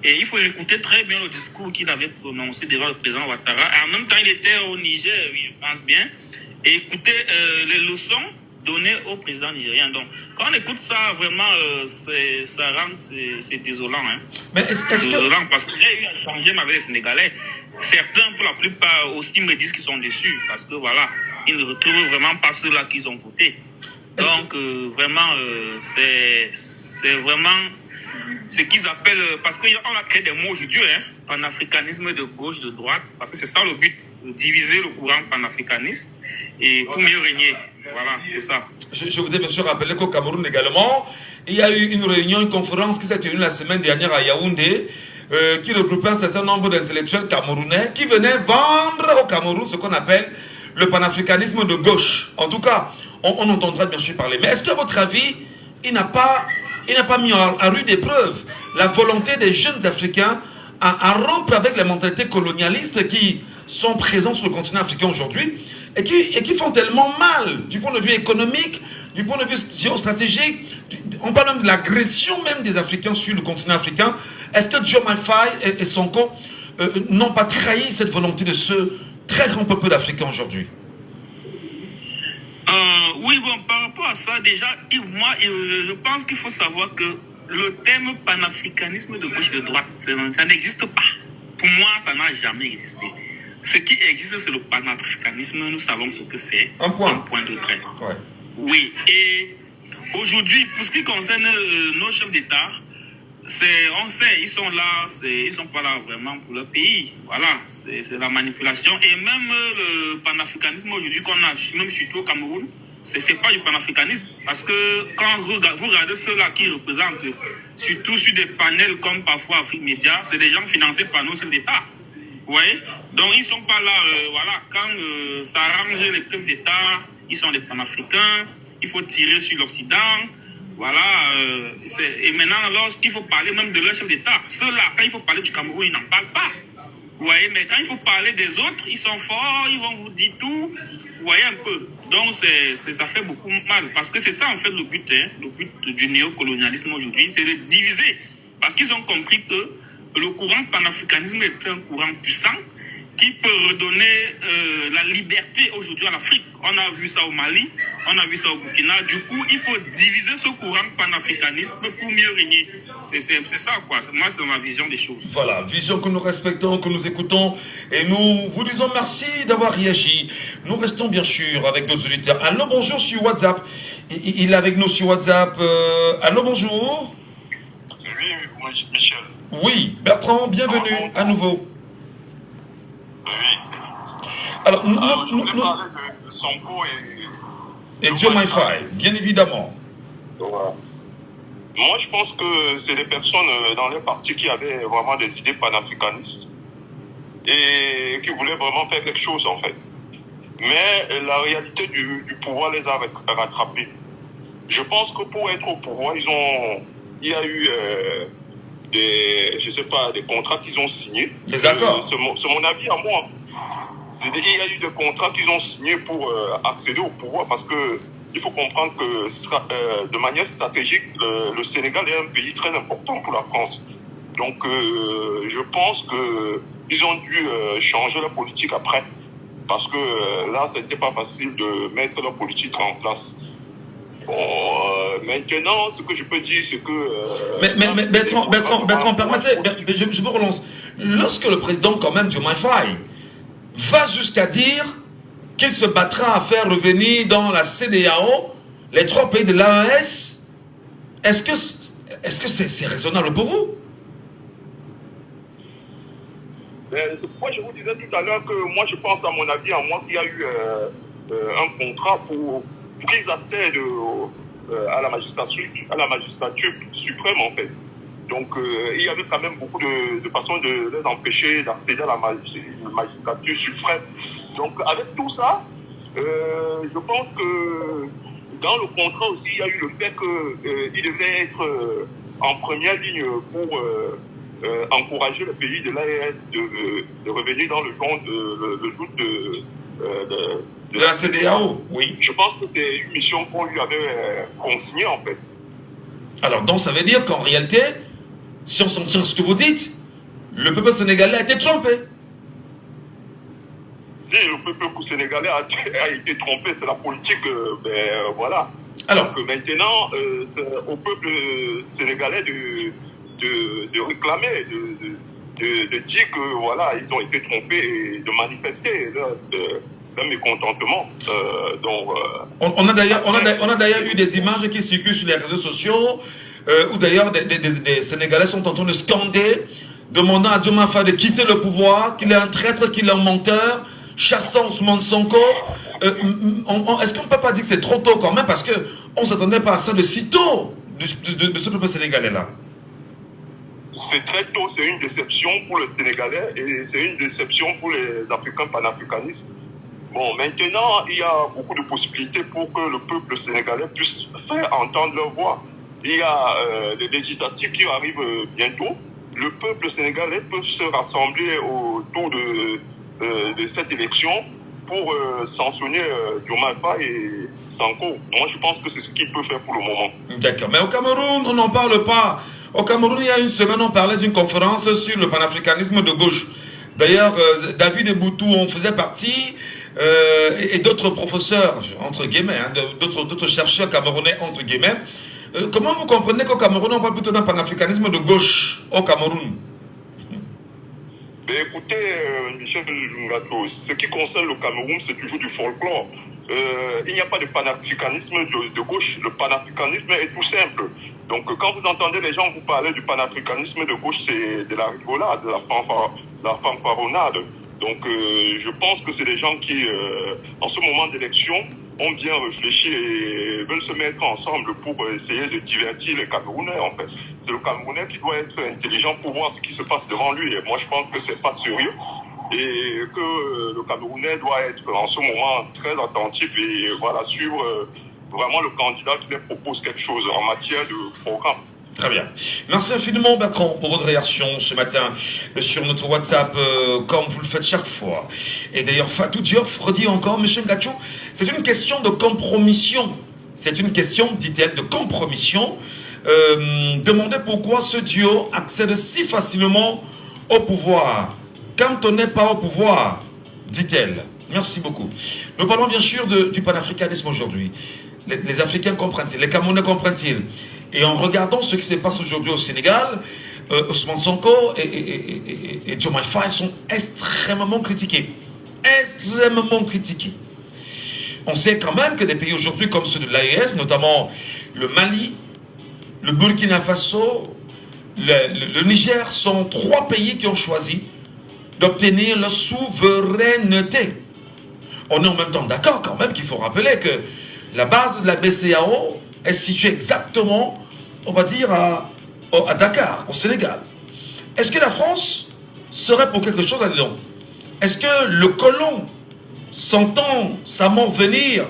Et il faut écouter très bien le discours qu'il avait prononcé devant le président Ouattara. Et en même temps, il était au Niger, oui, je pense bien. Et écouter les leçons données au président nigérien. Donc, quand on écoute ça, vraiment, ça rend, c'est désolant. Hein. Mais est-ce désolant parce que j'ai eu à changer avec les Sénégalais. Certains, pour la plupart, aussi me disent qu'ils sont déçus. Parce que voilà, ils ne retrouvent vraiment pas ceux-là qu'ils ont voté. Donc, vraiment, c'est vraiment ce qu'ils appellent, parce qu'on a créé des mots aujourd'hui, hein, panafricanisme de gauche, de droite, parce que c'est ça le but, diviser le courant panafricaniste et pour mieux régner. Voilà, c'est ça. Je voudrais bien sûr rappeler qu'au Cameroun également, il y a eu une réunion, une conférence qui s'est tenue la semaine dernière à Yaoundé, qui regroupait un certain nombre d'intellectuels camerounais qui venaient vendre au Cameroun ce qu'on appelle le panafricanisme de gauche. En tout cas, on entendra bien sûr parler. Mais est-ce qu'à votre avis, il n'a pas mis à rude épreuve la volonté des jeunes Africains à rompre avec les mentalités colonialistes qui sont présentes sur le continent africain aujourd'hui et qui font tellement mal du point de vue économique, du point de vue géostratégique. On parle même de l'agression même des Africains sur le continent africain. Est-ce que Diomaye Faye et Sonko n'ont pas trahi cette volonté de ce très grand peuple d'Africains aujourd'hui? Oui, bon, par rapport à ça, déjà, moi, je pense qu'il faut savoir que le terme panafricanisme de gauche et de droite, ça n'existe pas. Pour moi, ça n'a jamais existé. Ce qui existe, c'est le panafricanisme. Nous savons ce que c'est. Un point de trait. Ouais. Oui. Et aujourd'hui, pour ce qui concerne nos chefs d'État, on sait, ils sont là, ils sont pas là vraiment pour leur pays. Voilà, c'est la manipulation. Et même le panafricanisme aujourd'hui qu'on a, même surtout au Cameroun, c'est pas du panafricanisme. Parce que quand vous regardez ceux-là qui représentent, surtout sur des panels comme parfois Afrique Média, c'est des gens financés par nos chefs d'État. Vous voyez? Donc ils sont pas là, voilà, quand ça arrange les chefs d'État, ils sont des panafricains, il faut tirer sur l'Occident. Voilà, et maintenant, lorsqu'il faut parler même de leur chef d'État, ceux-là, quand il faut parler du Cameroun, ils n'en parlent pas. Vous voyez, mais quand il faut parler des autres, ils sont forts, ils vont vous dire tout. Vous voyez un peu. Donc, ça fait beaucoup mal. Parce que c'est ça, en fait, le but du néocolonialisme aujourd'hui, c'est de diviser. Parce qu'ils ont compris que le courant panafricanisme est un courant puissant qui peut redonner la liberté aujourd'hui à l'Afrique. On a vu ça au Mali, on a vu ça au Burkina. Du coup, il faut diviser ce courant panafricanisme pour mieux régner. C'est ça, quoi. Moi, c'est ma vision des choses. Voilà, vision que nous respectons, que nous écoutons. Et nous vous disons merci d'avoir réagi. Nous restons bien sûr avec nos auditeurs. Allô, bonjour sur WhatsApp. Il est avec nous sur WhatsApp. Allô, bonjour. Oui, Michel. Oui, Bertrand, bienvenue à nouveau. Alors, je voulais parler de Sonko et Diomaye, bien évidemment. Moi, je pense que c'est des personnes dans les partis qui avaient vraiment des idées panafricanistes et qui voulaient vraiment faire quelque chose, en fait. Mais la réalité du pouvoir les a rattrapés. Je pense que pour être au pouvoir, il y a eu des contrats qu'ils ont signés. Des accords. C'est mon avis à moi. Il y a eu des contrats qu'ils ont signés pour accéder au pouvoir parce que il faut comprendre que de manière stratégique, le Sénégal est un pays très important pour la France. Donc je pense qu'ils ont dû changer la politique après parce que là, ce n'était pas facile de mettre la politique en place. Bon, maintenant, ce que je peux dire, c'est que... Mais Bertrand, permettez, je vous relance. Lorsque le président, quand même, Diomaye Faye, va jusqu'à dire qu'il se battra à faire revenir dans la CEDEAO les 3 pays de l'AES, est-ce que c'est raisonnable pour vous? C'est pourquoi je vous disais tout à l'heure que moi, je pense, à mon avis, à moi, qu'il y a eu un contrat pour qu'ils accèdent à la magistrature suprême, en fait. Donc, il y avait quand même beaucoup de façons de les empêcher d'accéder à la magistrature suprême. Donc, avec tout ça, je pense que dans le contrat aussi, il y a eu le fait qu'il devait être en première ligne pour encourager le pays de l'AES de revenir dans le jour de la CEDEAO, oui. Je pense que c'est une mission qu'on lui avait consignée, en fait. Alors, donc, ça veut dire qu'en réalité, si on s'en tient à ce que vous dites, le peuple sénégalais a été trompé. Si le peuple sénégalais a été trompé, c'est la politique, voilà. Alors, donc maintenant, c'est au peuple sénégalais de réclamer, de dire que voilà, ils ont été trompés et de manifester leur mécontentement. On a d'ailleurs eu des images qui circulent sur les réseaux sociaux où d'ailleurs des Sénégalais sont en train de scander, demandant à Diomaye Faye de quitter le pouvoir, qu'il est un traître, qu'il est un menteur, chassant Ousmane Sonko. Est-ce qu'on ne peut pas dire que c'est trop tôt quand même, parce qu'on ne s'attendait pas à ça de si tôt de ce peuple sénégalais-là? C'est très tôt, c'est une déception pour le Sénégalais et c'est une déception pour les Africains panafricanistes. Bon, maintenant, il y a beaucoup de possibilités pour que le peuple sénégalais puisse faire entendre leur voix. Il y a les législatives qui arrivent bientôt. Le peuple sénégalais peut se rassembler autour de cette élection pour sanctionner Diomaye Faye et Sonko. Moi, je pense que c'est ce qu'il peut faire pour le moment. D'accord, mais au Cameroun, on n'en parle pas. Au Cameroun, il y a une semaine, on parlait d'une conférence sur le panafricanisme de gauche. D'ailleurs, David Eboutou en faisait partie, et d'autres professeurs, entre guillemets, hein, d'autres chercheurs camerounais, entre guillemets. Comment vous comprenez qu'au Cameroun, on parle plutôt d'un panafricanisme de gauche au Cameroun? Mais écoutez, Michel Ngato, ce qui concerne le Cameroun, c'est toujours du folklore. Il n'y a pas de panafricanisme de gauche. Le panafricanisme est tout simple. Donc quand vous entendez les gens vous parler du panafricanisme de gauche, c'est de la rigolade, de la fanfaronnade. Donc je pense que c'est des gens qui, en ce moment d'élection, ont bien réfléchi et veulent se mettre ensemble pour essayer de divertir les Camerounais, en fait. C'est le Camerounais qui doit être intelligent pour voir ce qui se passe devant lui. Et moi, je pense que c'est pas sérieux et que le Camerounais doit être en ce moment très attentif et voilà, suivre vraiment le candidat qui lui propose quelque chose en matière de programme. Très bien. Merci infiniment, Bertrand, pour votre réaction ce matin sur notre WhatsApp, comme vous le faites chaque fois. Et d'ailleurs, Fatou Diouf redit encore, M. Ngacho, c'est une question de compromission. C'est une question, dit-elle, de compromission. Demandez pourquoi ce duo accède si facilement au pouvoir, quand on n'est pas au pouvoir, dit-elle. Merci beaucoup. Nous parlons bien sûr du panafricanisme aujourd'hui. Les Africains comprennent-ils? Les Camerounais comprennent-ils? Et en regardant ce qui se passe aujourd'hui au Sénégal, Ousmane Sonko et Diomaye Faye sont extrêmement critiqués. Extrêmement critiqués. On sait quand même que des pays aujourd'hui comme ceux de l'AES, notamment le Mali, le Burkina Faso, le Niger, sont 3 pays qui ont choisi d'obtenir leur souveraineté. On est en même temps d'accord quand même qu'il faut rappeler que la base de la BCEAO est située exactement, on va dire, à Dakar, au Sénégal. Est-ce que la France serait pour quelque chose là-dedans? Est-ce que le colon, sentant sa mort venir,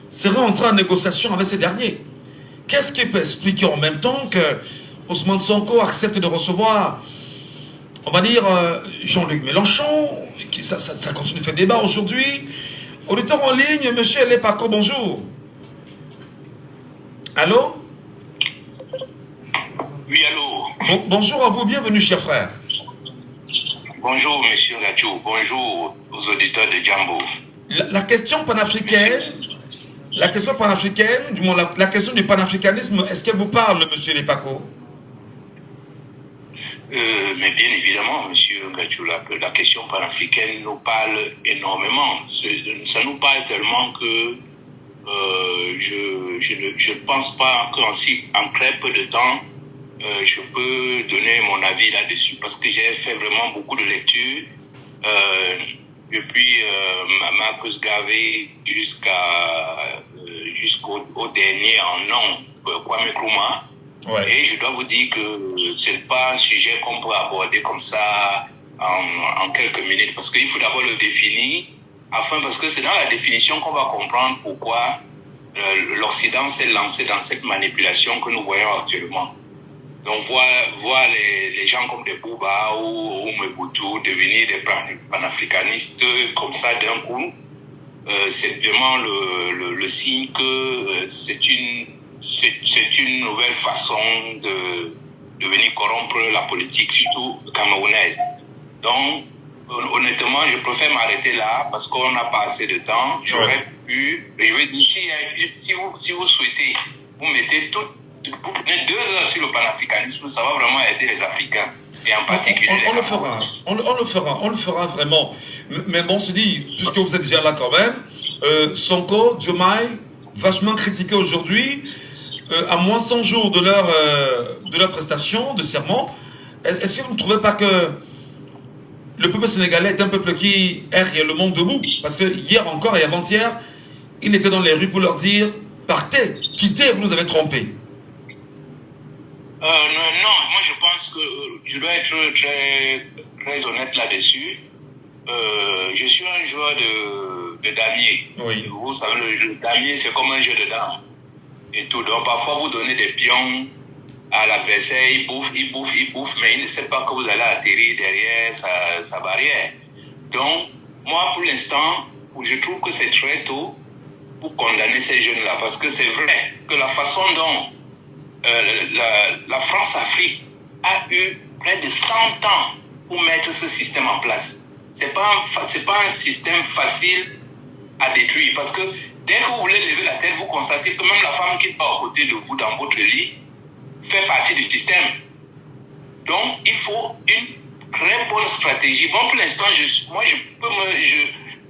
serait entré en négociation avec ces derniers? Qu'est-ce qui peut expliquer en même temps que Ousmane Sonko accepte de recevoir, on va dire, Jean-Luc Mélenchon, ça continue de faire débat aujourd'hui. Auditeur en ligne, monsieur Lepako, bonjour. Allô? Oui, allô. Bonjour à vous, bienvenue, cher frère. Bonjour, monsieur Ngacho. Bonjour aux auditeurs de Jambo. La question panafricaine, la question du panafricanisme, est-ce qu'elle vous parle, monsieur Lepako? Mais bien évidemment, monsieur Ngacho, la question panafricaine nous parle énormément. Ça nous parle tellement que je ne pense pas qu'en très peu de temps, je peux donner mon avis là-dessus parce que j'ai fait vraiment beaucoup de lectures depuis Marcus Garvey jusqu'au dernier en nom, Kwame Nkrumah. Ouais. Et je dois vous dire que ce n'est pas un sujet qu'on peut aborder comme ça en quelques minutes parce qu'il faut d'abord le définir. Parce que c'est dans la définition qu'on va comprendre pourquoi l'Occident s'est lancé dans cette manipulation que nous voyons actuellement. Donc voir les gens comme des Bouba ou Mobutu devenir des panafricanistes comme ça d'un coup, c'est vraiment le signe que c'est une nouvelle façon de venir corrompre la politique, surtout camerounaise. Donc, honnêtement, je préfère m'arrêter là parce qu'on n'a pas assez de temps. J'aurais pu... Si vous souhaitez, vous mettez vous prenez 2 heures sur le panafricanisme, ça va vraiment aider les Africains. Et en particulier on le fera vraiment. Mais bon, on se dit, puisque vous êtes déjà là quand même, Sonko, Diomaye, vachement critiqué aujourd'hui, à moins 100 jours de leur prestation de serment. Est-ce que vous ne trouvez pas que le peuple sénégalais est un peuple qui est réellement debout? Parce que hier encore et avant-hier, il était dans les rues pour leur dire « Partez, quittez, vous nous avez trompés ». Non, moi je pense que je dois être très honnête là-dessus. Je suis un joueur de damier. Oui. Vous savez, le damier c'est comme un jeu de dames. Et tout. Donc parfois vous donnez des pions à l'adversaire, il bouffe, mais il ne sait pas que vous allez atterrir derrière sa barrière. Donc, moi pour l'instant, je trouve que c'est très tôt pour condamner ces jeunes-là. Parce que c'est vrai que la façon dont la France-Afrique a eu près de 100 ans pour mettre ce système en place. C'est pas un système facile à détruire parce que dès que vous voulez lever la tête, vous constatez que même la femme qui est à côté de vous dans votre lit fait partie du système. Donc, il faut une très bonne stratégie. Bon, pour l'instant,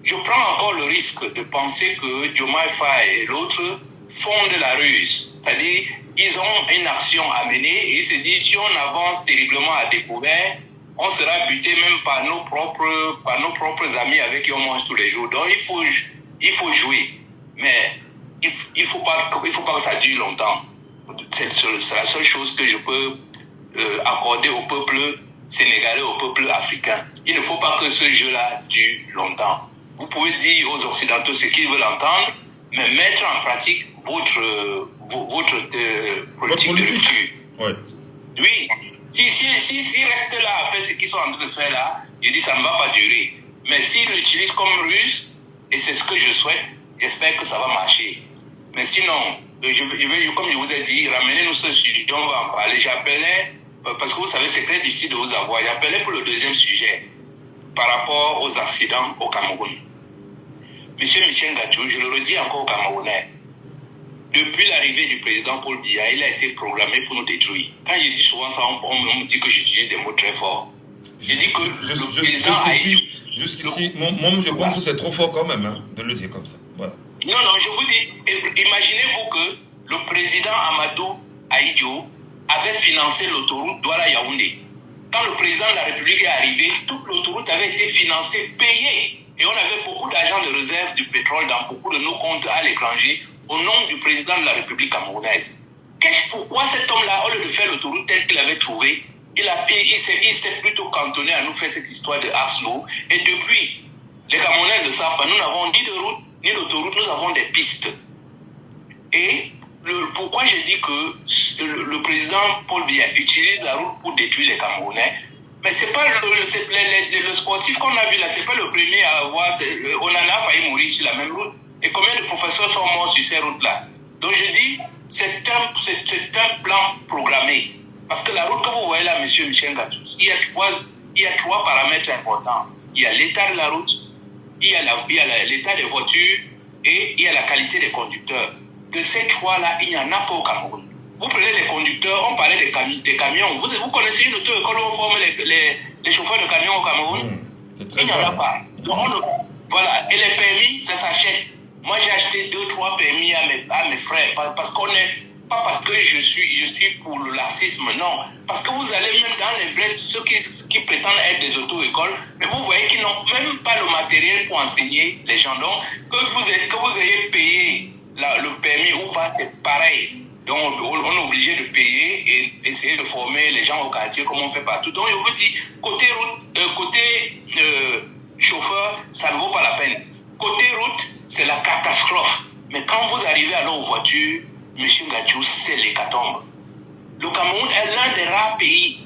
je prends encore le risque de penser que Diomaye Faye et l'autre font de la ruse. C'est-à-dire, ils ont une action à mener et ils se disent, si on avance terriblement à découvert, on sera buté même par nos propres amis avec qui on mange tous les jours. Donc, il faut jouer. Mais il faut pas que ça dure longtemps. C'est la seule chose que je peux accorder au peuple sénégalais, au peuple africain. Il ne faut pas que ce jeu-là dure longtemps. Vous pouvez dire aux Occidentaux ce qu'ils veulent entendre, mais mettre en pratique votre politique de rupture. Ouais. Oui. S'ils restent là à faire ce qu'ils sont en train de faire là, je dis ça ne va pas durer. Mais s'ils l'utilisent comme ruse, et c'est ce que je souhaite, j'espère que ça va marcher. Mais sinon, je vais, comme je vous ai dit, ramenez-nous ce sujet, on va en parler. J'appelais, parce que vous savez, c'est très difficile de vous avoir, j'appelais pour le deuxième sujet, par rapport aux accidents au Cameroun. Monsieur Michel Gatou, je le redis encore aux Camerounais, depuis l'arrivée du président Paul Biya, il a été programmé pour nous détruire. Quand je dis souvent ça, on me dit que j'utilise des mots très forts. Je dis que le président jusqu'ici, moi je pense que c'est trop fort quand même, hein, de le dire comme ça. Voilà. Non, je vous dis, imaginez-vous que le président Amadou Ahidjo avait financé l'autoroute Douala-Yaoundé. Quand le président de la République est arrivé, toute l'autoroute avait été financée, payée. Et on avait beaucoup d'argent de réserve du pétrole dans beaucoup de nos comptes à l'étranger au nom du président de la République camerounaise. Pourquoi cet homme-là, au lieu de faire l'autoroute telle qu'il avait trouvé, il s'est plutôt cantonné à nous faire cette histoire de Aslo. Et depuis, les Camerounais ne savent pas, nous n'avons ni de route, ni d'autoroute, nous avons des pistes. Et pourquoi je dis que le président Paul Biya utilise la route pour détruire les Camerounais, mais c'est pas le sportif qu'on a vu là, c'est pas le premier à avoir, on en a failli mourir sur la même route. Et combien de professeurs sont morts sur ces routes-là? Donc je dis, c'est un plan programmé. Parce que la route que vous voyez là, monsieur Michel Gatou, il y a trois paramètres importants. Il y a l'état de la route, il y a l'état des voitures et il y a la qualité des conducteurs. De ces trois-là, il n'y en a pas au Cameroun. Vous prenez les conducteurs, on parlait des camions. Vous connaissez une auto-école où on forme les chauffeurs de camions au Cameroun? Il n'y en a pas. Donc voilà. Et les permis, ça s'achète. Moi, j'ai acheté 2-3 permis à mes frères. Pas parce que je suis pour le laxisme, non. Parce que vous allez même dans les vrais, ceux qui prétendent être des auto-écoles, mais vous voyez qu'ils n'ont même pas le matériel pour enseigner les gens. Donc, que vous ayez payé le permis ou pas, c'est pareil. Donc, on est obligé de payer et essayer de former les gens au quartier comme on fait partout. Donc, je vous dis, côté chauffeur, ça ne vaut pas la peine. Côté route, c'est la catastrophe. Mais quand vous arrivez alors aux voitures, M. Gatou, c'est l'hécatombe. Le Cameroun est l'un des rares pays,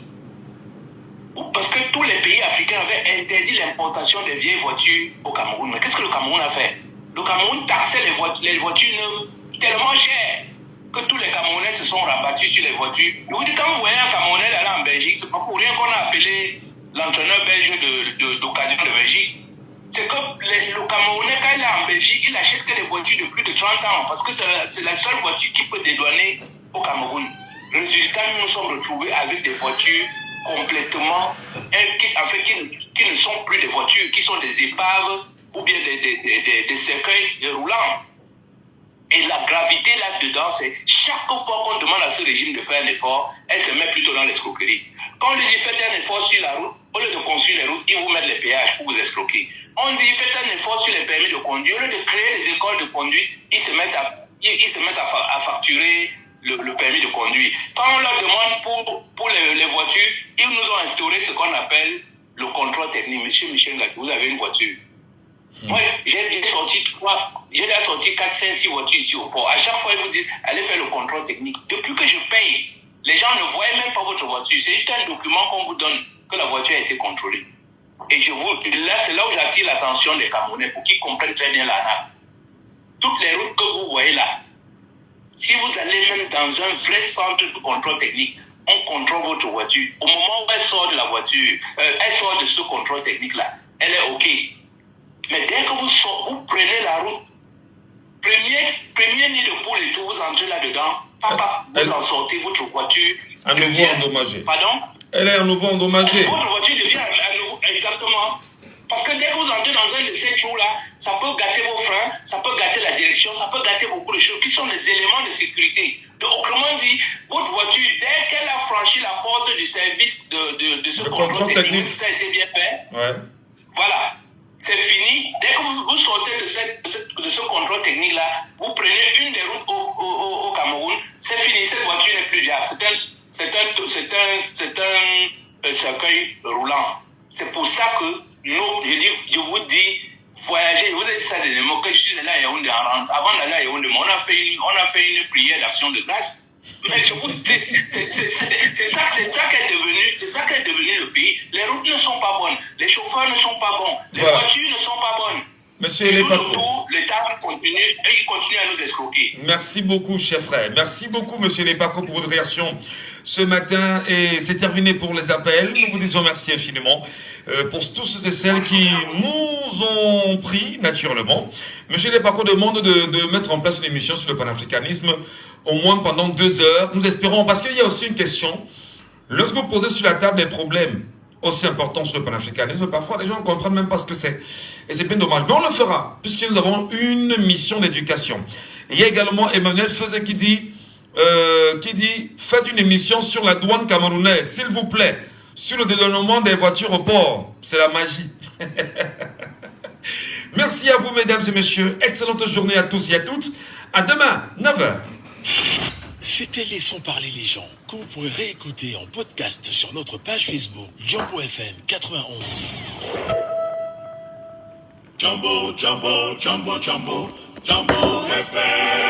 parce que tous les pays africains avaient interdit l'importation des vieilles voitures au Cameroun. Mais qu'est-ce que le Cameroun a fait? Le Cameroun taxait les voitures neuves tellement chères que tous les Camerounais se sont rabattus sur les voitures. Je vous dis, quand vous voyez un Camerounais là en Belgique, c'est pas pour rien qu'on a appelé l'entraîneur belge d'occasion de Belgique. C'est que le Camerounais, quand il est en Belgique, il n'achète que des voitures de plus de 30 ans, parce que c'est la seule voiture qui peut dédouaner au Cameroun. Résultat, nous nous sommes retrouvés avec des voitures complètement, qui ne sont plus des voitures, qui sont des épaves ou bien des cercueils roulants. Et la gravité là-dedans, c'est chaque fois qu'on demande à ce régime de faire un effort, elle se met plutôt dans l'escroquerie. Quand on lui dit faites un effort sur la route, au lieu de construire les routes, ils vous mettent les péages pour vous escroquer. On dit faites un effort sur les permis de conduire, au lieu de créer des écoles de conduite, ils se mettent à facturer le permis de conduire. Quand on leur demande pour les voitures, ils nous ont instauré ce qu'on appelle le contrôle technique. Monsieur Michel Gatou, vous avez une voiture. Moi, j'ai déjà sorti 4, 5, 6 voitures ici au port. À chaque fois, ils vous disent, allez faire le contrôle technique. Depuis que je paye, les gens ne voient même pas votre voiture. C'est juste un document qu'on vous donne que la voiture a été contrôlée. Et là, c'est là où j'attire l'attention des Camerounais pour qu'ils comprennent très bien l'arnaque. Toutes les routes que vous voyez là, si vous allez même dans un vrai centre de contrôle technique, on contrôle votre voiture. Au moment où elle sort de la voiture, elle sort de ce contrôle technique-là, elle est OK. Mais dès que vous prenez la route, premier nid de poule et tout, vous entrez là-dedans, vous en sortez votre voiture. À nouveau endommagée. Pardon? Elle est à nouveau endommagée. Votre voiture devient Parce que dès que vous entrez dans un de ces trous-là, ça peut gâter vos freins, ça peut gâter la direction, ça peut gâter beaucoup de choses qui sont des éléments de sécurité. Donc, autrement dit, votre voiture, dès qu'elle a franchi la porte du service de ce contrôle technique, ça a été bien fait. Ouais. Voilà, c'est fini. Dès que vous sortez de ce contrôle technique-là, vous prenez une des routes au Cameroun, c'est fini, cette voiture n'est plus viable. C'est un cercueil roulant. C'est pour ça que je vous dis, voyager, je vous ai dit ça dernièrement, que je suis allé à Yaoundé, avant d'aller à Yaoundé, on a fait une prière d'action de grâce. Mais je vous dis, c'est ça qu'est devenu le pays. Les routes ne sont pas bonnes, les chauffeurs ne sont pas bons, les voitures ne sont pas bonnes. Monsieur Elebako, l'État continue à nous escroquer. Merci beaucoup, cher frère. Merci beaucoup, monsieur Elebako, pour votre réaction ce matin. Et c'est terminé pour les appels. Nous vous disons merci infiniment pour tous ceux et celles qui nous ont pris, naturellement. Monsieur Elebako demande de mettre en place une émission sur le panafricanisme, au moins pendant 2 heures. Nous espérons, parce qu'il y a aussi une question. Lorsque vous posez sur la table des problèmes aussi importants sur le panafricanisme, parfois les gens ne comprennent même pas ce que c'est. Et c'est bien dommage. Mais on le fera, puisque nous avons une mission d'éducation. Il y a également Emmanuel Fezé qui dit, faites une émission sur la douane camerounaise, s'il vous plaît, sur le dédouanement des voitures au port. C'est la magie. Merci à vous, mesdames et messieurs. Excellente journée à tous et à toutes. À demain, 9h. C'était Laissons parler les gens, que vous pourrez réécouter en podcast sur notre page Facebook Jambo FM 91. Jambo, Jambo, Jambo, Jambo, Jambo FM.